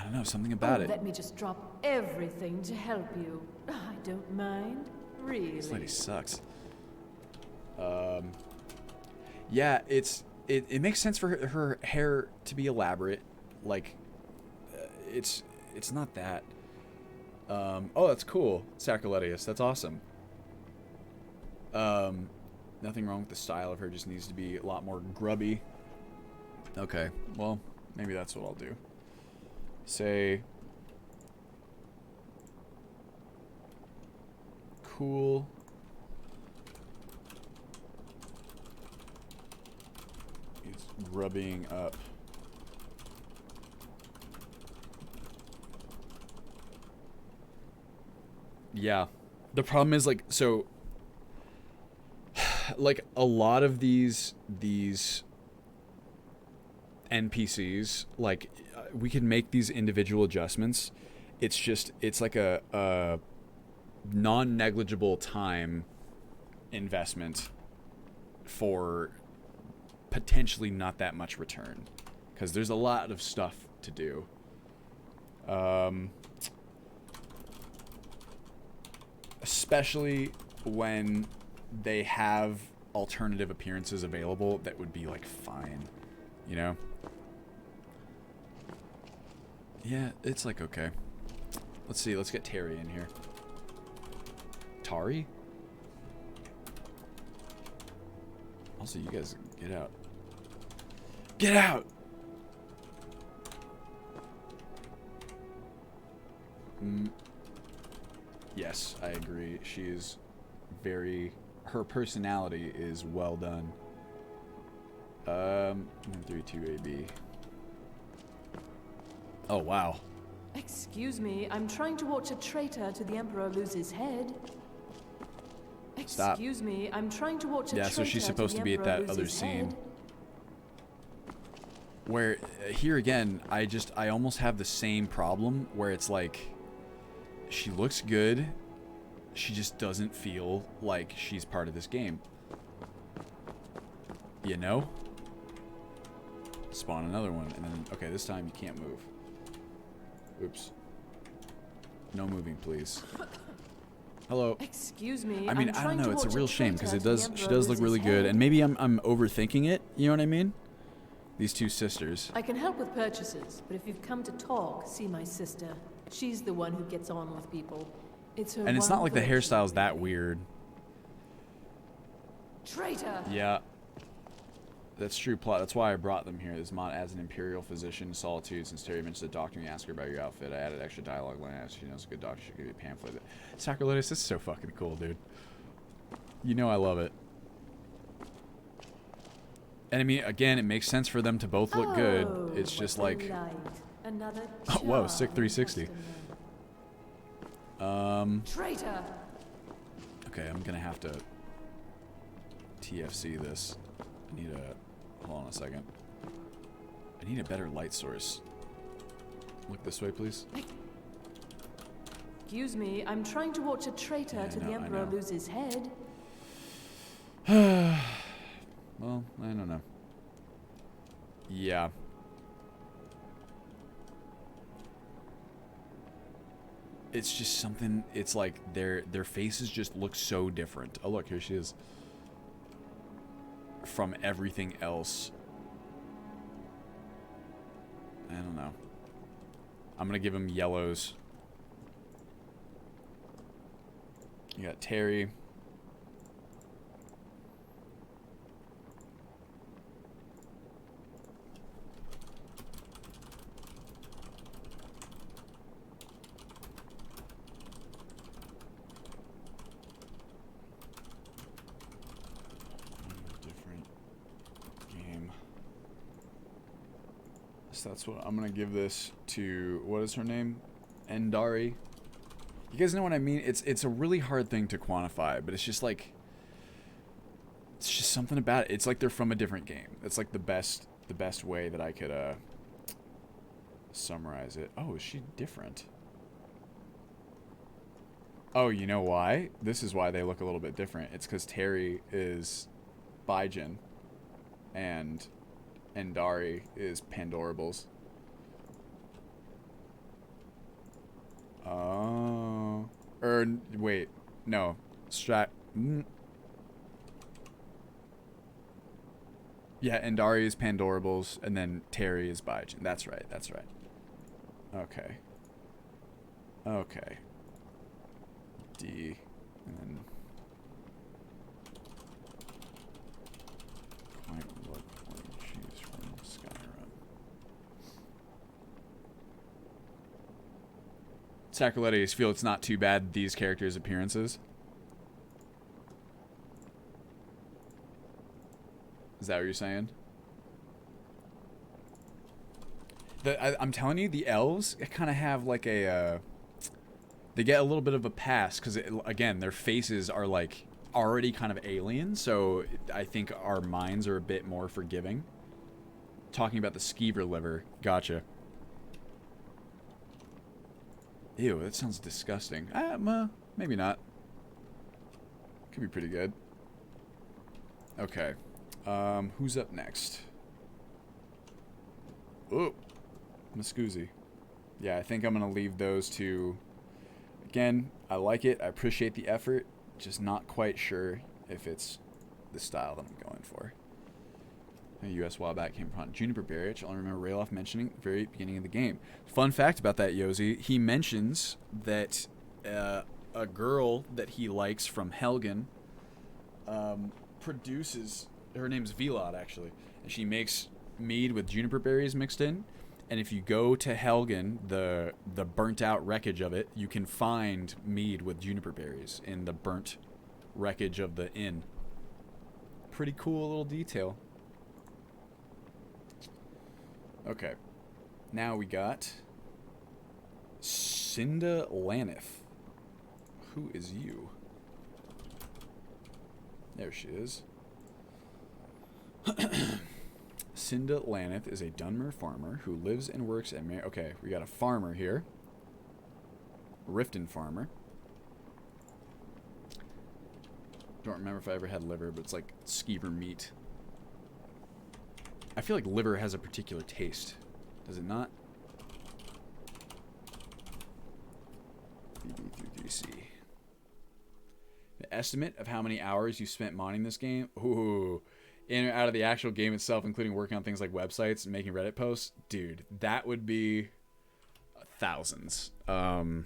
don't know, something about it. Let me just drop everything to help you. I don't mind, really. This lady sucks. Yeah, it makes sense for her hair to be elaborate. Like, it's not that. Oh, that's cool, Sacriletius. That's awesome. Nothing wrong with the style of her, just needs to be a lot more grubby. Okay, well, maybe that's what I'll do. Say... Cool. It's grubbing up. Yeah. The problem is, like, so... like, a lot of these NPCs, like, we can make these individual adjustments. It's just, it's like a non-negligible time investment for potentially not that much return. Because there's a lot of stuff to do. Especially when they have alternative appearances available that would be, like, fine. You know? Yeah, it's, like, okay. Let's see, let's get Terry in here. Tari? Also, you guys, get out. Get out! Yes, I agree. She is very... Her personality is well done. 132 AB. Oh, wow. Excuse me, I'm trying to watch a traitor to the Emperor lose his head. Stop. Excuse me, I'm trying to watch a yeah, so she's supposed to be at that other scene. Where, here again, I almost have the same problem where it's like, she looks good, she just doesn't feel like she's part of this game. You know? Spawn another one, and then, okay, this time you can't move. Oops. No moving, please. Hello. Excuse me. I mean, I don't know. It's a real shame because she does look really good, and maybe I'm overthinking it. You know what I mean? These two sisters. I can help with purchases, but if you've come to talk, see my sister. She's the one who gets on with people. It's her. And it's not like the hairstyle's that weird. Traitor. Yeah. That's true plot. That's why I brought them here. This mod adds an Imperial physician, Solitude. Since Terry mentioned the doctor, you ask her about your outfit. I added extra dialogue line. She knows a good doctor. She'll give you a pamphlet. Sacrilegious, this is so fucking cool, dude. You know I love it. And I mean, again, it makes sense for them to both look good. It's just like... Oh, whoa, sick 360. Traitor. Okay, I'm gonna have to TFC this. I need a... Hold on a second. I need a better light source. Look this way, please. Excuse me, I'm trying to watch a traitor to the Emperor lose his head. Well, I don't know. Yeah. It's just something, it's like their faces just look so different. Oh look, here she is. From everything else. I don't know. I'm gonna give him yellows. You got Terry. That's what I'm gonna give this to. What is her name? Endari. You guys know what I mean? It's a really hard thing to quantify, but it's just like, it's just something about it. It's like they're from a different game. That's like the best way that I could summarize it. Oh, is she different? Oh, you know why? This is why they look a little bit different. It's because Terry is Baijin and Endari is Pandorables. Oh. Wait. No. Yeah, Endari is Pandorables, and then Terry is Baijin. That's right, that's right. Okay. Okay. D. And then... Sacrilettes feel it's not too bad these characters' appearances. Is that what you're saying? I'm telling you, the elves kind of have like a... they get a little bit of a pass because, again, their faces are like already kind of alien. So I think our minds are a bit more forgiving. Talking about the skeever liver. Gotcha. Ew, that sounds disgusting. Maybe not. Could be pretty good. Okay. Who's up next? Oh, Muscoozy. Yeah, I think I'm gonna leave those two. Again, I like it. I appreciate the effort. Just not quite sure if it's the style that I'm going for. A U.S. while back came upon Juniper Berry, which I only remember Rayloff mentioning at the very beginning of the game. Fun fact about that, Yosi, he mentions that a girl that he likes from Helgen produces... her name's Velod, actually. And she makes mead with juniper berries mixed in. And if you go to Helgen, the burnt out wreckage of it, you can find mead with juniper berries in the burnt wreckage of the inn. Pretty cool little detail. Okay. Now we got Cinda Laniff. Who is you? There she is. Cinda Laniff is a Dunmer farmer who lives and works at... okay, we got a farmer here. Rifton farmer. Don't remember if I ever had liver, but it's like skeever meat. I feel like liver has a particular taste. Does it not? BB3C. The estimate of how many hours you spent modding this game? Ooh. In or out of the actual game itself, including working on things like websites and making Reddit posts, dude, that would be thousands. Oh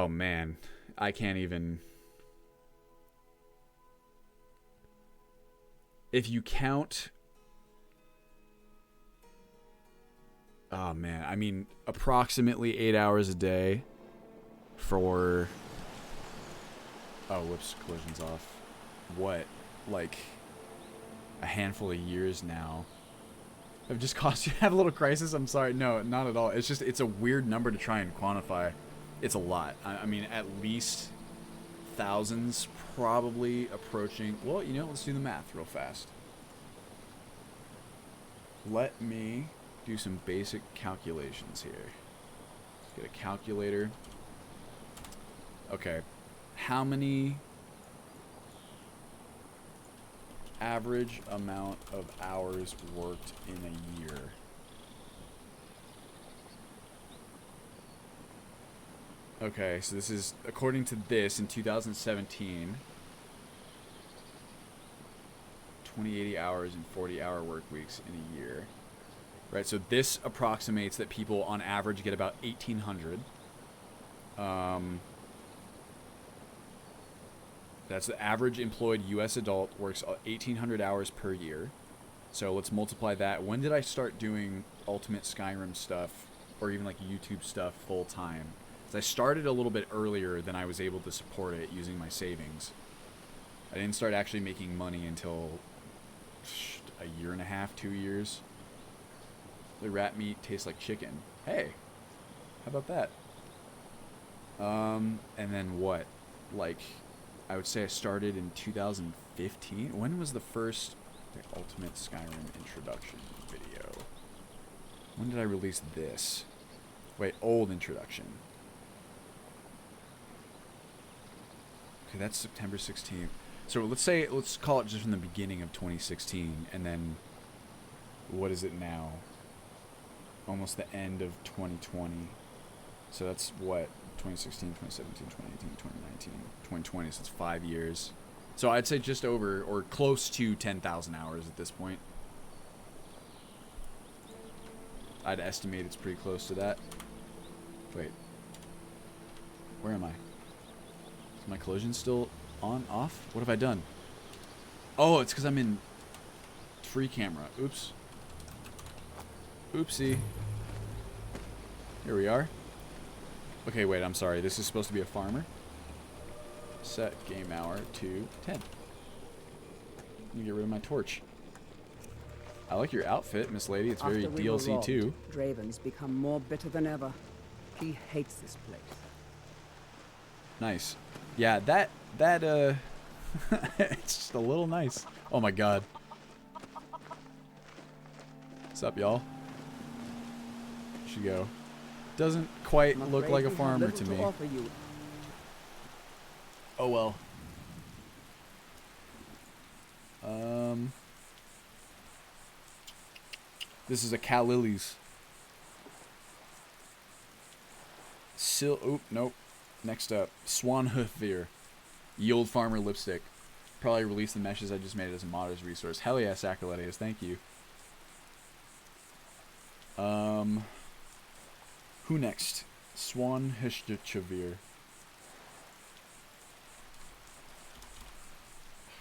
man, I can't even. If you count, oh man, I mean, approximately 8 hours a day for. Oh, whoops, collision's off. What? Like a handful of years now. I've just caused you to have a little crisis. I'm sorry. No, not at all. It's just, it's a weird number to try and quantify. It's a lot. I mean, at least thousands, probably approaching. Well, you know, let's do the math real fast. Let me do some basic calculations here. Let's get a calculator. Okay. How many average amount of hours worked in a year? Okay, so this is, according to this, in 2017, 2080 hours and 40-hour work weeks in a year. Right, so this approximates that people on average get about 1,800. That's the average employed U.S. adult works 1,800 hours per year. So let's multiply that. When did I start doing Ultimate Skyrim stuff, or even like YouTube stuff full time? I started a little bit earlier than I was able to support it using my savings. I didn't start actually making money until a year and a half, 2 years. The rat meat tastes like chicken. Hey, how about that? And then what? Like, I would say I started in 2015. When was the first Ultimate Skyrim introduction video? When did I release this? Wait, old introduction. Okay, that's September 16th. So let's call it just from the beginning of 2016, and then what is it now? Almost the end of 2020. So that's what? 2016, 2017, 2018, 2019, 2020, so it's 5 years. So I'd say just over, or close to 10,000 hours at this point. I'd estimate it's pretty close to that. Wait. Where am I? Is my collision still on, off? What have I done? Oh, it's because I'm in free camera. Oops. Oopsie. Here we are. Okay, wait, I'm sorry. This is supposed to be a farmer. Set game hour to 10. Let me get rid of my torch. I like your outfit, Miss Lady. It's very After we were DLC robbed, too. Draven's become more bitter than ever. He hates this place. Nice. Yeah, that it's just a little nice. Oh my god. What's up, y'all? Should go. Doesn't quite look like a farmer to me. Oh well. This is a Kalili's. Oh, nope. Next up, Swan Hoofveer. Yield Farmer Lipstick. Probably release the meshes I just made as a modder's resource. Hell yeah, Sacrolettes, thank you. Who next? Swan Hishchavir.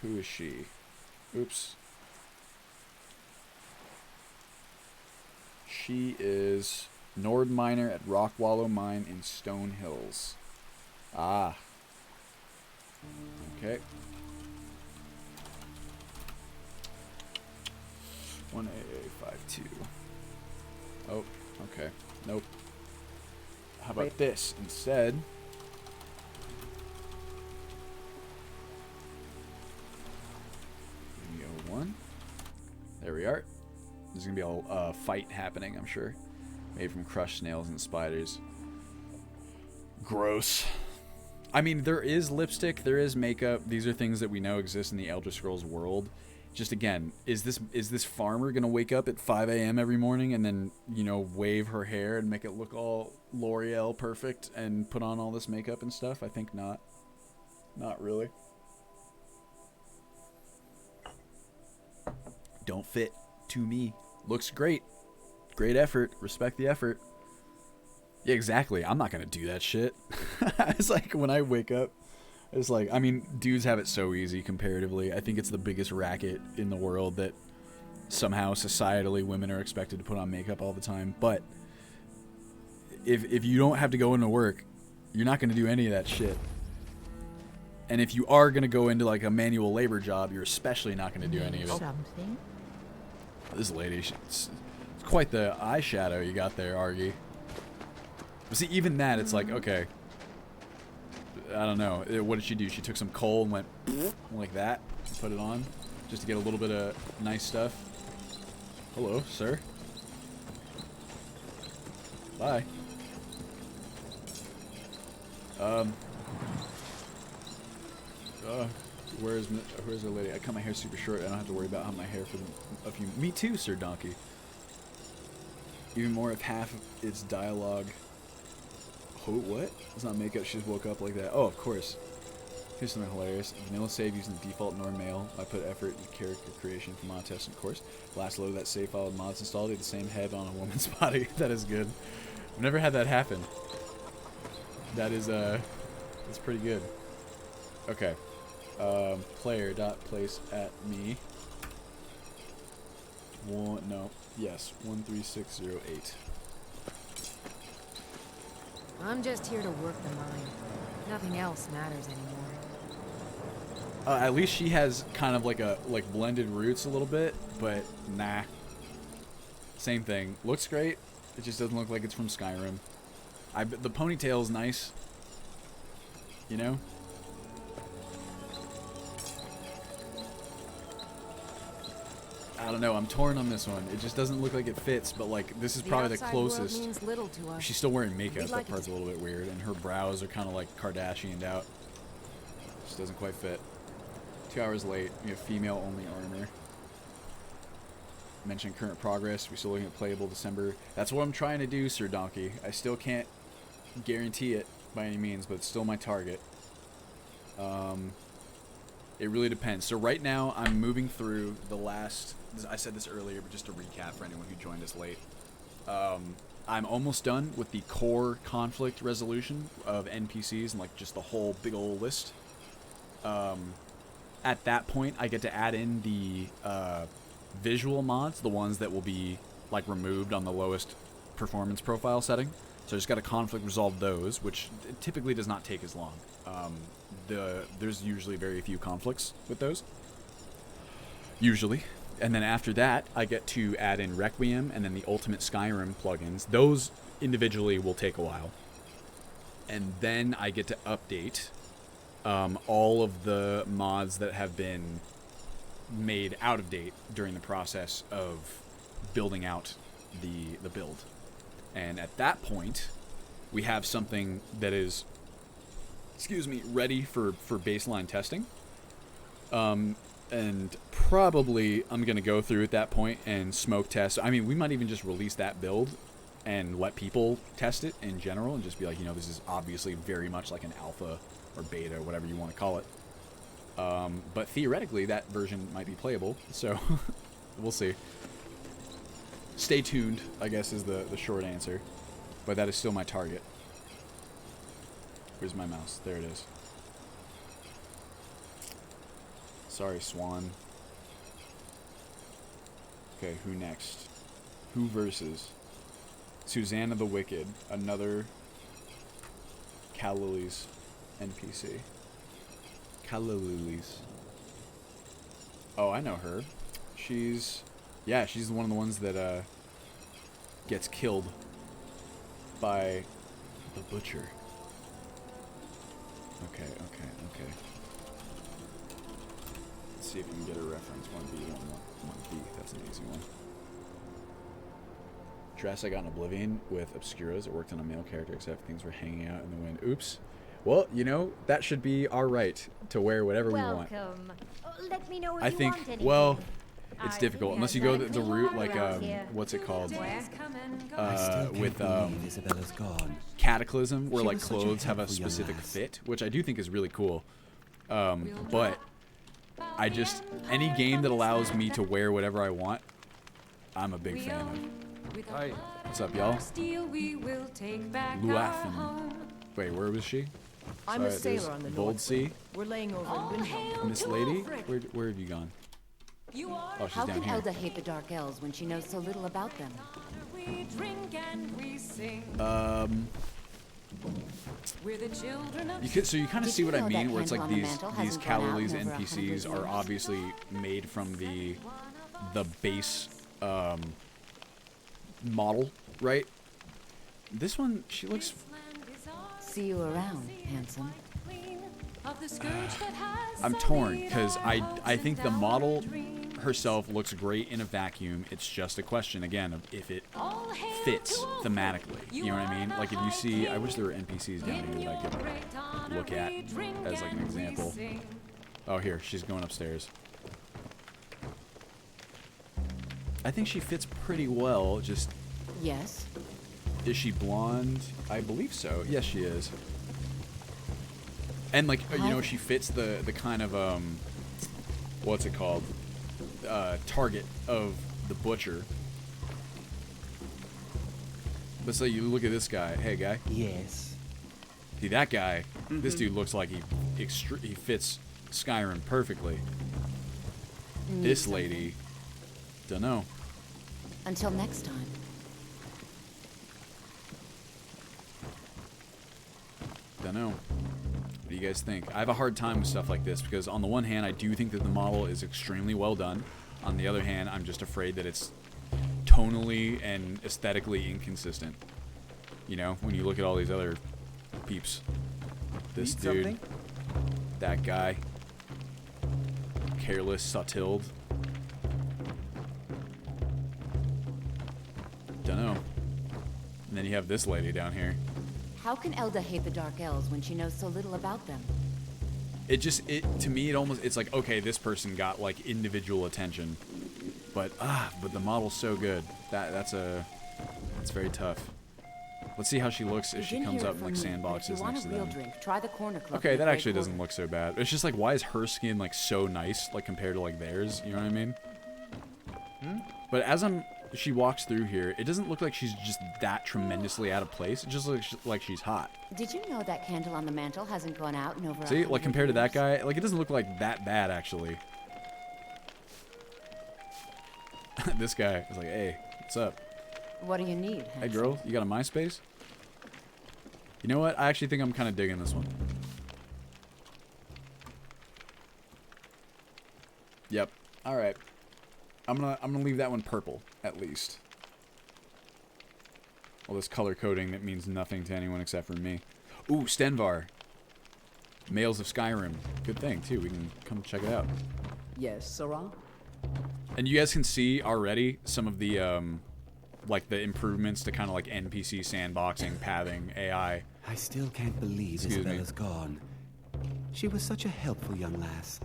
Who is she? Oops. She is Nord Miner at Rockwallow Mine in Stone Hills. Ah. Okay. 1AA52. Oh, okay. Nope. How about this instead? One. There we are. There's gonna be a fight happening, I'm sure. Made from crushed snails and spiders. Gross. I mean, there is lipstick, there is makeup. These are things that we know exist in the Elder Scrolls world. Just again, is this farmer gonna wake up at 5 a.m. every morning and then, you know, wave her hair and make it look all L'Oreal perfect and put on all this makeup and stuff? I think not. Not really. Don't fit to me. Looks great. Great effort. Respect the effort. Yeah, exactly. I'm not gonna do that shit. It's like when I wake up, it's like, I mean, dudes have it so easy comparatively. I think it's the biggest racket in the world that somehow societally women are expected to put on makeup all the time. But if you don't have to go into work, you're not gonna do any of that shit. And if you are gonna go into like a manual labor job, you're especially not gonna do any of it. Something? This lady, it's quite the eyeshadow you got there, Argy. But see, even that, it's like, okay. I don't know. What did she do? She took some coal and went like that, put it on, just to get a little bit of nice stuff. Hello, sir. Bye. Where's the lady? I cut my hair super short. I don't have to worry about how my hair for a few. Me too, Sir Donkey. Even more if half of its dialogue. Oh, what? It's not makeup. She just woke up like that. Oh, of course. Here's something hilarious. Vanilla save using the default Nord mail. I put effort into character creation for mod testing, of course. Last load of that save file with mods installed. They had the same head on a woman's body. That is good. I've never had that happen. That is that's pretty good. Okay. Player dot place at me. Yes, 13608. I'm just here to work the mine. Nothing else matters anymore. At least she has kind of like blended roots a little bit, but nah. Same thing. Looks great. It just doesn't look like it's from Skyrim. The ponytail's nice. You know? I don't know. I'm torn on this one. It just doesn't look like it fits, but like this is probably the closest. Means little to us. She's still wearing makeup. That part's a little bit weird, and her brows are kind of like Kardashianed out. Just doesn't quite fit. 2 hours late. We have female-only armor. Mention current progress. We're still looking at playable December. That's what I'm trying to do, Sir Donkey. I still can't guarantee it by any means, but it's still my target. It really depends. So right now, I'm moving through the last... I said this earlier, but just to recap for anyone who joined us late. I'm almost done with the core conflict resolution of NPCs and like just the whole big old list. At that point, I get to add in the visual mods, the ones that will be like removed on the lowest performance profile setting. So I just got to conflict resolve those, which typically does not take as long. There's usually very few conflicts with those. Usually. And then after that, I get to add in Requiem and then the Ultimate Skyrim plugins. Those individually will take a while. And then I get to update all of the mods that have been made out of date during the process of building out the build. And at that point, we have something that is, ready for baseline testing. And probably I'm going to go through at that point and smoke test. I mean, we might even just release that build and let people test it in general and just be like, this is obviously very much like an alpha or beta, whatever you want to call it. But theoretically, that version might be playable, so we'll see. Stay tuned, I guess, is the short answer. But that is still my target. Where's my mouse? There it is. Sorry, Swan. Okay, who next? Who versus? Susanna the Wicked, another Callilly's NPC. Callilly's. Oh, I know her. She's one of the ones that gets killed by the butcher. Okay. Let's see if we can get a reference. 1B, 1B. That's an easy one. Dress I got in Oblivion with Obscuras. It worked on a male character except things were hanging out in the wind. Oops. Well, that should be our right to wear whatever we want. Welcome. Let me know if I you think, want anything. well, it's difficult unless you go the route like what's it called? With Isabella's gone. Cataclysm, where She like was such a clothes have a helpful young specific lass. fit, which I do think is really cool. But I just any game that allows me to wear whatever I want, I'm a big fan of. Hi. What's up, y'all? Luathan. Wait, where was she? I'm a Sorry, sailor on the Bold North. Sea. We're laying over in Windhelm. Miss Lady? Where have you gone? Oh, she's How down can here. Elda hate the Dark Elves when she knows so little about them? So you kind of Did see you what I know that mean, where it's Candle like on the these Mantle hasn't gone out Callilly's in over 100 NPCs are years? obviously made from the base model, right? This one, she looks. See you around, handsome. I'm torn because I think the model herself looks great in a vacuum. It's just a question again of if it fits thematically. You know what I mean? Like if you see, I wish there were NPCs down here that I could look at as like an example. Oh, here she's going upstairs. I think she fits pretty well. Just yes. Is she blonde? I believe so. Yes, she is. And like she fits the kind of what's it called? Target of the butcher. But so you look at this guy. Hey, guy. Yes. See that guy? This dude looks like he fits Skyrim perfectly. This lady, dunno. Until next time. Dunno. What do you guys think? I have a hard time with stuff like this because on the one hand, I do think that the model is extremely well done. On the other hand, I'm just afraid that it's tonally and aesthetically inconsistent. When you look at all these other peeps. This Need dude. something? That guy. Careless, Sautilde. Dunno. And then you have this lady down here. How can Elda hate the Dark Elves when she knows so little about them? To me, it's like, okay, this person got like individual attention, but the model's so good that's very tough. Let's see how she looks if she comes up in like sandboxes next to them. Try the corner club. Okay, that actually doesn't look so bad. It's just like, why is her skin like so nice, like compared to like theirs? You know what I mean? But as she walks through here, it doesn't look like she's just that tremendously out of place. It just looks like she's hot. Did you know that candle on the mantle hasn't gone out in over 100 See, like compared to that years? guy, like it doesn't look like that bad actually. This guy is like, hey, what's up? What do you need? Hey girl, you got a MySpace? You know what? I actually think I'm kind of digging this one. Yep. All right. I'm gonna leave that one purple at least. All this color coding that means nothing to anyone except for me. Ooh, Stenvar. Males of Skyrim. Good thing too. We can come check it out. Yes, Serana? And you guys can see already some of the like the improvements to kind of like NPC sandboxing, pathing, AI. I still can't believe Isabella's gone. She was such a helpful young lass.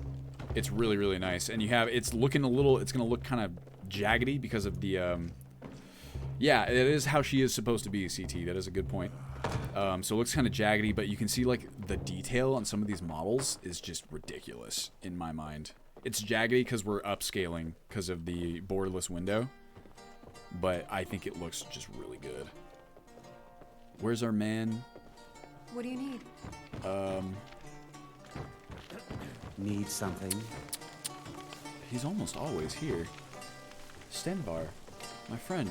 It's really, really nice. And you have, it's looking a little, it's going to look kind of jaggedy because of the, yeah, it is how she is supposed to be, CT. That is a good point. So it looks kind of jaggedy, but you can see like the detail on some of these models is just ridiculous in my mind. It's jaggedy because we're upscaling because of the borderless window, but I think it looks just really good. Where's our man? What do you need? Need something? He's almost always here. Stenvar, my friend,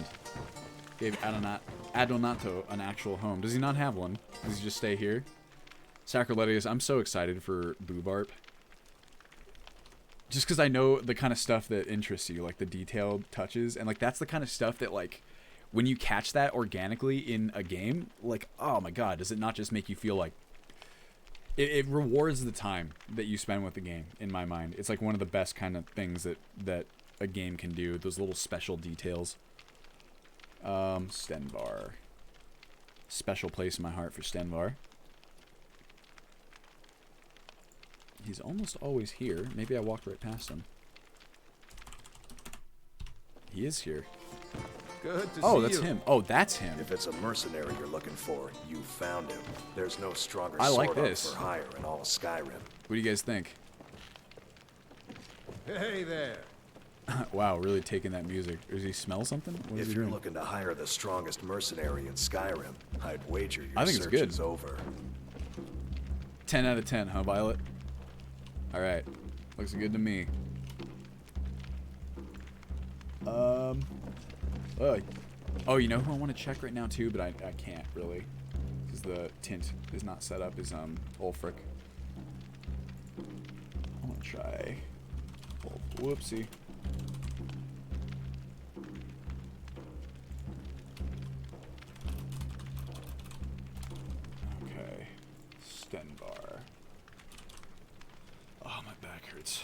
gave Adonato an actual home. Does he not have one? Does he just stay here? Sacriletius, I'm so excited for Boobarp. Just because I know the kind of stuff that interests you, like the detailed touches, and like that's the kind of stuff that like when you catch that organically in a game, like, oh my god, does it not just make you feel like it rewards the time that you spend with the game, in my mind. It's like one of the best kind of things that a game can do, those little special details. Stenvar. Special place in my heart for Stenvar. He's almost always here. Maybe I walked right past him. He is here. Good to see oh, that's you. him. Oh, that's him. If it's a mercenary you're looking for, you found him. There's no stronger I like sword this. for hire in all Skyrim. What do you guys think? Hey there. Wow, really taking that music. Does he smell something? What is If he you're doing? looking to hire the strongest mercenary in Skyrim, I'd wager your I think it's search good. is over. 10 out of 10, huh, Violet? All right, looks good to me. Oh, you know who I want to check right now too, but I can't really, because the tint is not set up. Is Ulfric. I want to try. Whoopsie. Okay, Stenvar. Oh, my back hurts.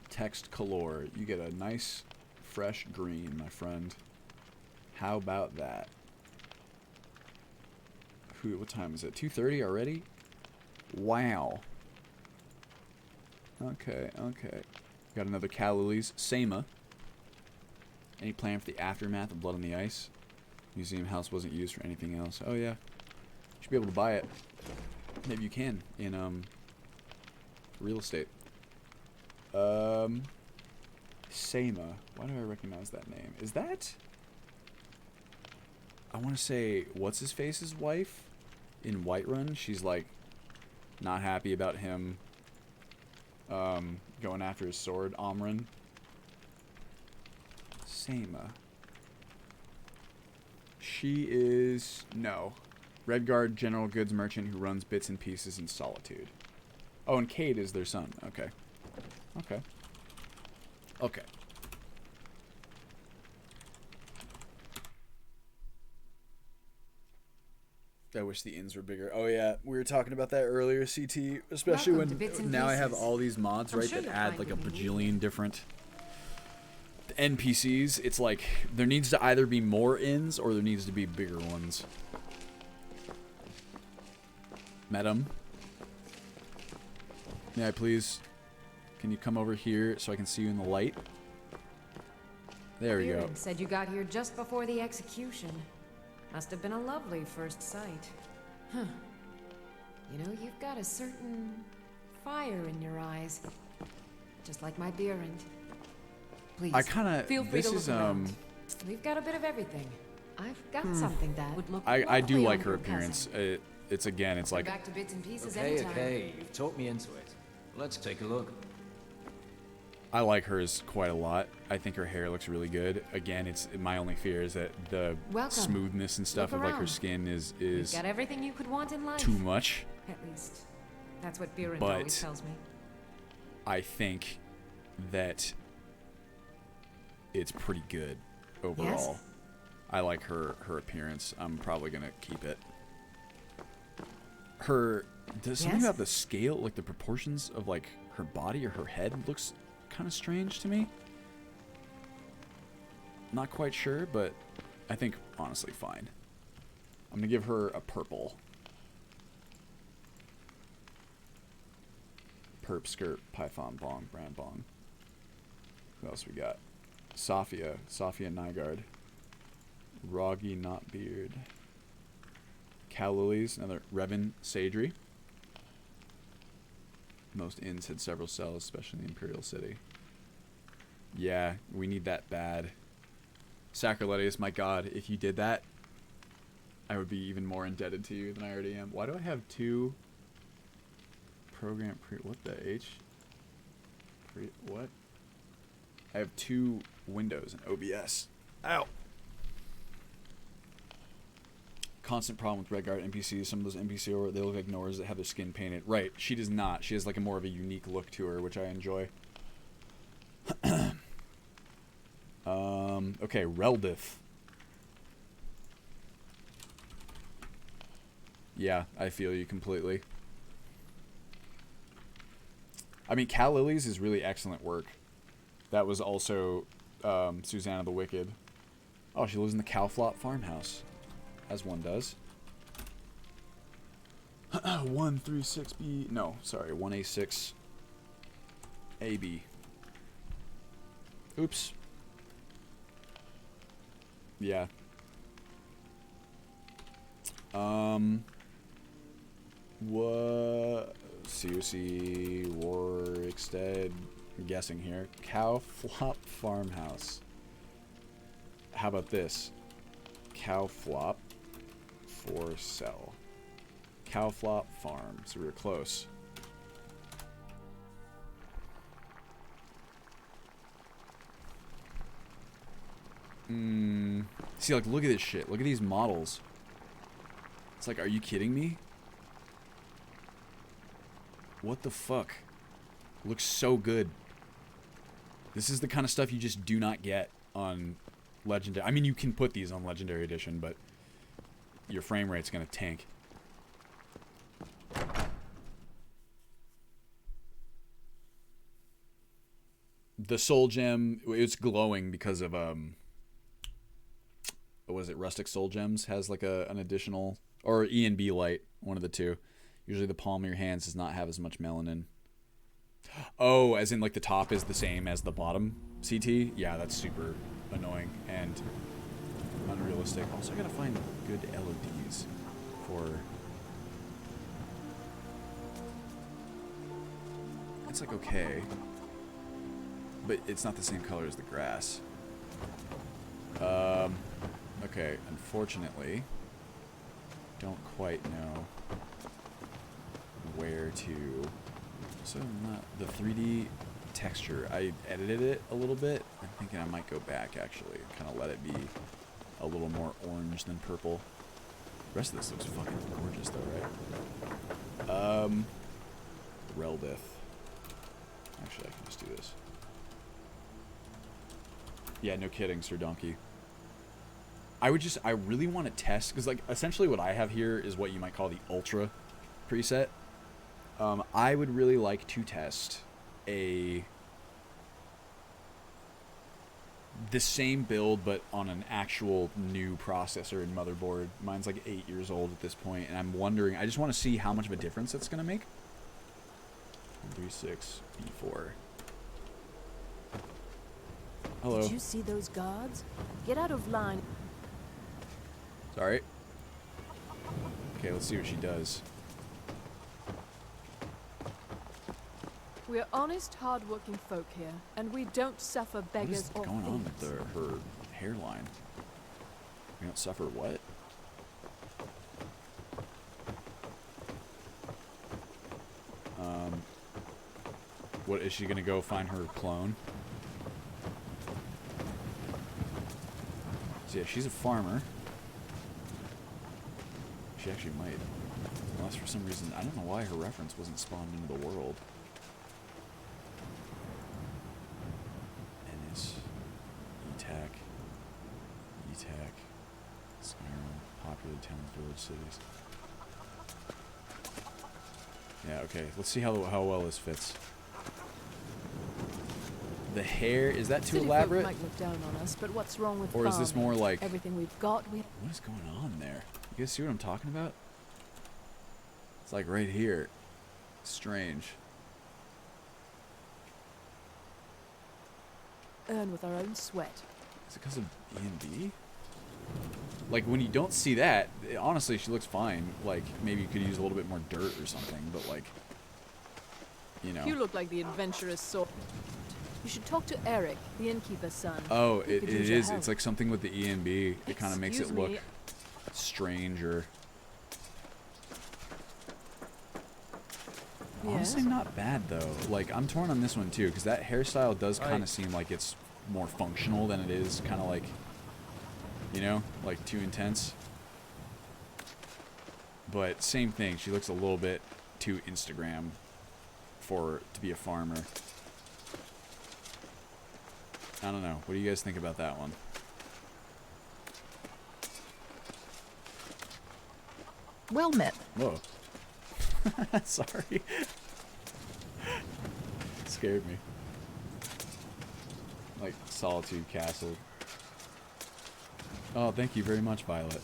Text color. You get a nice fresh green, my friend. How about that? What time is it? 2:30 already? Wow. Okay, okay. Got another Callilies. Sama. Any plan for the aftermath of Blood on the Ice? Museum house wasn't used for anything else. Oh yeah. Should be able to buy it. Maybe you can in real estate. Sama. Why do I recognize that name? Is that? I want to say what's his face's wife in Whiterun. She's like not happy about him going after his sword. Amryn. Sama. She is no. Redguard general goods merchant who runs bits and pieces in Solitude. Oh, and Cade is their son. Okay. Okay. Okay. I wish the inns were bigger. Oh yeah, we were talking about that earlier, CT. Especially when now I have all these mods, right, that add like a bajillion different NPCs. It's like there needs to either be more inns or there needs to be bigger ones. Madam, may I please? Can you come over here so I can see you in the light? There we go. Said you got here just before the execution. Must have been a lovely first sight. Huh. You know, you've got a certain fire in your eyes. Just like my Beerend. Please, I kinda, feel free to look around. We've got a bit of everything. I've got something that would look I do lovely like on her your cousin. appearance. It's again, it's like Back to bits and pieces Okay, anytime. okay, you've talked me into it. Let's take a look. I like hers quite a lot. I think her hair looks really good. Again, it's my only fear is that the smoothness and stuff of like her skin is got everything you could want in life. too much. At least, that's what Beerend always tells me. I think that it's pretty good overall. Yes? I like her appearance. I'm probably gonna keep it. Does something about the scale, like the proportions of like her body or her head looks kind of strange to me. Not quite sure, but I think honestly fine. I'm gonna give her a purple. Perp skirt, python bong, brand bong. Who else we got? Sophia Nygaard. Roggy Knotbeard. Cal Lilies, another Revan Sadri. Most inns had several cells, especially in the Imperial City. Yeah, we need that bad. Sacriletius, my god, if you did that, I would be even more indebted to you than I already am. Why do I have two program what the H? What? I have two windows in OBS. Ow! Constant problem with Red Guard NPCs. Some of those NPCs, they look like Noras that have their skin painted. Right, she does not. She has like a more of a unique look to her, which I enjoy. Okay, Reldith. Yeah, I feel you completely. I mean, Cal Lilies is really excellent work. That was also Susanna the Wicked. Oh, she lives in the Cowflop farmhouse. As one does. 136B. No, sorry, 1A6 AB. Oops. Yeah. What? COC Warwickstead. I'm guessing here. Cowflop farmhouse. How about this? Cowflop for sell. Cowflop farm. So we were close. See, like, look at this shit. Look at these models. It's like, are you kidding me? What the fuck? Looks so good. This is the kind of stuff you just do not get on Legendary. I mean, you can put these on Legendary Edition, but your frame rate's gonna tank. The soul gem, it's glowing because of what was it? Rustic Soul Gems has like an additional, or E and B light, one of the two. Usually the palm of your hands does not have as much melanin. Oh, as in like the top is the same as the bottom CT? Yeah, that's super annoying and unrealistic. Also, I gotta find good LODs for... It's like okay, but it's not the same color as the grass. Okay, unfortunately, don't quite know where to. So not the 3D texture. I edited it a little bit. I'm thinking I might go back actually, kind of let it be a little more orange than purple. The rest of this looks fucking gorgeous though, right? Reldith. Actually, I can just do this. Yeah, no kidding, Sir Donkey. I really want to test, because like essentially what I have here is what you might call the Ultra preset. I would really like to test the same build but on an actual new processor and motherboard. Mine's like 8 years old at this point, and I'm wondering, I just want to see how much of a difference that's going to make. 36B4. Hello. Did you see those guards? Get out of line. Sorry. Okay, let's see what she does. We're honest, hard-working folk here, and we don't suffer beggars or What is going on thieves. with her hairline? We don't suffer what? What, is she gonna go find her clone? So yeah, she's a farmer. She actually might. Unless for some reason, I don't know why her reference wasn't spawned into the world. Ennis. E-Tac. E-Tac. Skyrim. Popular towns, village, cities. Yeah, okay. Let's see how well this fits. The hair, is that too City elaborate? folk might look down on us, but what's wrong with Or is this farming? more like... Everything we've got, we... What is going on there? You guys see what I'm talking about? It's like right here. Strange. Earn with our own sweat. Is it because of E&B? Like, when you don't see that, honestly, she looks fine. Like, maybe you could use a little bit more dirt or something, but like, you know. You look like the adventurous sort. You should talk to Eric, the innkeeper's son. Oh, He it could use your is. help. It's like something with the E&B. It kind of makes it Excuse look me. strange or... Yes? Honestly, not bad, though. Like, I'm torn on this one, too, because that hairstyle does kind of seem like it's more functional than it is kind of like, you know, like too intense. But same thing. She looks a little bit too Instagram to be a farmer. I don't know. What do you guys think about that one? Well met. Whoa. Sorry. Scared me. Like Solitude Castle. Oh, thank you very much, Violet.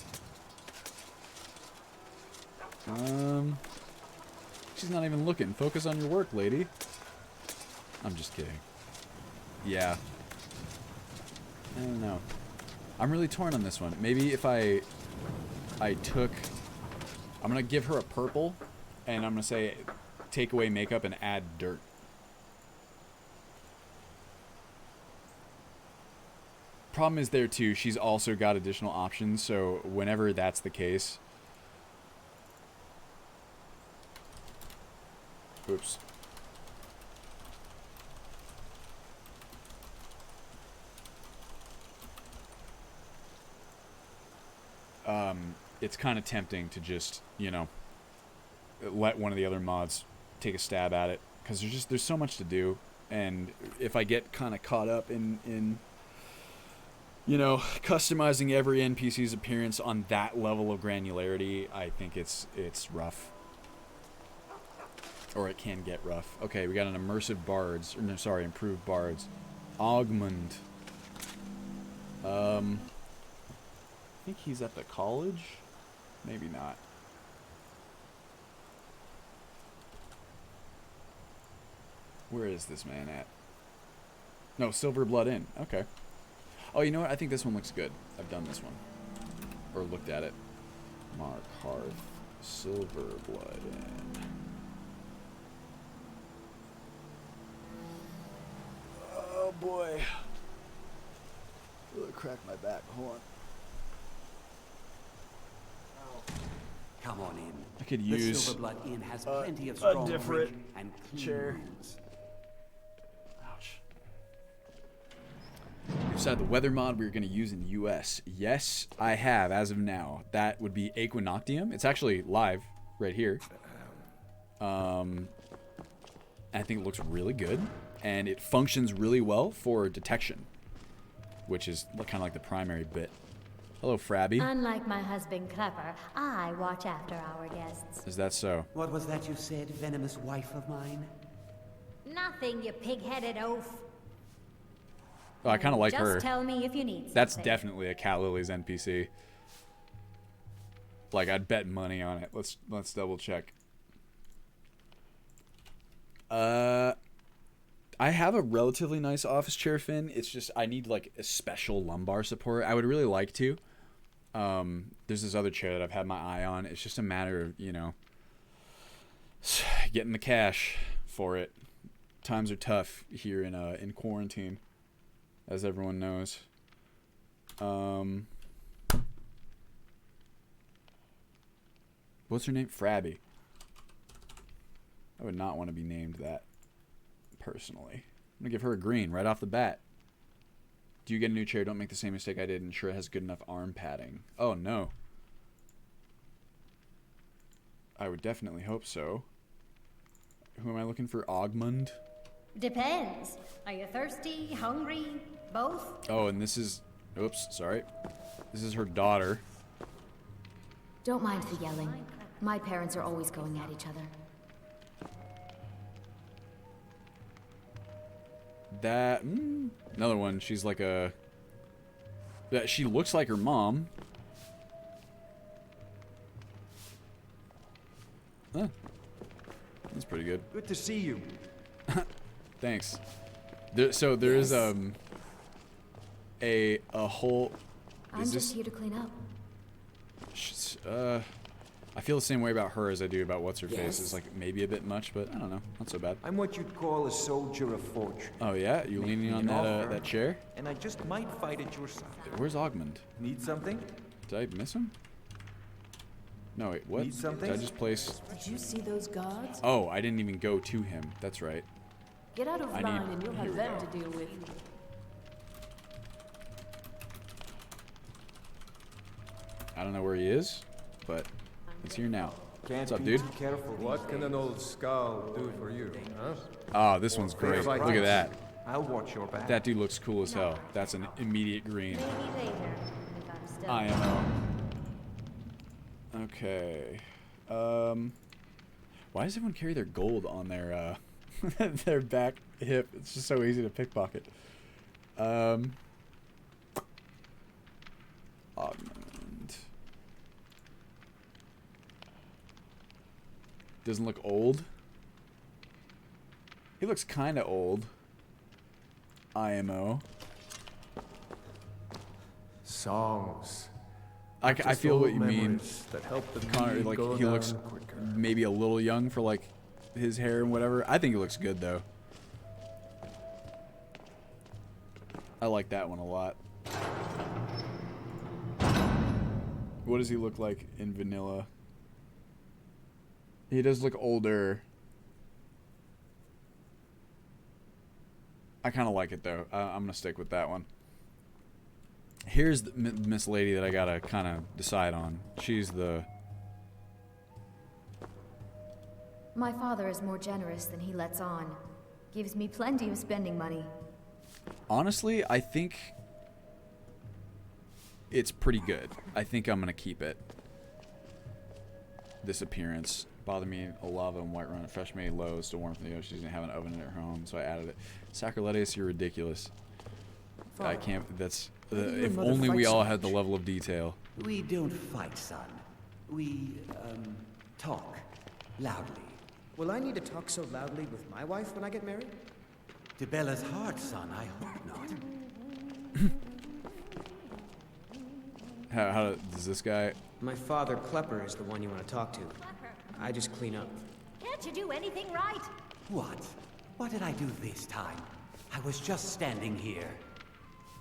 She's not even looking. Focus on your work, lady. I'm just kidding. Yeah. I don't know. I'm really torn on this one. Maybe if I took... I'm going to give her a purple, and I'm going to say take away makeup and add dirt. Problem is there, too, she's also got additional options, so whenever that's the case... Oops. It's kind of tempting to just, you know, let one of the other mods take a stab at it, because there's so much to do, and if I get kind of caught up in you know, customizing every NPC's appearance on that level of granularity, I think it's rough. Or it can get rough. Okay, we got an immersive bards, or no, sorry, improved bards. Augment. I think he's at the college? Maybe not. Where is this man at? No, Silver Blood Inn. Okay. Oh, you know what? I think this one looks good. I've done this one. Or looked at it. Mark Hearth. Silver Blood Inn. Oh, boy. Really cracked my back. Hold on. Come on in. I could The use Silverblood Inn has plenty of strong different drink and clean chair. rooms. Ouch. You decided the weather mod we were going to use in US. Yes, I have as of now. That would be Equinoctium. It's actually live right here. I think it looks really good, and it functions really well for detection, which is kind of like the primary bit. Hello, Frabby. Unlike my husband Clever, I watch after our guests. Is that so? What was that you said, venomous wife of mine? Nothing, you pig-headed oaf. Oh, I kind of like her. Just tell me if you need something. That's definitely a Cat Lily's NPC. Like, I'd bet money on it. Let's double check. I have a relatively nice office chair, Finn. It's just I need like a special lumbar support. I would really like to. There's this other chair that I've had my eye on. It's just a matter of, you know, getting the cash for it. Times are tough here in quarantine, as everyone knows. What's her name? Frabby. I would not want to be named that. personally. I'm gonna give her a green right off the bat. Do you get a new chair? Don't make the same mistake I did. Ensure it has good enough arm padding. Oh, no. I would definitely hope so. Who am I looking for? Ogmund? Depends. Are you thirsty, hungry, both? Oh, and this is... Oops, sorry. This is her daughter. Don't mind the yelling. My parents are always going at each other. That... another one. She's like a... Yeah, she looks like her mom. Huh. That's pretty good. Good to see you. Thanks. So there is a whole... I'm just here to clean up. I feel the same way about her as I do about what's her face. It's like maybe a bit much, but I don't know. Not so bad. I'm what you'd call a soldier of fortune. Oh yeah, you leaning on that chair? And I just might fight at your side. Where's Ogmund? Need something? Did I miss him? No wait, what? Need something? Did I just place? Did you see those guards? Oh, I didn't even go to him. That's right. Get out of line and you'll have them to deal with. I don't know where he is, but he's here now. What's up, dude? What can an old skull do for you, huh? Oh, this one's great. Look at that. I'll watch your back. That dude looks cool as hell. That's an immediate green. IMO. Okay. Why does everyone carry their gold on their their back hip? It's just so easy to pickpocket. Augment. Doesn't look old. He looks kind of old. IMO. Songs. I feel what you mean. That help the Connor, like he looks maybe a little young for like his hair and whatever. I think he looks good though. I like that one a lot. What does he look like in vanilla? He does look older. I kind of like it though. I'm gonna stick with that one. Here's the Miss Lady that I gotta kind of decide on. She's the... My father is more generous than he lets on. Gives me plenty of spending money. Honestly, I think it's pretty good. I think I'm gonna keep it. This appearance. Bother me a lava and white run. Fresh made low, still warm from the ocean. She doesn't have an oven in her home, so I added it. Sacrilegious, you're ridiculous. I can't. That's... if only we all had the level of detail. We don't fight, son. We, talk. Loudly. Will I need to talk so loudly with my wife when I get married? To Bella's heart, son, I hope not. How does this guy... My father, Klepper, is the one you want to talk to. I just clean up. Can't you do anything right? What? What did I do this time? I was just standing here.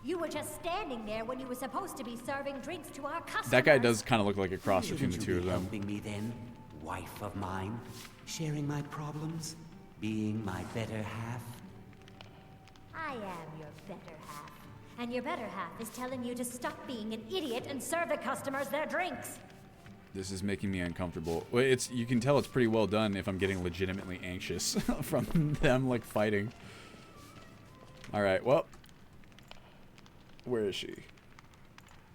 You were just standing there when you were supposed to be serving drinks to our customers. That guy does kind of look like a cross between the Shouldn't two you of be them. helping me then, wife of mine? Sharing my problems? Being my better half? I am your better half. And your better half is telling you to stop being an idiot and serve the customers their drinks. This is making me uncomfortable. Well, you can tell it's pretty well done if I'm getting legitimately anxious from them like fighting. All right, well, where is she?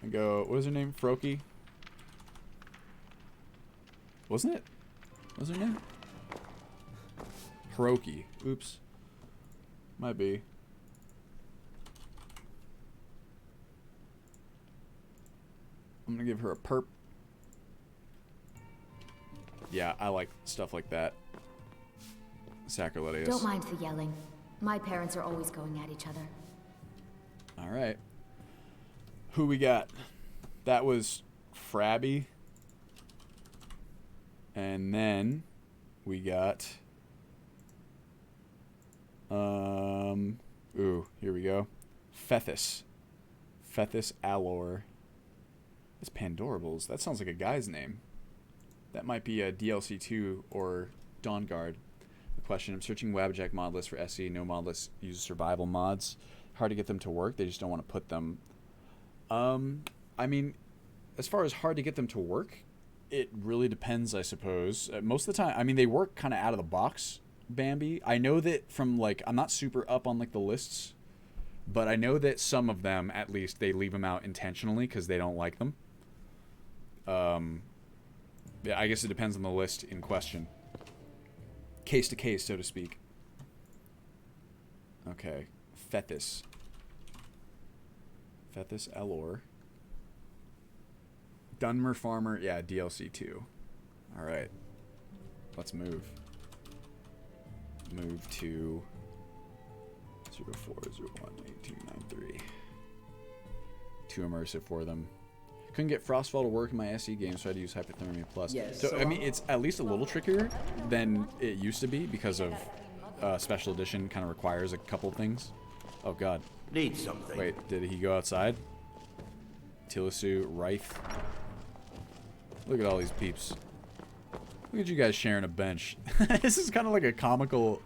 I go. What was her name? Froki. Wasn't it? What was her name? Hiroki. Oops. Might be. I'm gonna give her a perp. Yeah, I like stuff like that. Sacrilegious. Don't mind the yelling. My parents are always going at each other. All right. Who we got? That was Frabby. And then we got... Ooh, here we go. Fethys. Fethys Alor. That's Pandorables. That sounds like a guy's name. That might be a DLC 2 or Dawnguard. question. I'm searching Wabjack mod list for SE. No mod list use survival mods. Hard to get them to work. They just don't want to put them. I mean, as far as hard to get them to work, it really depends, I suppose. Most of the time, I mean, they work kind of out of the box, Bambi. I know that from, like, I'm not super up on, like, the lists, but I know that some of them, at least, they leave them out intentionally because they don't like them. Yeah, I guess it depends on the list in question. Case to case, so to speak. Okay. Fethis. Fethis Elor. Dunmer Farmer. Yeah, DLC 2. Alright. Let's move. Move to 04011893. Too immersive for them. Couldn't get Frostfall to work in my SE game, so I had to use Hypothermia Plus. Yes, So, I mean, it's at least a little trickier than it used to be because of Special Edition kind of requires a couple things. Oh, God. Need something. Wait, did he go outside? Tilisu, Rife. Look at all these peeps. Look at you guys sharing a bench. This is kind of like a comical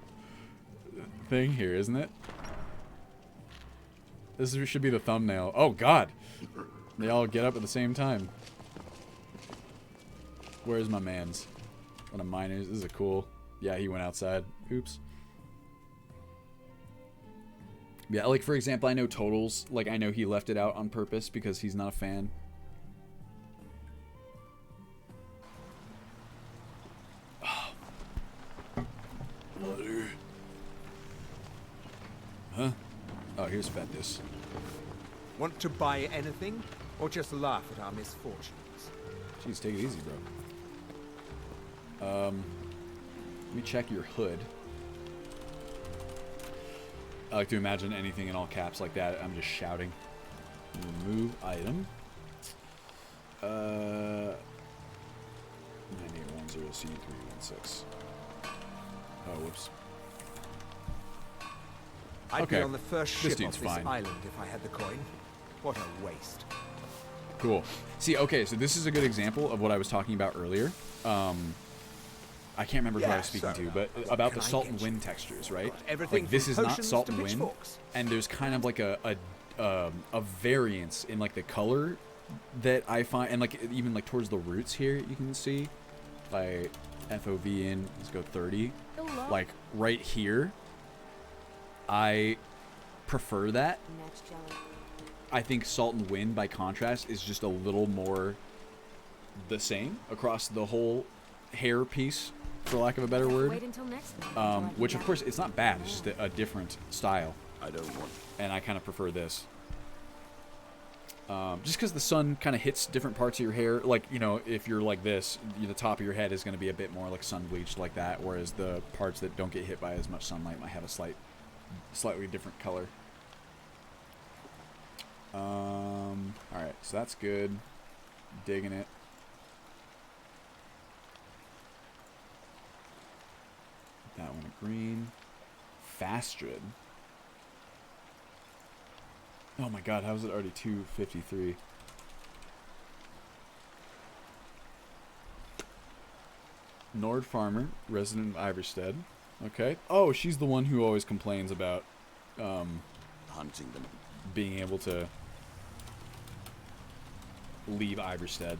thing here, isn't it? This should be the thumbnail. Oh, God. They all get up at the same time. Where's my mans? One of mine is. This is a cool. Yeah, he went outside. Oops. Yeah, like, for example, I know Totals. Like, I know he left it out on purpose because he's not a fan. Oh. Mother. Huh? Oh, here's Fentis. Want to buy anything, or just laugh at our misfortunes? Jeez, take it easy, bro. Let me check your hood. I like to imagine anything in all caps like that. I'm just shouting. Remove item. 9810C316. Oh, whoops. I'd Okay. be on the first This ship dude's off this fine. island if I had the coin. What a waste. Cool. See, okay, so this is a good example of what I was talking about earlier. I can't remember who I was speaking to, but about the salt and wind textures, right? everything Like, this from is not potions salt to and wind, pitchforks. and there's kind of like a variance in, like, the color that I find, and, like, even, like, towards the roots here, you can see, like, FOV in, let's go 30, like, right here, I prefer that. I think Salt and Wind, by contrast, is just a little more the same across the whole hair piece, for lack of a better word. Wait until next time. Which, of course, it's not bad. It's just a different style. I don't want. And I kind of prefer this. Just because the sun kind of hits different parts of your hair. Like, you know, if you're like this, the top of your head is going to be a bit more like sun bleached like that, whereas the parts that don't get hit by as much sunlight might have a slightly different color. Alright, so that's good. Digging it. That one a green. Fastrid. Oh my god, how is it already 253? Nord Farmer, resident of Iverstead. Okay. Oh, she's the one who always complains about hunting them. Being able to leave Iverstead.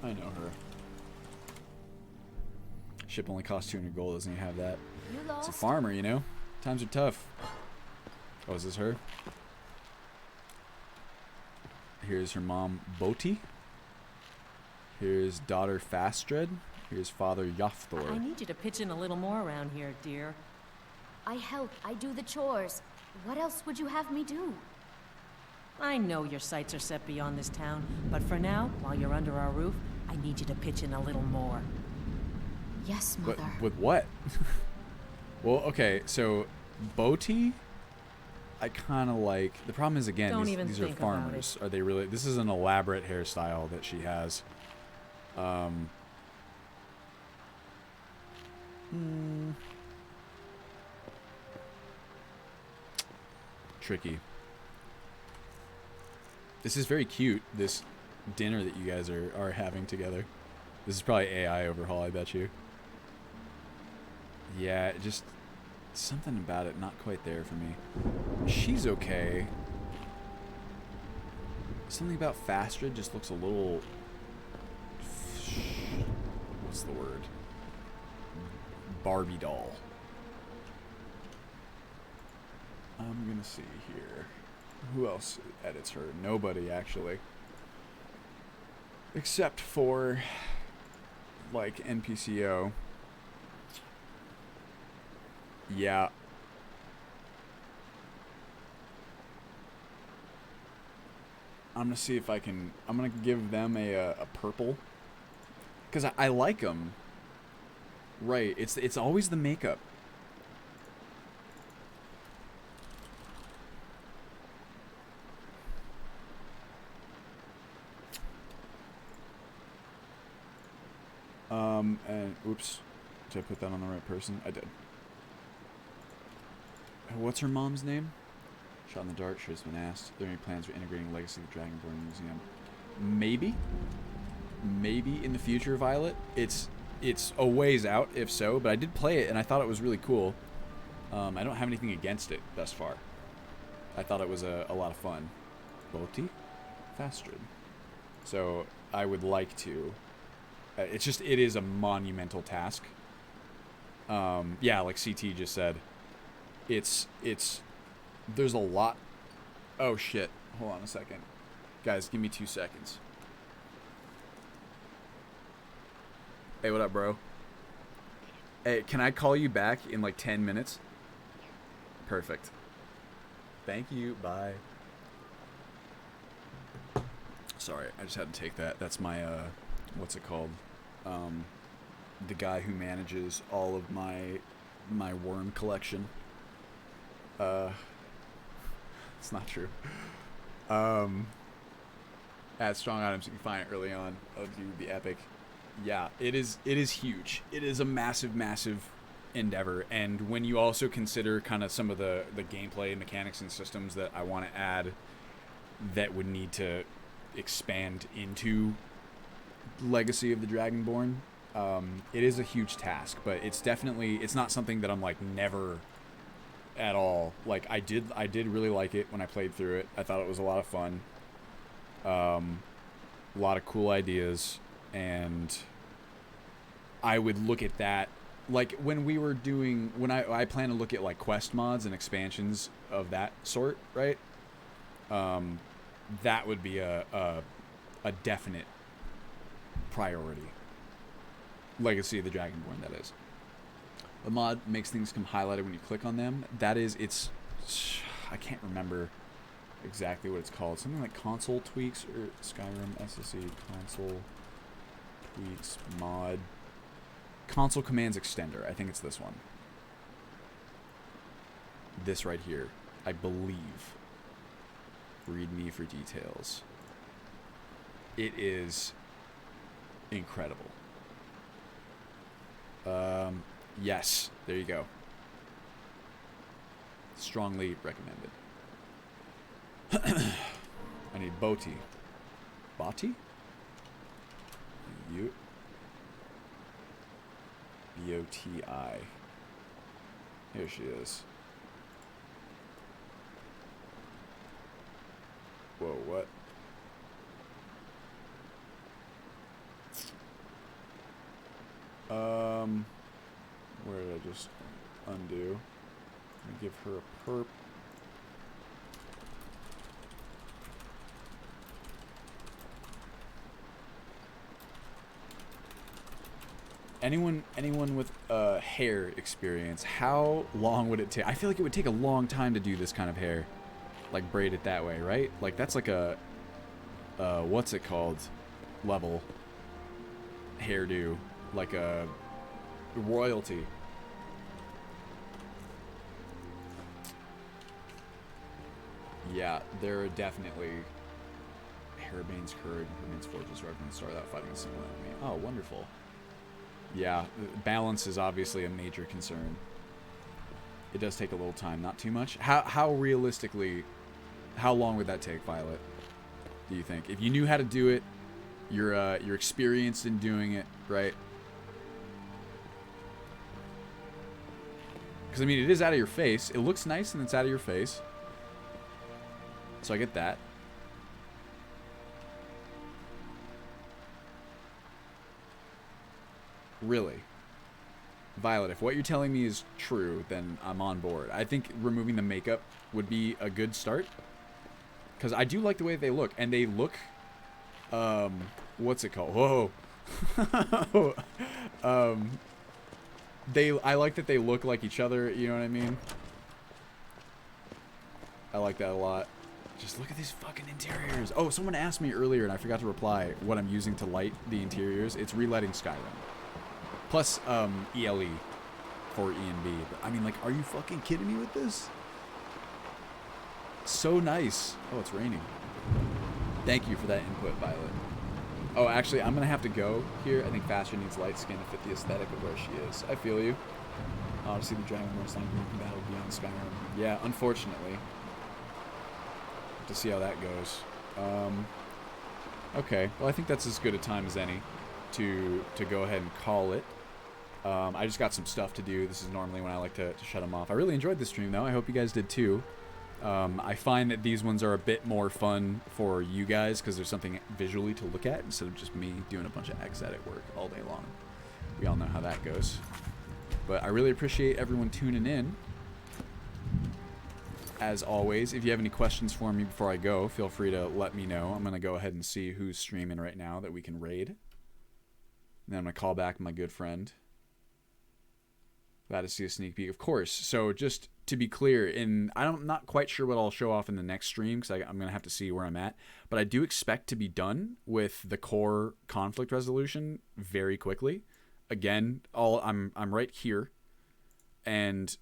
I know her. Ship only costs 200 gold, doesn't he have that? It's a farmer, you know? Times are tough. Oh, is this her? Here's her mom, Boti. Here's daughter, Fastred. Here's father, Yafthor. I need you to pitch in a little more around here, dear. I help. I do the chores. What else would you have me do? I know your sights are set beyond this town, but for now, while you're under our roof, I need you to pitch in a little more. Yes, But Mother. with what? Well, okay, so Boti, I kind of like. The problem is, again, Don't even these are think about farmers. Are they really? This is an elaborate hairstyle that she has. Tricky. This is very cute, this dinner that you guys are having together. This is probably AI overhaul, I bet you. Yeah, just something about it not quite there for me. She's okay. Something about Fastrid just looks a little... What's the word? Barbie doll. I'm gonna see here. Who else edits her? Nobody, actually. Except for, like, NPCO. Yeah. I'm gonna see if I can... I'm gonna give them a purple. Because I like them. Right, it's always the makeup. And oops, did I put that on the right person? I did. What's her mom's name? Shot in the dark, sure has been asked. Are there any plans for integrating Legacy of the Dragonborn Museum? Maybe. Maybe in the future, Violet. It's a ways out, if so, but I did play it and I thought it was really cool. I don't have anything against it thus far. I thought it was a lot of fun. Boti? Fastrid. So I would like to. It's just, it is a monumental task. Yeah, like CT just said. There's a lot. Oh shit. Hold on a second. Guys, give me 2 seconds. Hey, what up, bro? Hey, can I call you back in like 10 minutes? Perfect. Thank you. Bye. Sorry, I just had to take that. That's my, what's it called? The guy who manages all of my worm collection. It's not true. At Strong Items, you can find it early on. Oh, dude, the epic. Yeah, it is huge. It is a massive, massive endeavor. And when you also consider kind of some of the gameplay mechanics and systems that I want to add that would need to expand into Legacy of the Dragonborn, it is a huge task, but it's not something that I'm like never at all. Like I did really like it when I played through it. I thought it was a lot of fun. A lot of cool ideas, and I would look at that like when we were doing, when I plan to look at like quest mods and expansions of that sort, right? That would be a definite priority. Legacy of the Dragonborn, that is. The mod makes things come highlighted when you click on them. That is, I can't remember exactly what it's called. Something like console tweaks or Skyrim SSE console tweaks mod. Console commands extender. I think it's this one. This right here, I believe. Read me for details. It is incredible. Yes, there you go. Strongly recommended. I need Boti. Boti? B-O-T-I. Here she is. Whoa, what? Where did I just undo? Let me give her a perp. Anyone with hair experience, how long would it take? I feel like it would take a long time to do this kind of hair. Like braid it that way, right? Like that's like a what's it called? Level hairdo. Like a royalty. Yeah, there are definitely Hairbane's Courage, Hairbane's Fortress, rather than start out fighting a single enemy. Oh, wonderful. Yeah, balance is obviously a major concern. It does take a little time, not too much. How realistically, how long would that take, Violet? Do you think? If you knew how to do it, you're experienced in doing it, right? Because, I mean, it is out of your face. It looks nice and it's out of your face. So I get that. Really? Violet, if what you're telling me is true, then I'm on board. I think removing the makeup would be a good start. Because I do like the way they look. And they look... what's it called? Whoa. I like that they look like each other, you know what I mean? I like that a lot. Just look at these fucking interiors. Oh, someone asked me earlier, and I forgot to reply, what I'm using to light the interiors. It's relighting Skyrim. Plus, ELE for ENB. But, I mean, like, are you fucking kidding me with this? So nice. Oh, it's raining. Thank you for that input, Violet. Oh, actually, I'm going to have to go here. I think Faster needs light skin to fit the aesthetic of where she is. I feel you. Obviously, the Dragon Lord's not going to be battle beyond Skyrim. Yeah, unfortunately. To see how that goes. Okay. Well, I think that's as good a time as any to go ahead and call it. I just got some stuff to do. This is normally when I like to shut them off. I really enjoyed this stream, though. I hope you guys did, too. I find that these ones are a bit more fun for you guys because there's something visually to look at instead of just me doing a bunch of edit work all day long. We all know how that goes. But I really appreciate everyone tuning in. As always, if you have any questions for me before I go, feel free to let me know. I'm going to go ahead and see who's streaming right now that we can raid. And then I'm going to call back my good friend. Glad to see a sneak peek, of course. So just to be clear, I'm not quite sure what I'll show off in the next stream because I'm going to have to see where I'm at. But I do expect to be done with the core conflict resolution very quickly. Again, I'm right here. And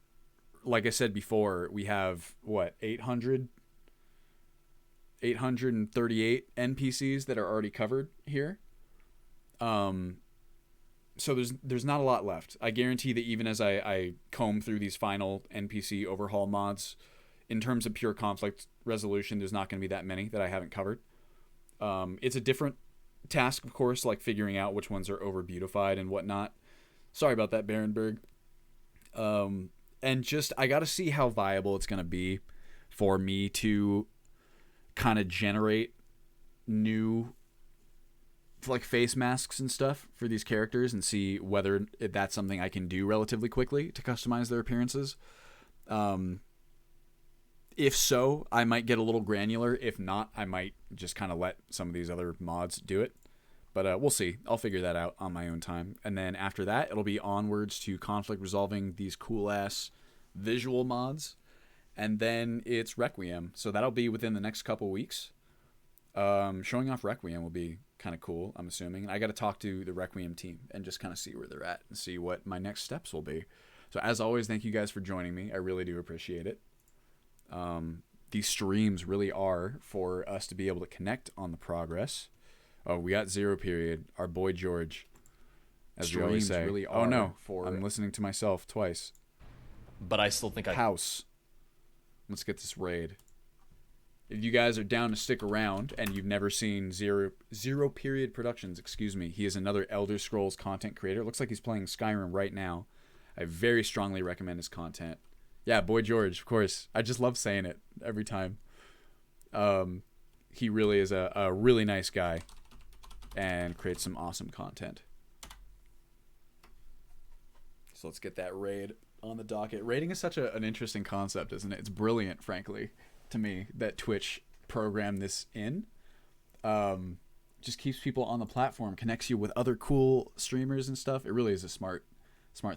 like I said before, we have, what, 838 NPCs that are already covered here. So there's not a lot left. I guarantee that even as I comb through these final NPC overhaul mods, in terms of pure conflict resolution, there's not going to be that many that I haven't covered. It's a different task, of course, like figuring out which ones are over beautified and whatnot. Sorry about that, Barenberg. And just, I got to see how viable it's going to be for me to kind of generate new like face masks and stuff for these characters and see whether that's something I can do relatively quickly to customize their appearances. If so, I might get a little granular. If not, I might just kind of let some of these other mods do it. But we'll see. I'll figure that out on my own time. And then after that, it'll be onwards to conflict resolving these cool-ass visual mods. And then it's Requiem. So that'll be within the next couple weeks. Showing off Requiem will be kind of cool, I'm assuming. I got to talk to the Requiem team and just kind of see where they're at and see what my next steps will be. So as always, thank you guys for joining me. I really do appreciate it. These streams really are for us to be able to connect on the progress. Oh, we got Zero Period. Our boy George, as we always say. Really are. Oh no, I'm listening to myself twice. But I still think House. Let's get this raid. If you guys are down to stick around and you've never seen Zero Period Productions, excuse me, he is another Elder Scrolls content creator. It looks like he's playing Skyrim right now. I very strongly recommend his content. Yeah, boy George, of course. I just love saying it every time. He really is a really nice guy and creates some awesome content. So let's get that raid on the docket. Raiding is such an interesting concept, isn't it? It's brilliant, frankly, to me, that Twitch programmed this in. Just keeps people on the platform, connects you with other cool streamers and stuff. It really is a smart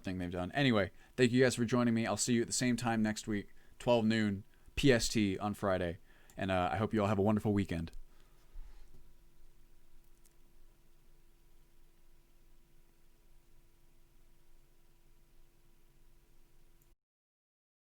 thing they've done. Anyway, thank you guys for joining me. I'll see you at the same time next week, 12 noon PST on Friday. And I hope you all have a wonderful weekend.